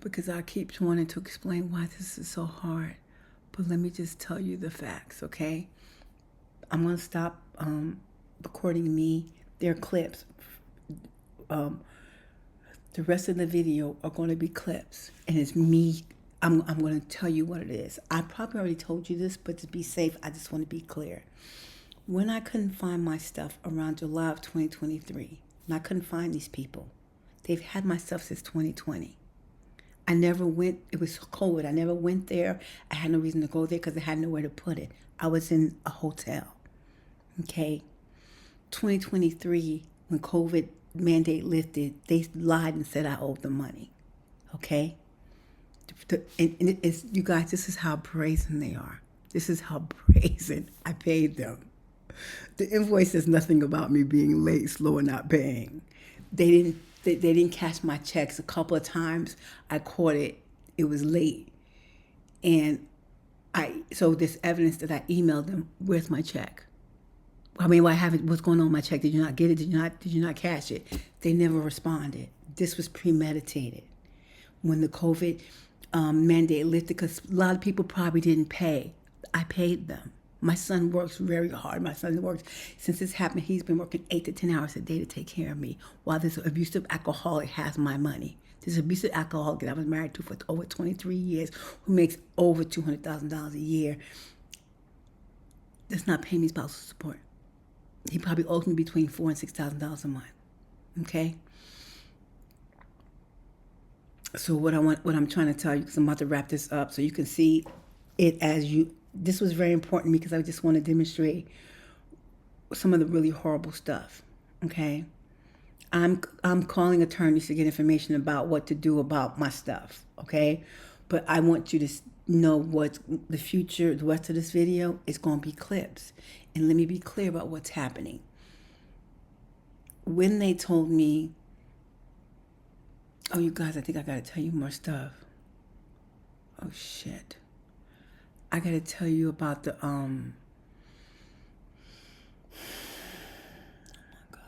Speaker 1: because I keep wanting to explain why this is so hard. But let me just tell you the facts, okay? I'm going to stop recording me. There are clips. The rest of the video are going to be clips. And it's me. I'm going to tell you what it is. I probably already told you this, but to be safe, I just want to be clear. When I couldn't find my stuff around July of 2023, and I couldn't find these people, they've had my stuff since 2020. I never went, it was COVID. I never went there. I had no reason to go there because I had nowhere to put it. I was in a hotel. Okay. 2023, when COVID mandate lifted, they lied and said I owed them money. Okay. And it's, you guys, this is how brazen they are. This is how brazen I paid them. The invoice says nothing about me being late, slow, and not paying. They didn't cash my checks. A couple of times I caught it. It was late. And so there's evidence that I emailed them, where's my check? I mean, what's going on with my check? Did you not get it? Did you not cash it? They never responded. This was premeditated. When the COVID mandate lifted, because a lot of people probably didn't pay, I paid them. My son works very hard. My son works, since this happened, he's been working 8 to 10 hours a day to take care of me, while this abusive alcoholic has my money. This abusive alcoholic that I was married to for over 23 years, who makes over $200,000 a year, does not pay me spousal support. He probably owes me between $4,000 and $6,000 a month. Okay? So what I'm trying to tell you, because I'm about to wrap this up, so you can see it as you. This was very important to me because I just want to demonstrate some of the really horrible stuff. Okay, I'm calling attorneys to get information about what to do about my stuff. Okay, but I want you to know what the future. The rest of this video is going to be clips, and let me be clear about what's happening. When they told me, oh, you guys, I think I got to tell you more stuff. Oh, shit. I got to tell you about the, oh, my God.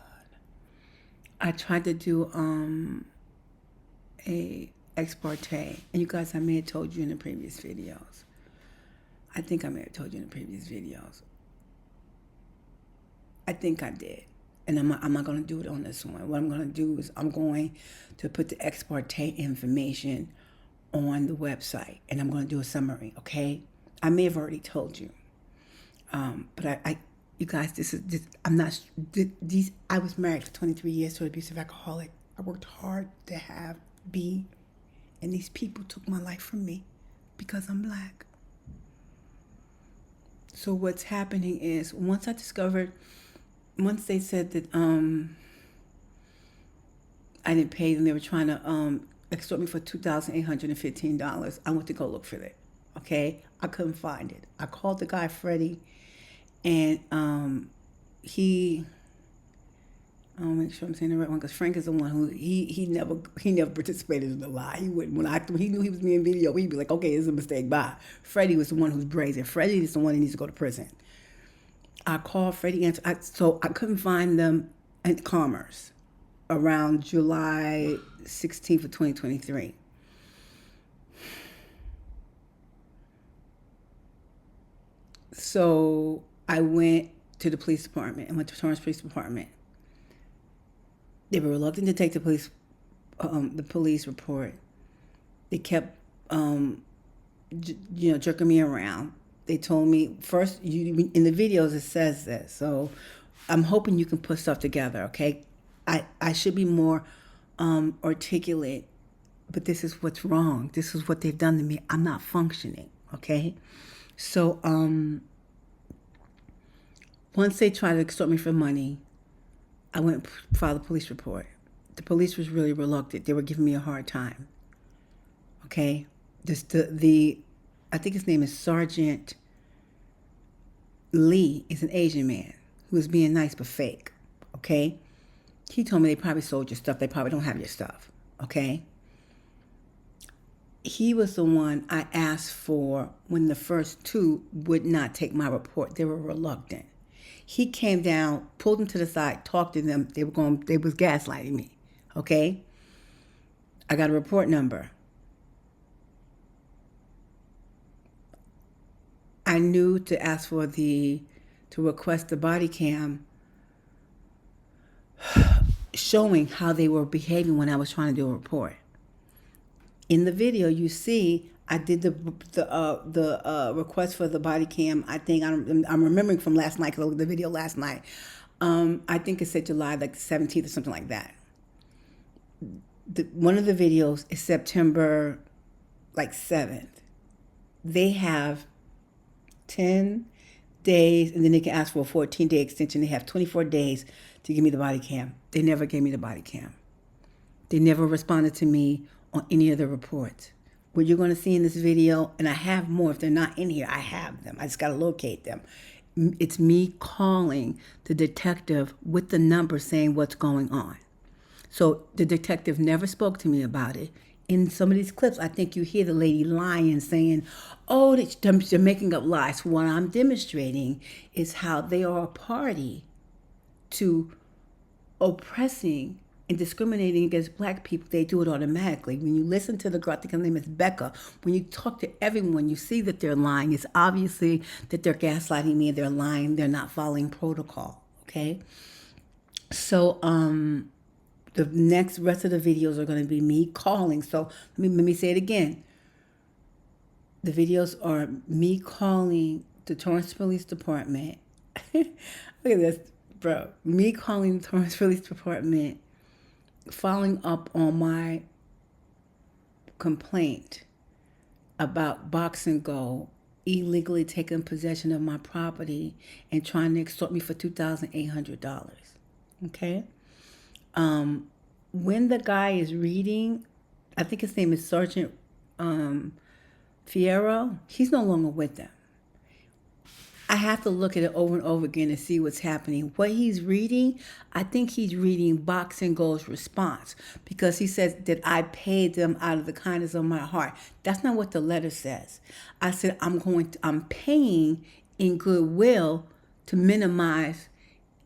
Speaker 1: I tried to do, a ex parte. And you guys, I may have told you in the previous videos. I think I may have told you in the previous videos. I think I did. And I'm not going to do it on this one. What I'm going to do is I'm going to put the ex parte information on the website. And I'm going to do a summary, okay? I may have already told you. But I you guys, I was married for 23 years to an abusive alcoholic. I worked hard to be, and these people took my life from me because I'm black. So what's happening is, once they said that I didn't pay them, they were trying to extort me for $2,815. I went to go look for it. Okay, I couldn't find it. I called the guy Freddie, and he. I'll make sure I'm saying the right one, because Frank is the one who he never participated in the lie. He wouldn't. When he knew he was being video, he'd be like, okay, it's a mistake. Bye. Freddie was the one who's brazen. Freddie is the one that needs to go to prison. I called Freddie, so I couldn't find them in Commerce around July 16th of 2023. So I went to the police department. I went to Torrance Police Department. They were reluctant to take the police report. They kept, jerking me around. They told me, first, in the videos it says this, so I'm hoping you can put stuff together, okay? I should be more articulate, but this is what's wrong. This is what they've done to me. I'm not functioning, okay? So once they tried to extort me for money, I went and filed a police report. The police was really reluctant. They were giving me a hard time, okay? I think his name is Sergeant Lee, is an Asian man who was being nice but fake, okay? He told me they probably sold your stuff. They probably don't have your stuff, okay? He was the one I asked for when the first two would not take my report. They were reluctant. He came down, pulled them to the side, talked to them. They was gaslighting me. Okay? I got a report number. I knew to ask for to request the body cam showing how they were behaving when I was trying to do a report. In the video, you see, I did the request for the body cam. I think I'm remembering from last night, because I looked at the video last night. I think it said July like 17th or something like that. One of the videos is September like 7th. They have 10 days, and then they can ask for a 14-day extension. They have 24 days to give me the body cam. They never gave me the body cam. They never responded to me on any of the reports. What you're going to see in this video, and I have more. If they're not in here, I have them. I just got to locate them. It's me calling the detective with the number saying what's going on. So the detective never spoke to me about it. In some of these clips, I think you hear the lady lying, saying, oh, they're making up lies. What I'm demonstrating is how they are a party to oppressing and discriminating against black people. They do it automatically. When you listen to the girl, I think her name is Becca, when you talk to everyone, you see that they're lying. It's obviously that they're gaslighting me, they're lying, they're not following protocol, okay? So, the next rest of the videos are going to be me calling. So let me say it again. The videos are me calling the Torrance Police Department. Look at this, bro. Me calling the Torrance Police Department, following up on my complaint about Box and Go illegally taking possession of my property and trying to extort me for $2,800. Okay? When the guy is reading, I think his name is Sergeant Fierro, he's no longer with them. I have to look at it over and over again to see what's happening. What he's reading, I think he's reading Box and Go's response, because he says that I paid them out of the kindness of my heart. That's not what the letter says. I said I'm paying in goodwill to minimize,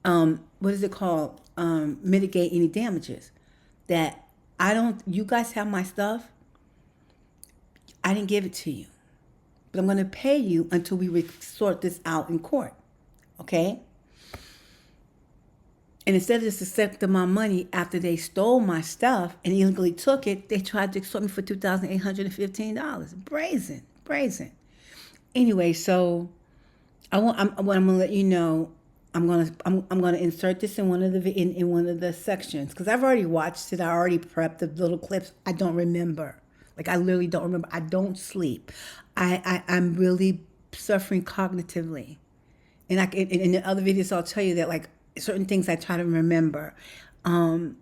Speaker 1: what is it called? Mitigate any damages. That you guys have my stuff. I didn't give it to you, but I'm going to pay you until we sort this out in court. Okay? And instead of just accepting my money after they stole my stuff and illegally took it, they tried to extort me for $2,815. Brazen. Anyway, so what I'm going to let you know, I'm gonna insert this in one of the sections, because I've already watched it. I already prepped the little clips. I don't remember. Like, I literally don't remember. I don't sleep. I'm really suffering cognitively, and in the other videos I'll tell you that, like, certain things I try to remember, and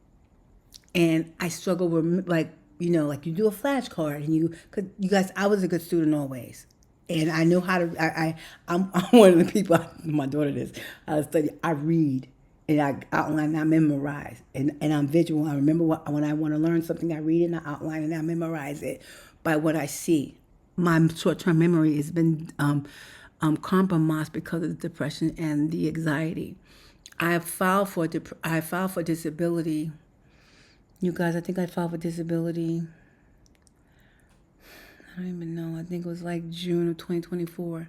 Speaker 1: I struggle with, like, like you do a flashcard and cause you guys, I was a good student always. And I know how to, I'm one of the people, my daughter does, I study, I read, and I outline, and I memorize, and I'm visual. I remember when I want to learn something, I read it, and I outline, and I memorize it by what I see. My short-term memory has been compromised because of the depression and the anxiety. I filed for disability. You guys, I think I filed for disability, I don't even know. I think it was like June of 2024.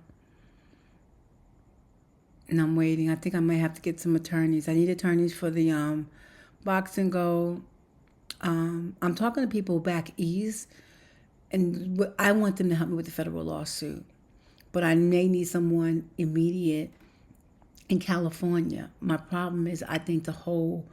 Speaker 1: And I'm waiting. I think I might have to get some attorneys. I need attorneys for the Box and Go. I'm talking to people back east, and I want them to help me with the federal lawsuit. But I may need someone immediate in California. My problem is, I think the whole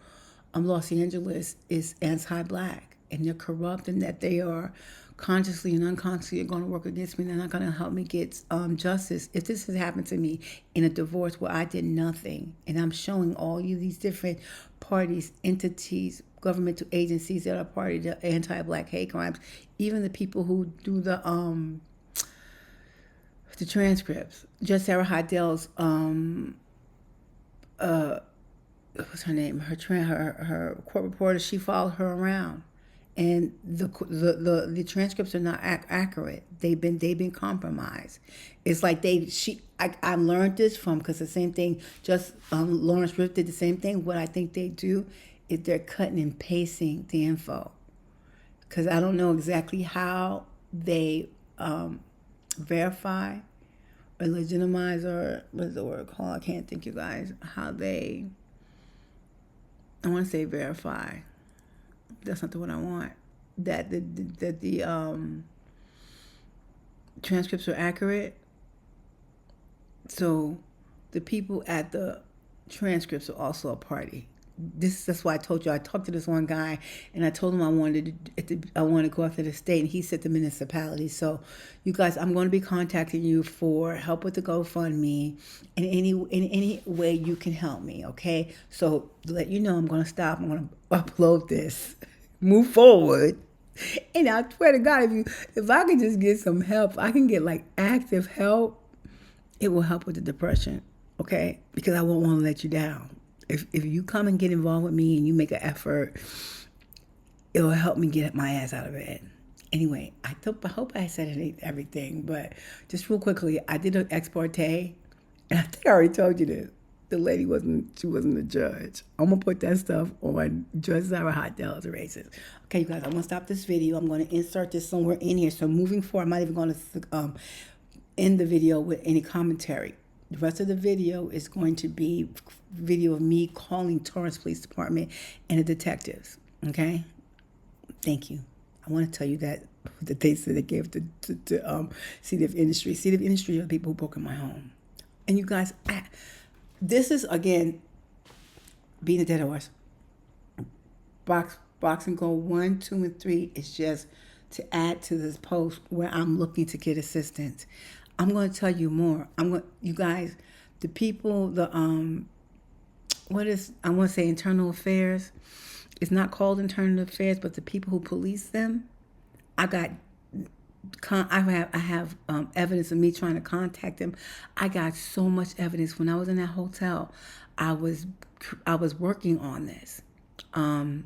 Speaker 1: Los Angeles is anti-black, and they're corrupt, and that they are consciously and unconsciously are going to work against me. They're not going to help me get justice. If this has happened to me in a divorce where I did nothing, and I'm showing all you these different parties, entities, governmental agencies that are party to anti-black hate crimes, even the people who do the transcripts. Judge Sarah Heidel's what's her name? Her court reporter. She followed her around, and the transcripts are not accurate. They've been compromised. It's like I learned this from, because the same thing. Just Lawrence Riff did the same thing. What I think they do if they're cutting and pasting the info, because I don't know exactly how they verify or legitimize, or what's the word called? I can't think, you guys. How they, I want to say verify. That's not the one I want. That the transcripts are accurate. So the people at the transcripts are also a party. That's why I told you. I talked to this one guy, and I told him I wanted to go after the state, and he said the municipality. So, you guys, I'm going to be contacting you for help with the GoFundMe in any way you can help me. Okay. So to let you know, I'm going to stop. I'm going to upload this, move forward. And I swear to God, if I could just get some help, I can get like active help. It will help with the depression, okay? Because I won't want to let you down. If you come and get involved with me and you make an effort, it will help me get my ass out of bed. Anyway, I hope I said everything, but just real quickly, I did an ex parte, and I think I already told you this. The lady wasn't a judge. I'm gonna put that stuff on Judge Zara Hotels Races. Okay, you guys, I'm gonna stop this video. I'm gonna insert this somewhere in here. So moving forward, I'm not even gonna end the video with any commentary. The rest of the video is going to be video of me calling Torrance Police Department and the detectives. Okay? Thank you. I want to tell you that they said they gave to City of Industry. City of Industry are the people who broke in my home. And you guys, this is, again, being a dead horse. Boxing Goal 1, 2, and 3 is just to add to this post where I'm looking to get assistance. I'm going to tell you more. You guys, the people, I want to say internal affairs. It's not called internal affairs, but the people who police them. I have evidence of me trying to contact them. I got so much evidence when I was in that hotel. I was working on this. You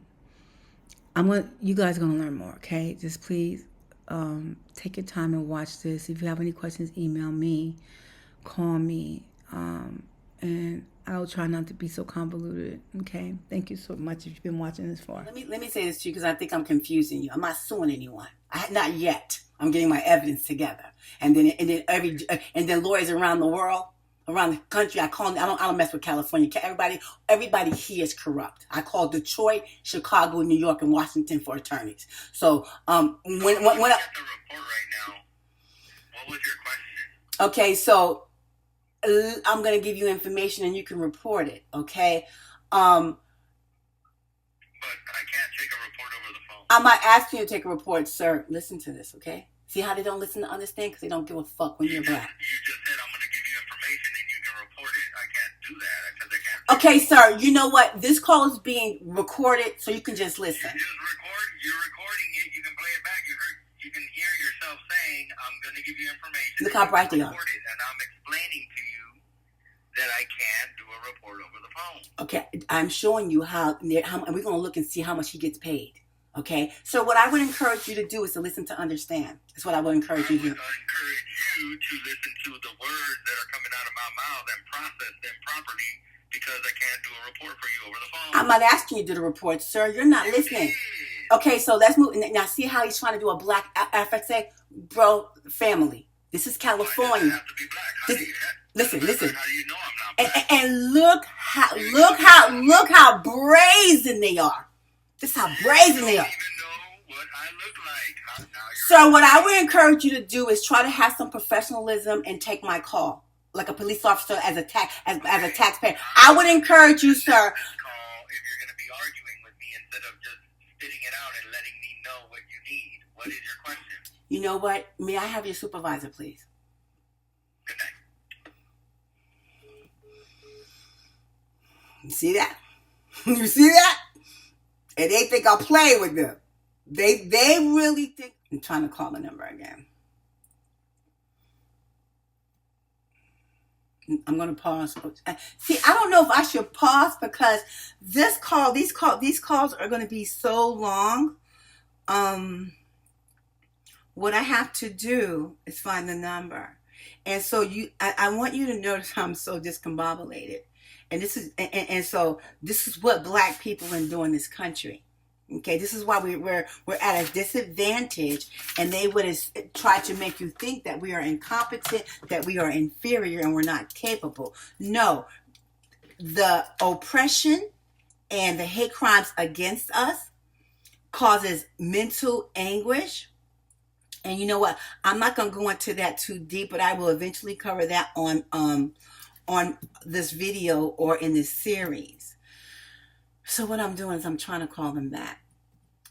Speaker 1: guys are gonna learn more, okay? Just please take your time and watch this. If you have any questions, email me, call me, and I'll try not to be so convoluted. Okay, thank you so much if you've been watching this far.
Speaker 3: Let me say this to you because I think I'm confusing you. I'm not suing anyone. Not yet. I'm getting my evidence together, and then lawyers around the world, around the country. I don't mess with California. Everybody here is corrupt. I call Detroit, Chicago, New York, and Washington for attorneys. So when
Speaker 2: I get the report right now. What was your question?
Speaker 3: Okay, so I'm gonna give you information and you can report it. Okay.
Speaker 2: But I can't take a report over the phone.
Speaker 3: I'm not asking you to take a report, sir. Listen to this, okay? See how they don't listen to understand because they don't give a fuck when you're black.
Speaker 2: You just said I'm going to give you information and you can report it. I can't do that because I can't.
Speaker 3: Okay, sir. You know what? This call is being recorded, so you can just listen.
Speaker 2: You're recording it. You can play it back. You can hear yourself saying, "I'm going to give you information."
Speaker 3: Look how bright they are.
Speaker 2: And I'm explaining to you that I can't do a report over the phone.
Speaker 3: Okay, I'm showing you how and we're going to look and see how much he gets paid. Okay, so what I would encourage you to do is to listen to understand. That's what I would encourage you to do.
Speaker 2: I would encourage you to listen to the words that are coming out of my mouth and process them properly because I can't do a report for you over the phone.
Speaker 3: I'm not asking you to do the report, sir. You're not listening. Okay, so let's move. Now, see how he's trying to do a black FXA? Bro, family. This is California.
Speaker 2: Have to be black.
Speaker 3: Listen.
Speaker 2: How do you know I'm not black?
Speaker 3: And look how brazen they are. This is how brazen they are.
Speaker 2: I don't even know what I look like.
Speaker 3: So what I would encourage you to do is try to have some professionalism and take my call, like a police officer as a taxpayer. I would encourage you, sir.
Speaker 2: Call if you're going to be arguing with me instead of just spitting it out and letting me know what you need. What is your question?
Speaker 3: You know what? May I have your supervisor, please?
Speaker 2: Good night.
Speaker 3: You see that? You see that? And they think I'll play with them. They really think. I'm trying to call the number again. I'm going to pause. See, I don't know if I should pause because these calls are going to be so long. What I have to do is find the number. And so I want you to notice how I'm so discombobulated And so this is what black people do in this country. Okay, this is why we're at a disadvantage, and they would try to make you think that we are incompetent, that we are inferior, and we're not capable. No, the oppression and the hate crimes against us causes mental anguish. And you know what? I'm not going to go into that too deep, but I will eventually cover that on this video or in this series. So what I'm doing is I'm trying to call them back.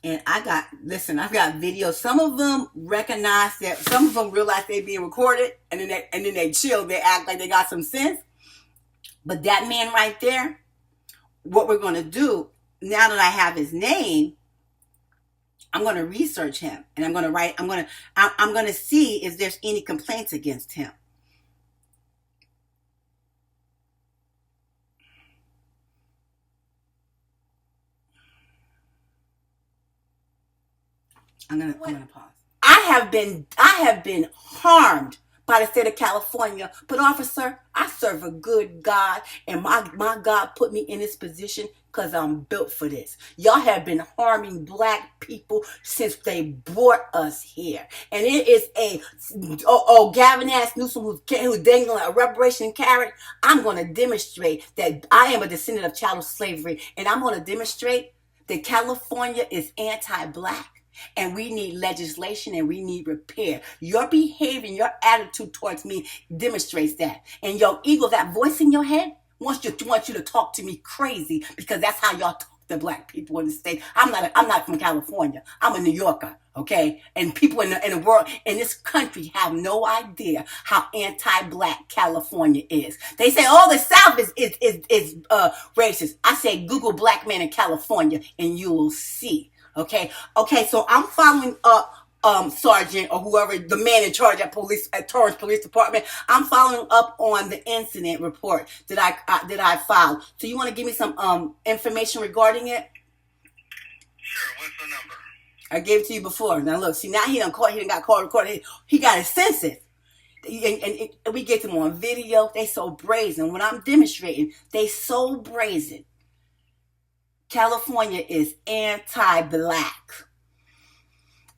Speaker 3: And I've got videos. Some of them recognize that, some of them realize they're being recorded, and then they chill. They act like they got some sense. But that man right there, what we're going to do, now that I have his name, I'm going to research him, and I'm going to see if there's any complaints against him. I'm gonna pause. I have been harmed by the state of California, but officer, I serve a good God, and my God put me in this position because I'm built for this. Y'all have been harming black people since they brought us here, and it is Gavin ass Newsom who's dangling a reparation carrot. I'm going to demonstrate that I am a descendant of chattel slavery, and I'm going to demonstrate that California is anti-black. And we need legislation, and we need repair. Your behavior, your attitude towards me demonstrates that. And your ego, that voice in your head, wants you to talk to me crazy, because that's how y'all talk to black people in the state. I'm not from California. I'm a New Yorker, okay? And people in the world, in this country, have no idea how anti-black California is. They say, oh, the South is racist. I say, Google black man in California, and you will see. Okay, so I'm following up, Sergeant, or whoever, the man in charge at Torrance Police Department. I'm following up on the incident report that I filed. So you want to give me some information regarding it?
Speaker 2: Sure. What's the number?
Speaker 3: I gave it to you before. Now look, see, now he done got caught recorded. He got his senses. And we get them on video. They so brazen. When I'm demonstrating, they so brazen. California is anti-black,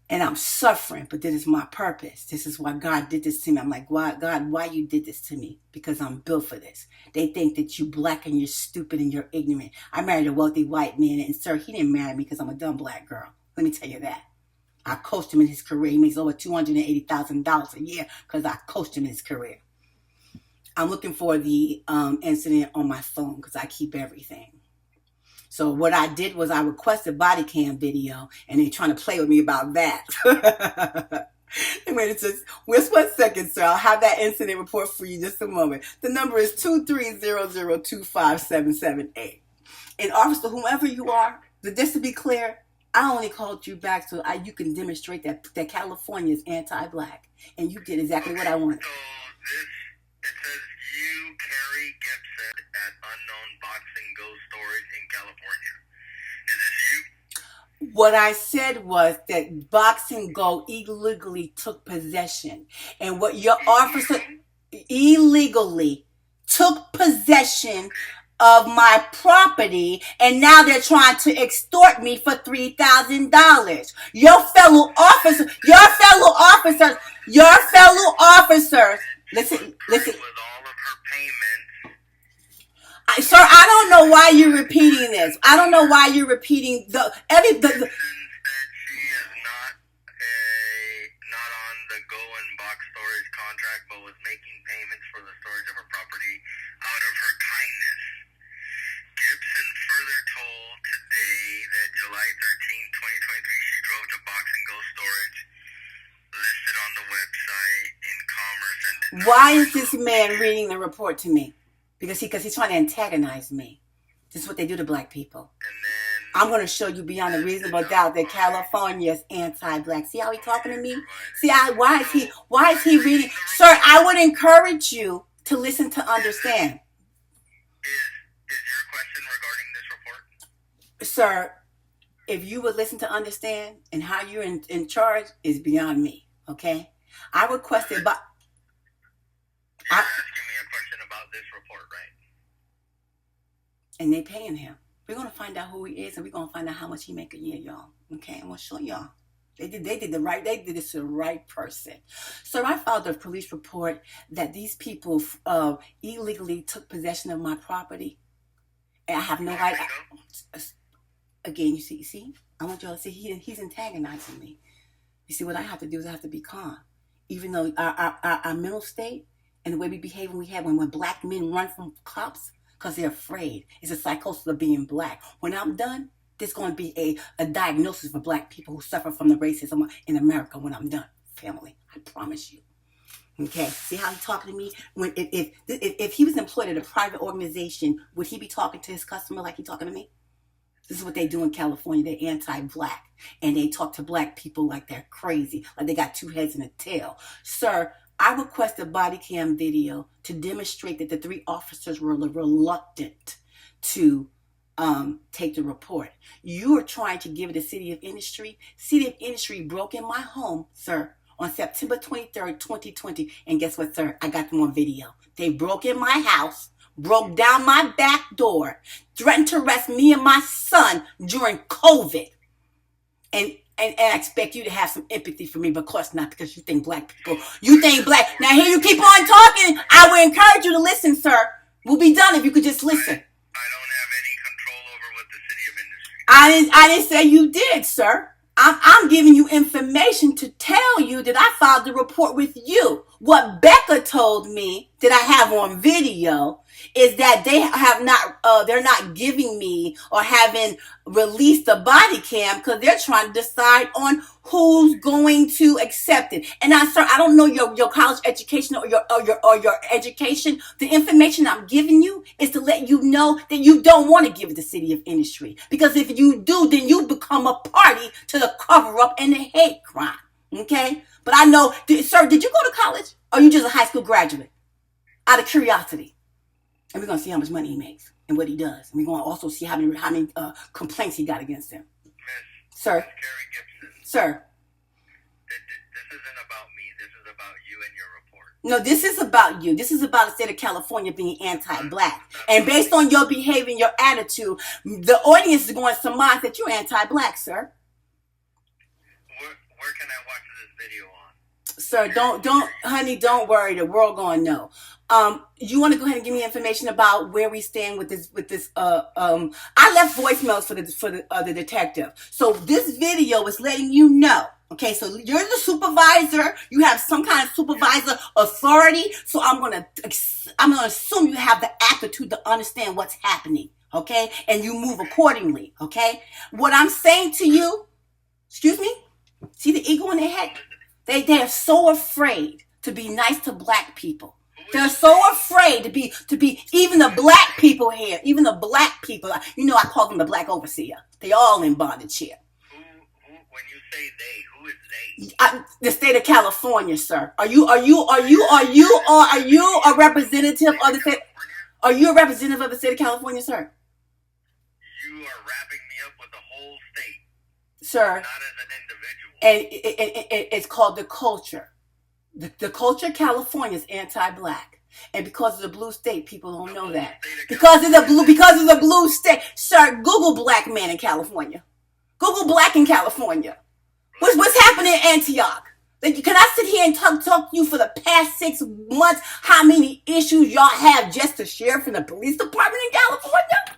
Speaker 3: and I'm suffering, but this is my purpose. This is why God did this to me. I'm like, why, God, why you did this to me? Because I'm built for this. They think that you black and you're stupid and you're ignorant. I married a wealthy white man, and sir, he didn't marry me because I'm a dumb black girl. Let me tell you that. I coached him in his career. He makes over $280,000 a year because I coached him in his career. I'm looking for the incident on my phone because I keep everything. So what I did was I requested body cam video, and they're trying to play with me about that. Wait, just 1 second, sir. I'll have that incident report for you just a moment. The number is 230025778. And officer, whomever you are, just to be clear, I only called you back so you can demonstrate that California is anti-black, and you did exactly what I wanted.
Speaker 2: So it says you, Carrie Gibson, at Unknown Boxing Ghost Stories in California. Is this you?
Speaker 3: What I said was that Boxing Go illegally took possession, and what your officer illegally took possession of my property, and now they're trying to extort me for $3,000. Your fellow officers, listen.
Speaker 2: With all of her payments.
Speaker 3: Sir, I don't know why you're repeating this. I don't know why you're repeating the.
Speaker 2: That she is not on the Go and Box storage contract, but was making payments for the storage of her property out of her kindness. Gibson further told today that July 13, 2023, she drove to Box and Go storage listed on the website in Commerce. And
Speaker 3: why is this man reading the report to me? Because he's trying to antagonize me. This is what they do to black people. I'm going to show you beyond a reasonable doubt that California is anti-black. See how he's talking to me? See why is he reading? Sir, I would encourage you to listen to understand.
Speaker 2: Is your question regarding this report?
Speaker 3: Sir, if you would listen to understand and how you're in charge is beyond me. Okay? I requested
Speaker 2: You're asking me a question about this report, right?
Speaker 3: and they paying him. We're gonna find out who he is, and we're gonna find out how much he make a year, y'all. Okay, I'm gonna show y'all. They did this to the right person. So I filed a police report that these people illegally took possession of my property, and I have no idea. Again, you see, I want y'all to see he's antagonizing me. You see, what I have to do is I have to be calm, even though our mental state and the way we behave when black men run from cops because they're afraid. It's a psychosis of being black. When I'm done, there's going to be a diagnosis for black people who suffer from the racism in America when I'm done. Family, I promise you. Okay, see how he's talking to me? If he was employed at a private organization, would he be talking to his customer like he's talking to me? This is what they do in California. They're anti-black. And they talk to black people like they're crazy, like they got two heads and a tail. Sir, I request a body cam video to demonstrate that the 3 officers were reluctant to take the report. You are trying to give it a City of Industry. City of Industry broke in my home, sir, on September 23rd, 2020. And guess what, sir? I got them on video. They broke in my house, broke down my back door, threatened to arrest me and my son during COVID. And I expect you to have some empathy for me, but of course not, because you think black people, Now here you keep on talking. I would encourage you to listen, sir. We'll be done if you could just listen.
Speaker 2: I don't have any control over what the City of Industry.
Speaker 3: I didn't say you did, sir. I'm giving you information to tell you that I filed the report with you. What Becca told me that I have on video is that they have not, they're not giving me or having released the body cam because they're trying to decide on who's going to accept it. And sir, I don't know your college education or your education. The information I'm giving you is to let you know that you don't want to give it to City of Industry, because if you do, then you become a party to the cover up and the hate crime. Okay? But I know, sir, did you go to college or are you just a high school graduate? Out of curiosity. And we're going to see how much money he makes and what he does. And we're going to also see how many complaints he got against him. Sir.
Speaker 2: Miss Carrie Gibson.
Speaker 3: Sir.
Speaker 2: This isn't about me. This is about you and your report.
Speaker 3: No, this is about you. This is about the state of California being anti-black. And based on your behavior and your attitude, the audience is going to surmise that you're anti-black, sir.
Speaker 2: Where can I watch this video on?
Speaker 3: Sir, honey, don't worry. The world gonna know. You want to go ahead and give me information about where we stand with this. I left voicemails for the detective. So this video is letting you know. Okay, so you're the supervisor. You have some kind of supervisor authority. So I'm gonna assume you have the aptitude to understand what's happening. Okay, and you move accordingly. Okay, what I'm saying to you, excuse me. See the ego in their head? They're so afraid to be nice to black people. They're so afraid to be even the black people here, even the black people. You know, I call them the black overseer. They all in bondage here.
Speaker 2: Who when you say they, who is they?
Speaker 3: The state of California, sir. Are you a representative of the state? Are you a representative of the state of California, sir?
Speaker 2: You are wrapping me up with the whole state,
Speaker 3: sir.
Speaker 2: Not as an individual.
Speaker 3: And it's called the culture. The culture of California is anti-black. And because of the blue state, people don't know that. Because of the blue state. Sir, Google black man in California. Google black in California. What's happening in Antioch? Can I sit here and talk to you for the past 6 months how many issues y'all have just the sheriff and the police department in California?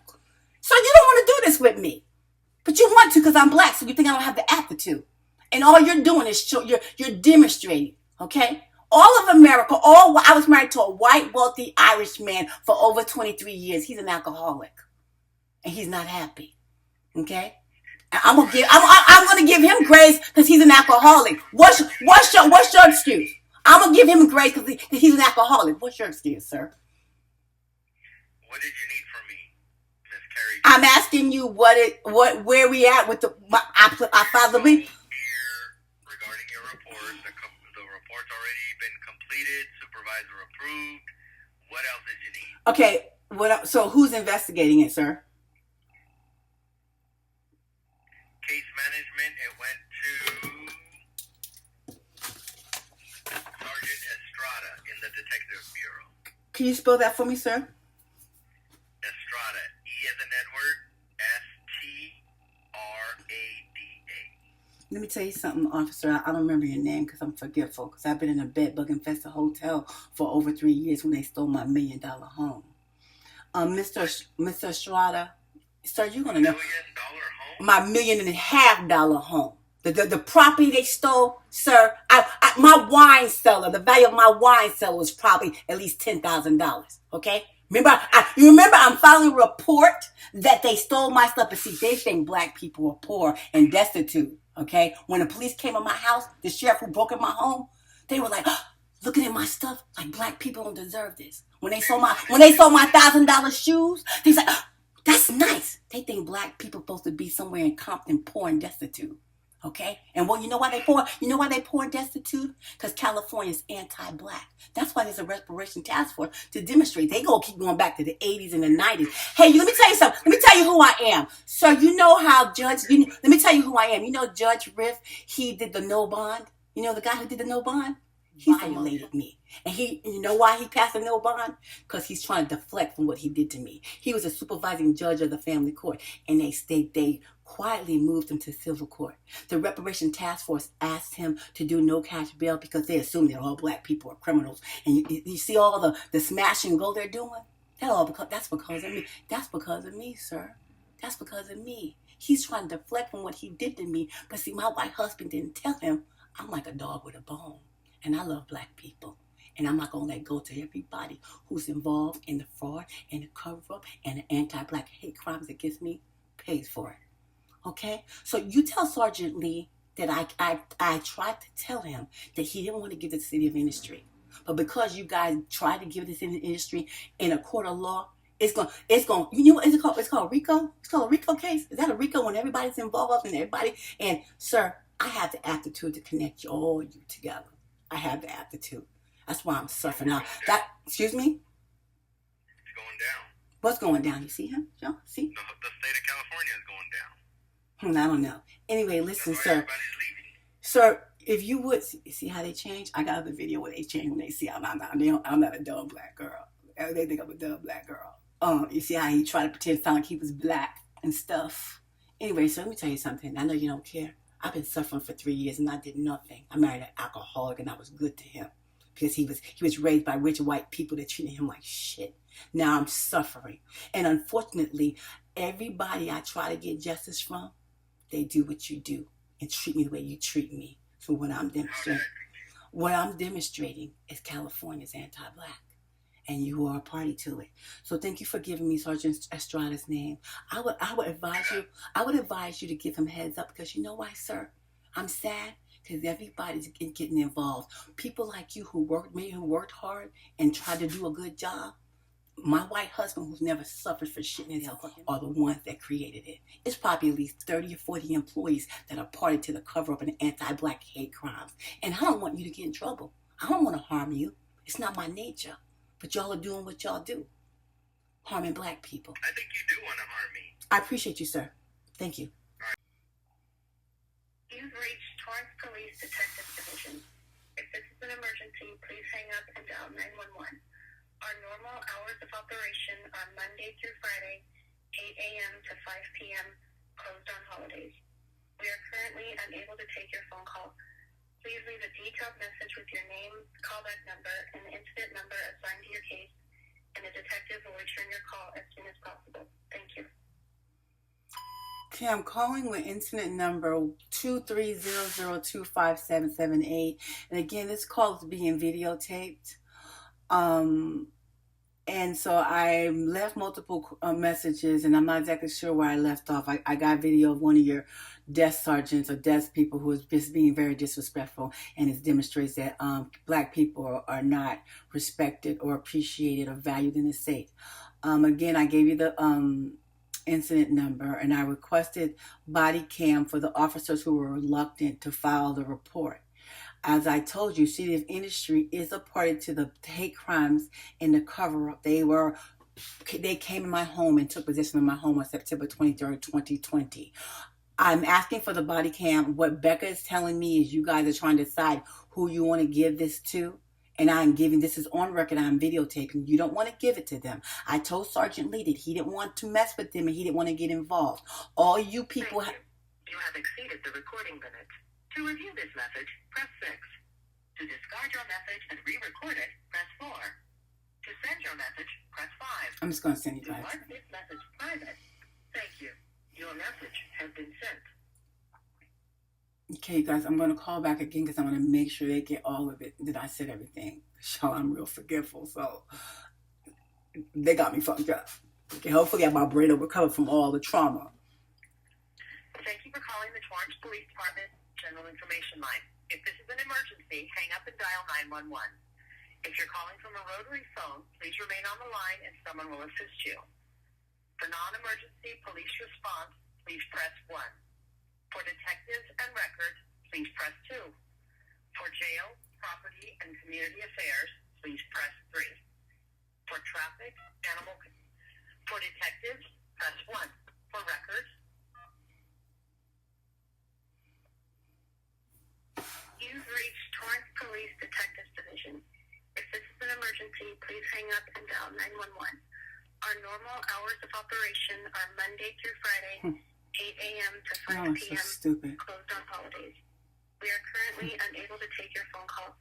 Speaker 3: So you don't want to do this with me. But you want to because I'm black, so you think I don't have the aptitude. And all you're doing is you're demonstrating, okay? All of America, I was married to a white, wealthy Irish man for over 23 years. He's an alcoholic. And he's not happy, okay? And I'm gonna give him grace because he's an alcoholic. What's your excuse? I'm gonna give him grace because he's an alcoholic. What's your excuse, sir?
Speaker 2: What did you need from me, Miss Carrie?
Speaker 3: I'm asking you where we at with I filed the brief.
Speaker 2: Regarding your report, the report's already been completed, supervisor approved. What else did you need?
Speaker 3: Okay, so who's investigating it, sir?
Speaker 2: Case management, it went to Sergeant Estrada in the Detective Bureau.
Speaker 3: Can you spell that for me, sir?
Speaker 2: Estrada,
Speaker 3: Let me tell you something, officer. I don't remember your name because I'm forgetful. Because I've been in a bed bug infested hotel for over 3 years when they stole my $1 million home. Mr. Estrada, sir, you're gonna know
Speaker 2: $1 million home?
Speaker 3: my $1.5 million home. The property they stole, sir. My wine cellar. The value of my wine cellar was probably at least $10,000. Okay. You remember I'm filing a report that they stole my stuff. But see, they think black people are poor and destitute. Okay. When the police came to my house, the sheriff who broke in my home, they were like, oh, looking at my stuff, like black people don't deserve this. When they saw my $1,000 shoes, they was like, oh, that's nice. They think black people supposed to be somewhere in Compton, poor and destitute. Okay? And well, you know why they poor? You know why they poor and destitute? Because California is anti-black. That's why there's a reparation task force to demonstrate. They gonna keep going back to the 80s and the 90s. Hey, let me tell you something. Let me tell you who I am. So you know how let me tell you who I am. You know Judge Riff, he did the no bond. You know the guy who did the no bond? He violated me. And you know why he passed a no bond? Because he's trying to deflect from what he did to me. He was a supervising judge of the family court, and they quietly moved him to civil court. The reparation task force asked him to do no cash bail because they assume that all black people are criminals. And you see all the smash and go they're doing? That's because of me. That's because of me, sir. That's because of me. He's trying to deflect from what he did to me. But see, my white husband didn't tell him I'm like a dog with a bone. And I love black people. And I'm not going to let go to everybody who's involved in the fraud and the cover-up and the anti-black hate crimes against me pays for it. Okay? So you tell Sergeant Lee that I tried to tell him that he didn't want to give the city of industry. But because you guys tried to give this in the industry in a court of law, it's going, you know what it's called? It's called RICO. It's called a RICO case. Is that a RICO when everybody's involved and everybody? And sir, I have the aptitude to connect all you together. I have the aptitude. That's why I'm suffering now. Excuse me?
Speaker 2: It's going down.
Speaker 3: What's going down? You see him? Joe? See?
Speaker 2: No, the state of California is going down.
Speaker 3: I don't know. Anyway, listen,
Speaker 2: That's why
Speaker 3: sir.
Speaker 2: everybody's leaving.
Speaker 3: Sir, if you would see how they change, I got other video where they change when they see I'm not a dumb black girl. They think I'm a dumb black girl. You see how he tried to pretend to sound like he was black and stuff. Anyway, so let me tell you something. I know you don't care. I've been suffering for 3 years and I did nothing. I married an alcoholic and I was good to him because he was raised by rich white people that treated him like shit. Now I'm suffering. And unfortunately, everybody I try to get justice from, they do what you do and treat me the way you treat me. So what I'm demonstrating is California's anti-black. And you are a party to it. So thank you for giving me Sergeant Estrada's name. I would advise you to give him heads up because you know why, sir? I'm sad because everybody's getting involved. People like you who worked hard and tried to do a good job. My white husband, who's never suffered for shit in hell, are the ones that created it. It's probably at least 30 or 40 employees that are party to the cover-up and anti-black hate crimes. And I don't want you to get in trouble. I don't want to harm you. It's not my nature. But y'all are doing what y'all do. Harming black people.
Speaker 2: I think you do want to harm me.
Speaker 3: I appreciate you, sir. Thank you.
Speaker 4: You've reached Torrance Police Detective Division. If this is an emergency, please hang up and dial 911. Our normal hours of operation are Monday through Friday, 8 a.m. to 5 p.m., closed on holidays. We are currently unable to take your phone call. Please leave a detailed message with your name, callback number, and the incident number assigned to your case, and a detective will return your call as soon as possible. Thank you.
Speaker 3: Okay, I'm calling with incident number 230025778. And again, this call is being videotaped. And so I left multiple messages, and I'm not exactly sure where I left off. I got video of one of your desk sergeants or desk people who is just being very disrespectful, and it demonstrates that black people are not respected or appreciated or valued in the state. Again, I gave you the incident number, and I requested body cam for the officers who were reluctant to file the report. As I told you, City of Industry is a party to the hate crimes and the cover-up. They came in my home and took possession of my home on September 23rd, 2020. I'm asking for the body cam. What Becca is telling me is you guys are trying to decide who you want to give this to. And I'm giving, this is on record, I'm videotaping. You don't want to give it to them. I told Sergeant Lee that he didn't want to mess with them and he didn't want to get involved. All you people...
Speaker 4: You have exceeded the recording limit. To review this message, press 6. To discard your message and re-record it, press 4. To send your message, press 5.
Speaker 1: I'm just going to send you
Speaker 4: To
Speaker 1: guys.
Speaker 4: mark this message private, thank you. Your message has been sent.
Speaker 1: Okay, guys, I'm going to call back again because I want to make sure they get all of it, that I said everything. So I'm real forgetful, so they got me fucked up. Okay, hopefully my brain will recover from all the trauma.
Speaker 4: Thank you for calling the Torrance Police Department General Information Line. If this is an emergency, hang up and dial 911. If you're calling from a rotary phone, please remain on the line and someone will assist you. For non-emergency police response, please press 1. For detectives and records, please press 2. For jail, property, and community affairs, please press 3. For traffic, for detectives, press 1. For records, you've reached Torrance Police Detectives Division. If this is an emergency, please hang up and dial 911. Our normal hours of operation are Monday through Friday, 8 a.m. to 5
Speaker 1: so
Speaker 4: p.m.,
Speaker 1: stupid.
Speaker 4: closed on holidays. We are currently unable to take your phone call.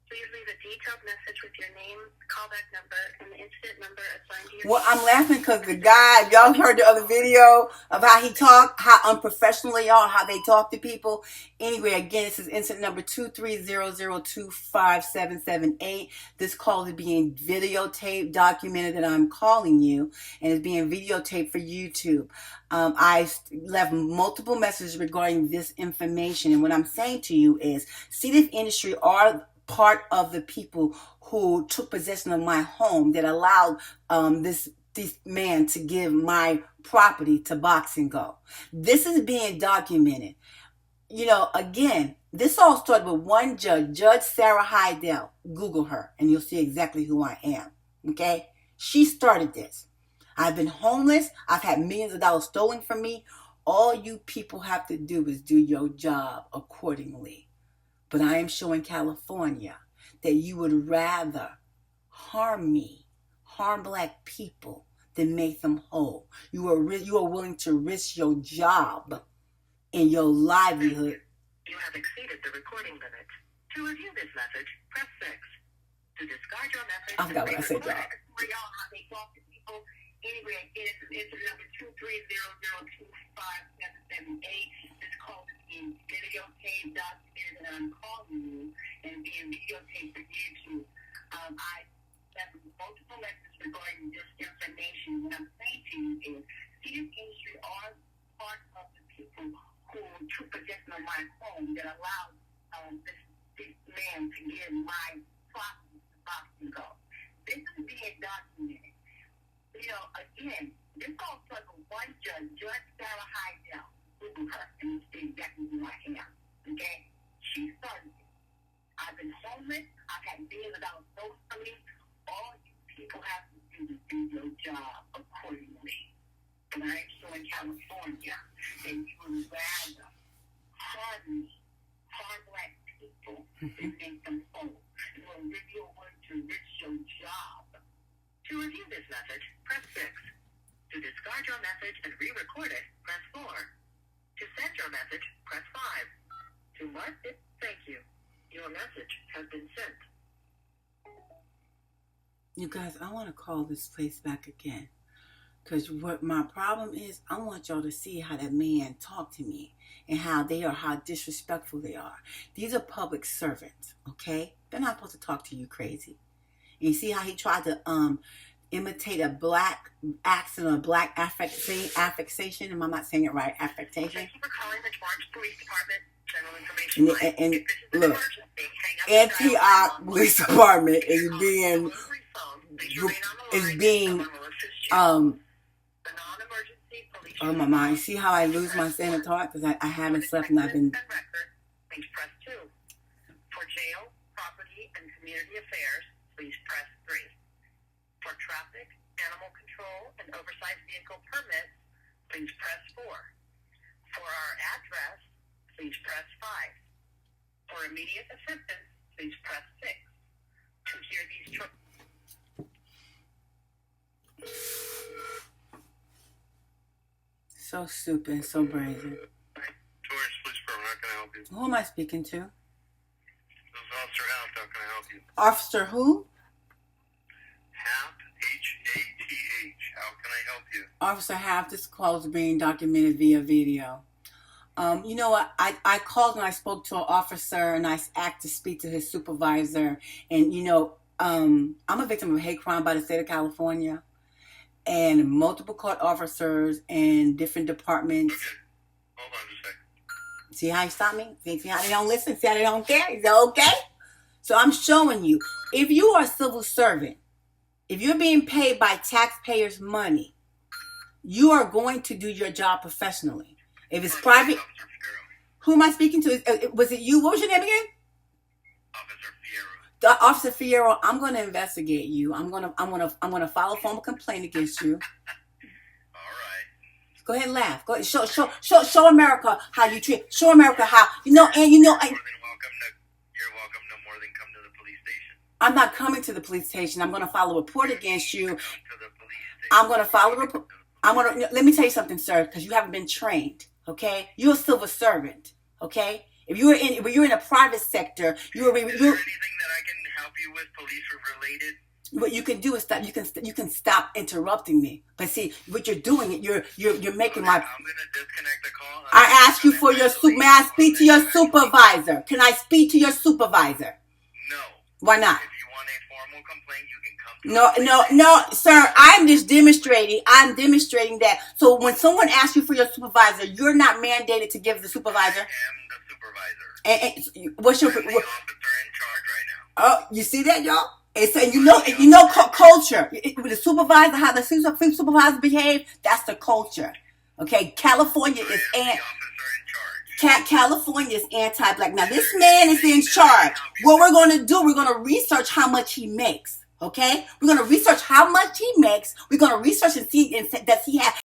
Speaker 4: Please leave a detailed message with your name, callback number, and the incident number assigned to your
Speaker 1: Well, I'm laughing because the guy, y'all heard the other video of how he talked, how unprofessional they are, how they talk to people. Anyway, again, this is incident number 230025778. This call is being videotaped, documented that I'm calling you, and it's being videotaped for YouTube. I left multiple messages regarding this information, and what I'm saying to you is, see, this industry are part of the people who took possession of my home that allowed this man to give my property to Box and Go. This is being documented. You know, again, this all started with one judge, Judge Sarah Heidel. Google her and you'll see exactly who I am. Okay? She started this. I've been homeless. I've had millions of dollars stolen from me. All you people have to do is do your job accordingly. But I am showing California that you would rather harm me, harm black people, than make them whole. You are willing to risk your job and your livelihood.
Speaker 4: You have exceeded the recording limit. To review this message, press 6. To discard your message,
Speaker 1: I forgot what I said, y'all.
Speaker 4: For y'all, how they talk to people. Anyway, again, this is number 230025778. This call is being videotaped, documented, and I'm calling you and being videotaped for YouTube. I left multiple messages regarding this information. What I'm saying to you is, see, this industry are part of the people who took possession of my home that allowed this man to give my property to Box and Go. This is being documented. You know, again, this all started with one judge, Judge Sarah Heidel. Google her, and you see exactly who I am. Okay? She started it. I've been homeless. I've had millions of dollars stolen from me. All you people have to do is do your job accordingly. But I am showing California that you would rather harm me, harm black people, than make them whole. You are really willing to risk your job. To review this message, press 6. To discard your message and re-record it, press 4. To send your message, press 5. To mark it, thank you. Your message has been sent.
Speaker 1: You guys, I want to call this place back again. Because what my problem is, I want y'all to see how that man talked to me and how disrespectful they are. These are public servants, okay? They're not supposed to talk to you crazy. And you see how he tried to imitate a black accent or a black affectation? Am I not saying it right? Affectation?
Speaker 4: Thank you for calling the Torrance Police Department General Information Line.
Speaker 1: And
Speaker 4: If this is an
Speaker 1: look,
Speaker 4: emergency, hang up and dial
Speaker 1: Antioch
Speaker 4: 911.
Speaker 1: Police Department
Speaker 4: If
Speaker 1: is
Speaker 4: you're calling
Speaker 1: being
Speaker 4: from a rotary phone, please remain on the
Speaker 1: is
Speaker 4: line and
Speaker 1: being
Speaker 4: someone will assist you. The non-emergency police
Speaker 1: oh my mind. You see how I lose my sanity of thought because I haven't slept and I've been.
Speaker 4: Please press 2. For jail, property, and community affairs, please press 3. For traffic, animal control, and oversized vehicle permits, please press 4. For our address, please press 5. For immediate assistance, please press 6. To hear these
Speaker 1: So stupid, so brazen.
Speaker 2: Torrance Police Department, how can I help you?
Speaker 3: Who am I speaking to?
Speaker 2: This is Officer Haft. How can I help you?
Speaker 3: Officer who?
Speaker 2: Haft, H-A-T-H. How can I help you?
Speaker 3: Officer Half, this call is being documented via video. You know what? I called and I spoke to an officer and I asked to speak to his supervisor. And, you know, I'm a victim of hate crime by the state of California. And multiple court officers and different departments.
Speaker 2: Okay. Hold on just a second.
Speaker 3: See how he stopped me? See how they don't listen? See how they don't care? Is that okay? So I'm showing you. If you are a civil servant, if you're being paid by taxpayers' money, you are going to do your job professionally. If it's private,
Speaker 2: Officer Fierro.
Speaker 3: who am I speaking to? Was it you? What was your name again?
Speaker 2: Officer Fierro.
Speaker 3: Officer Fierro, I'm going to investigate you. I'm going to file a formal complaint against you.
Speaker 2: All right.
Speaker 3: Go ahead and laugh. Go ahead. Show America how you treat. Show America how you know. And you know,
Speaker 2: You're welcome to more than come to the police station.
Speaker 3: I'm not coming to the police station. I'm going to file a report against you.
Speaker 2: Come to the police station.
Speaker 3: I'm going to file a report. Let me tell you something, sir, because you haven't been trained. Okay, you're a civil servant. Okay, if you're in a private sector,
Speaker 2: Is there anything that I can help you with, police related?
Speaker 3: what you can do is stop. You can stop interrupting me. But see, what you're doing, you're making my.
Speaker 2: I'm gonna disconnect the call.
Speaker 3: I ask you for your May I speak to your supervisor? Can I speak to your supervisor?
Speaker 2: No.
Speaker 3: Why not?
Speaker 2: If you want a formal complaint, you can come to
Speaker 3: No, sir. I'm just demonstrating. I'm demonstrating that. So when someone asks you for your supervisor, you're not mandated to give the supervisor.
Speaker 2: I am the supervisor.
Speaker 3: And what's your?
Speaker 2: I'm the officer in charge right now.
Speaker 3: Oh, you see that, y'all? It's you know culture. With the supervisor, how the supervisor behave, that's the culture. Okay, California is
Speaker 2: I am the officer in charge.
Speaker 3: California is anti-black. Now this man is in charge. What we're going to do, we're going to research how much he makes. Okay, we're going to research how much he makes. We're going to research and see does he have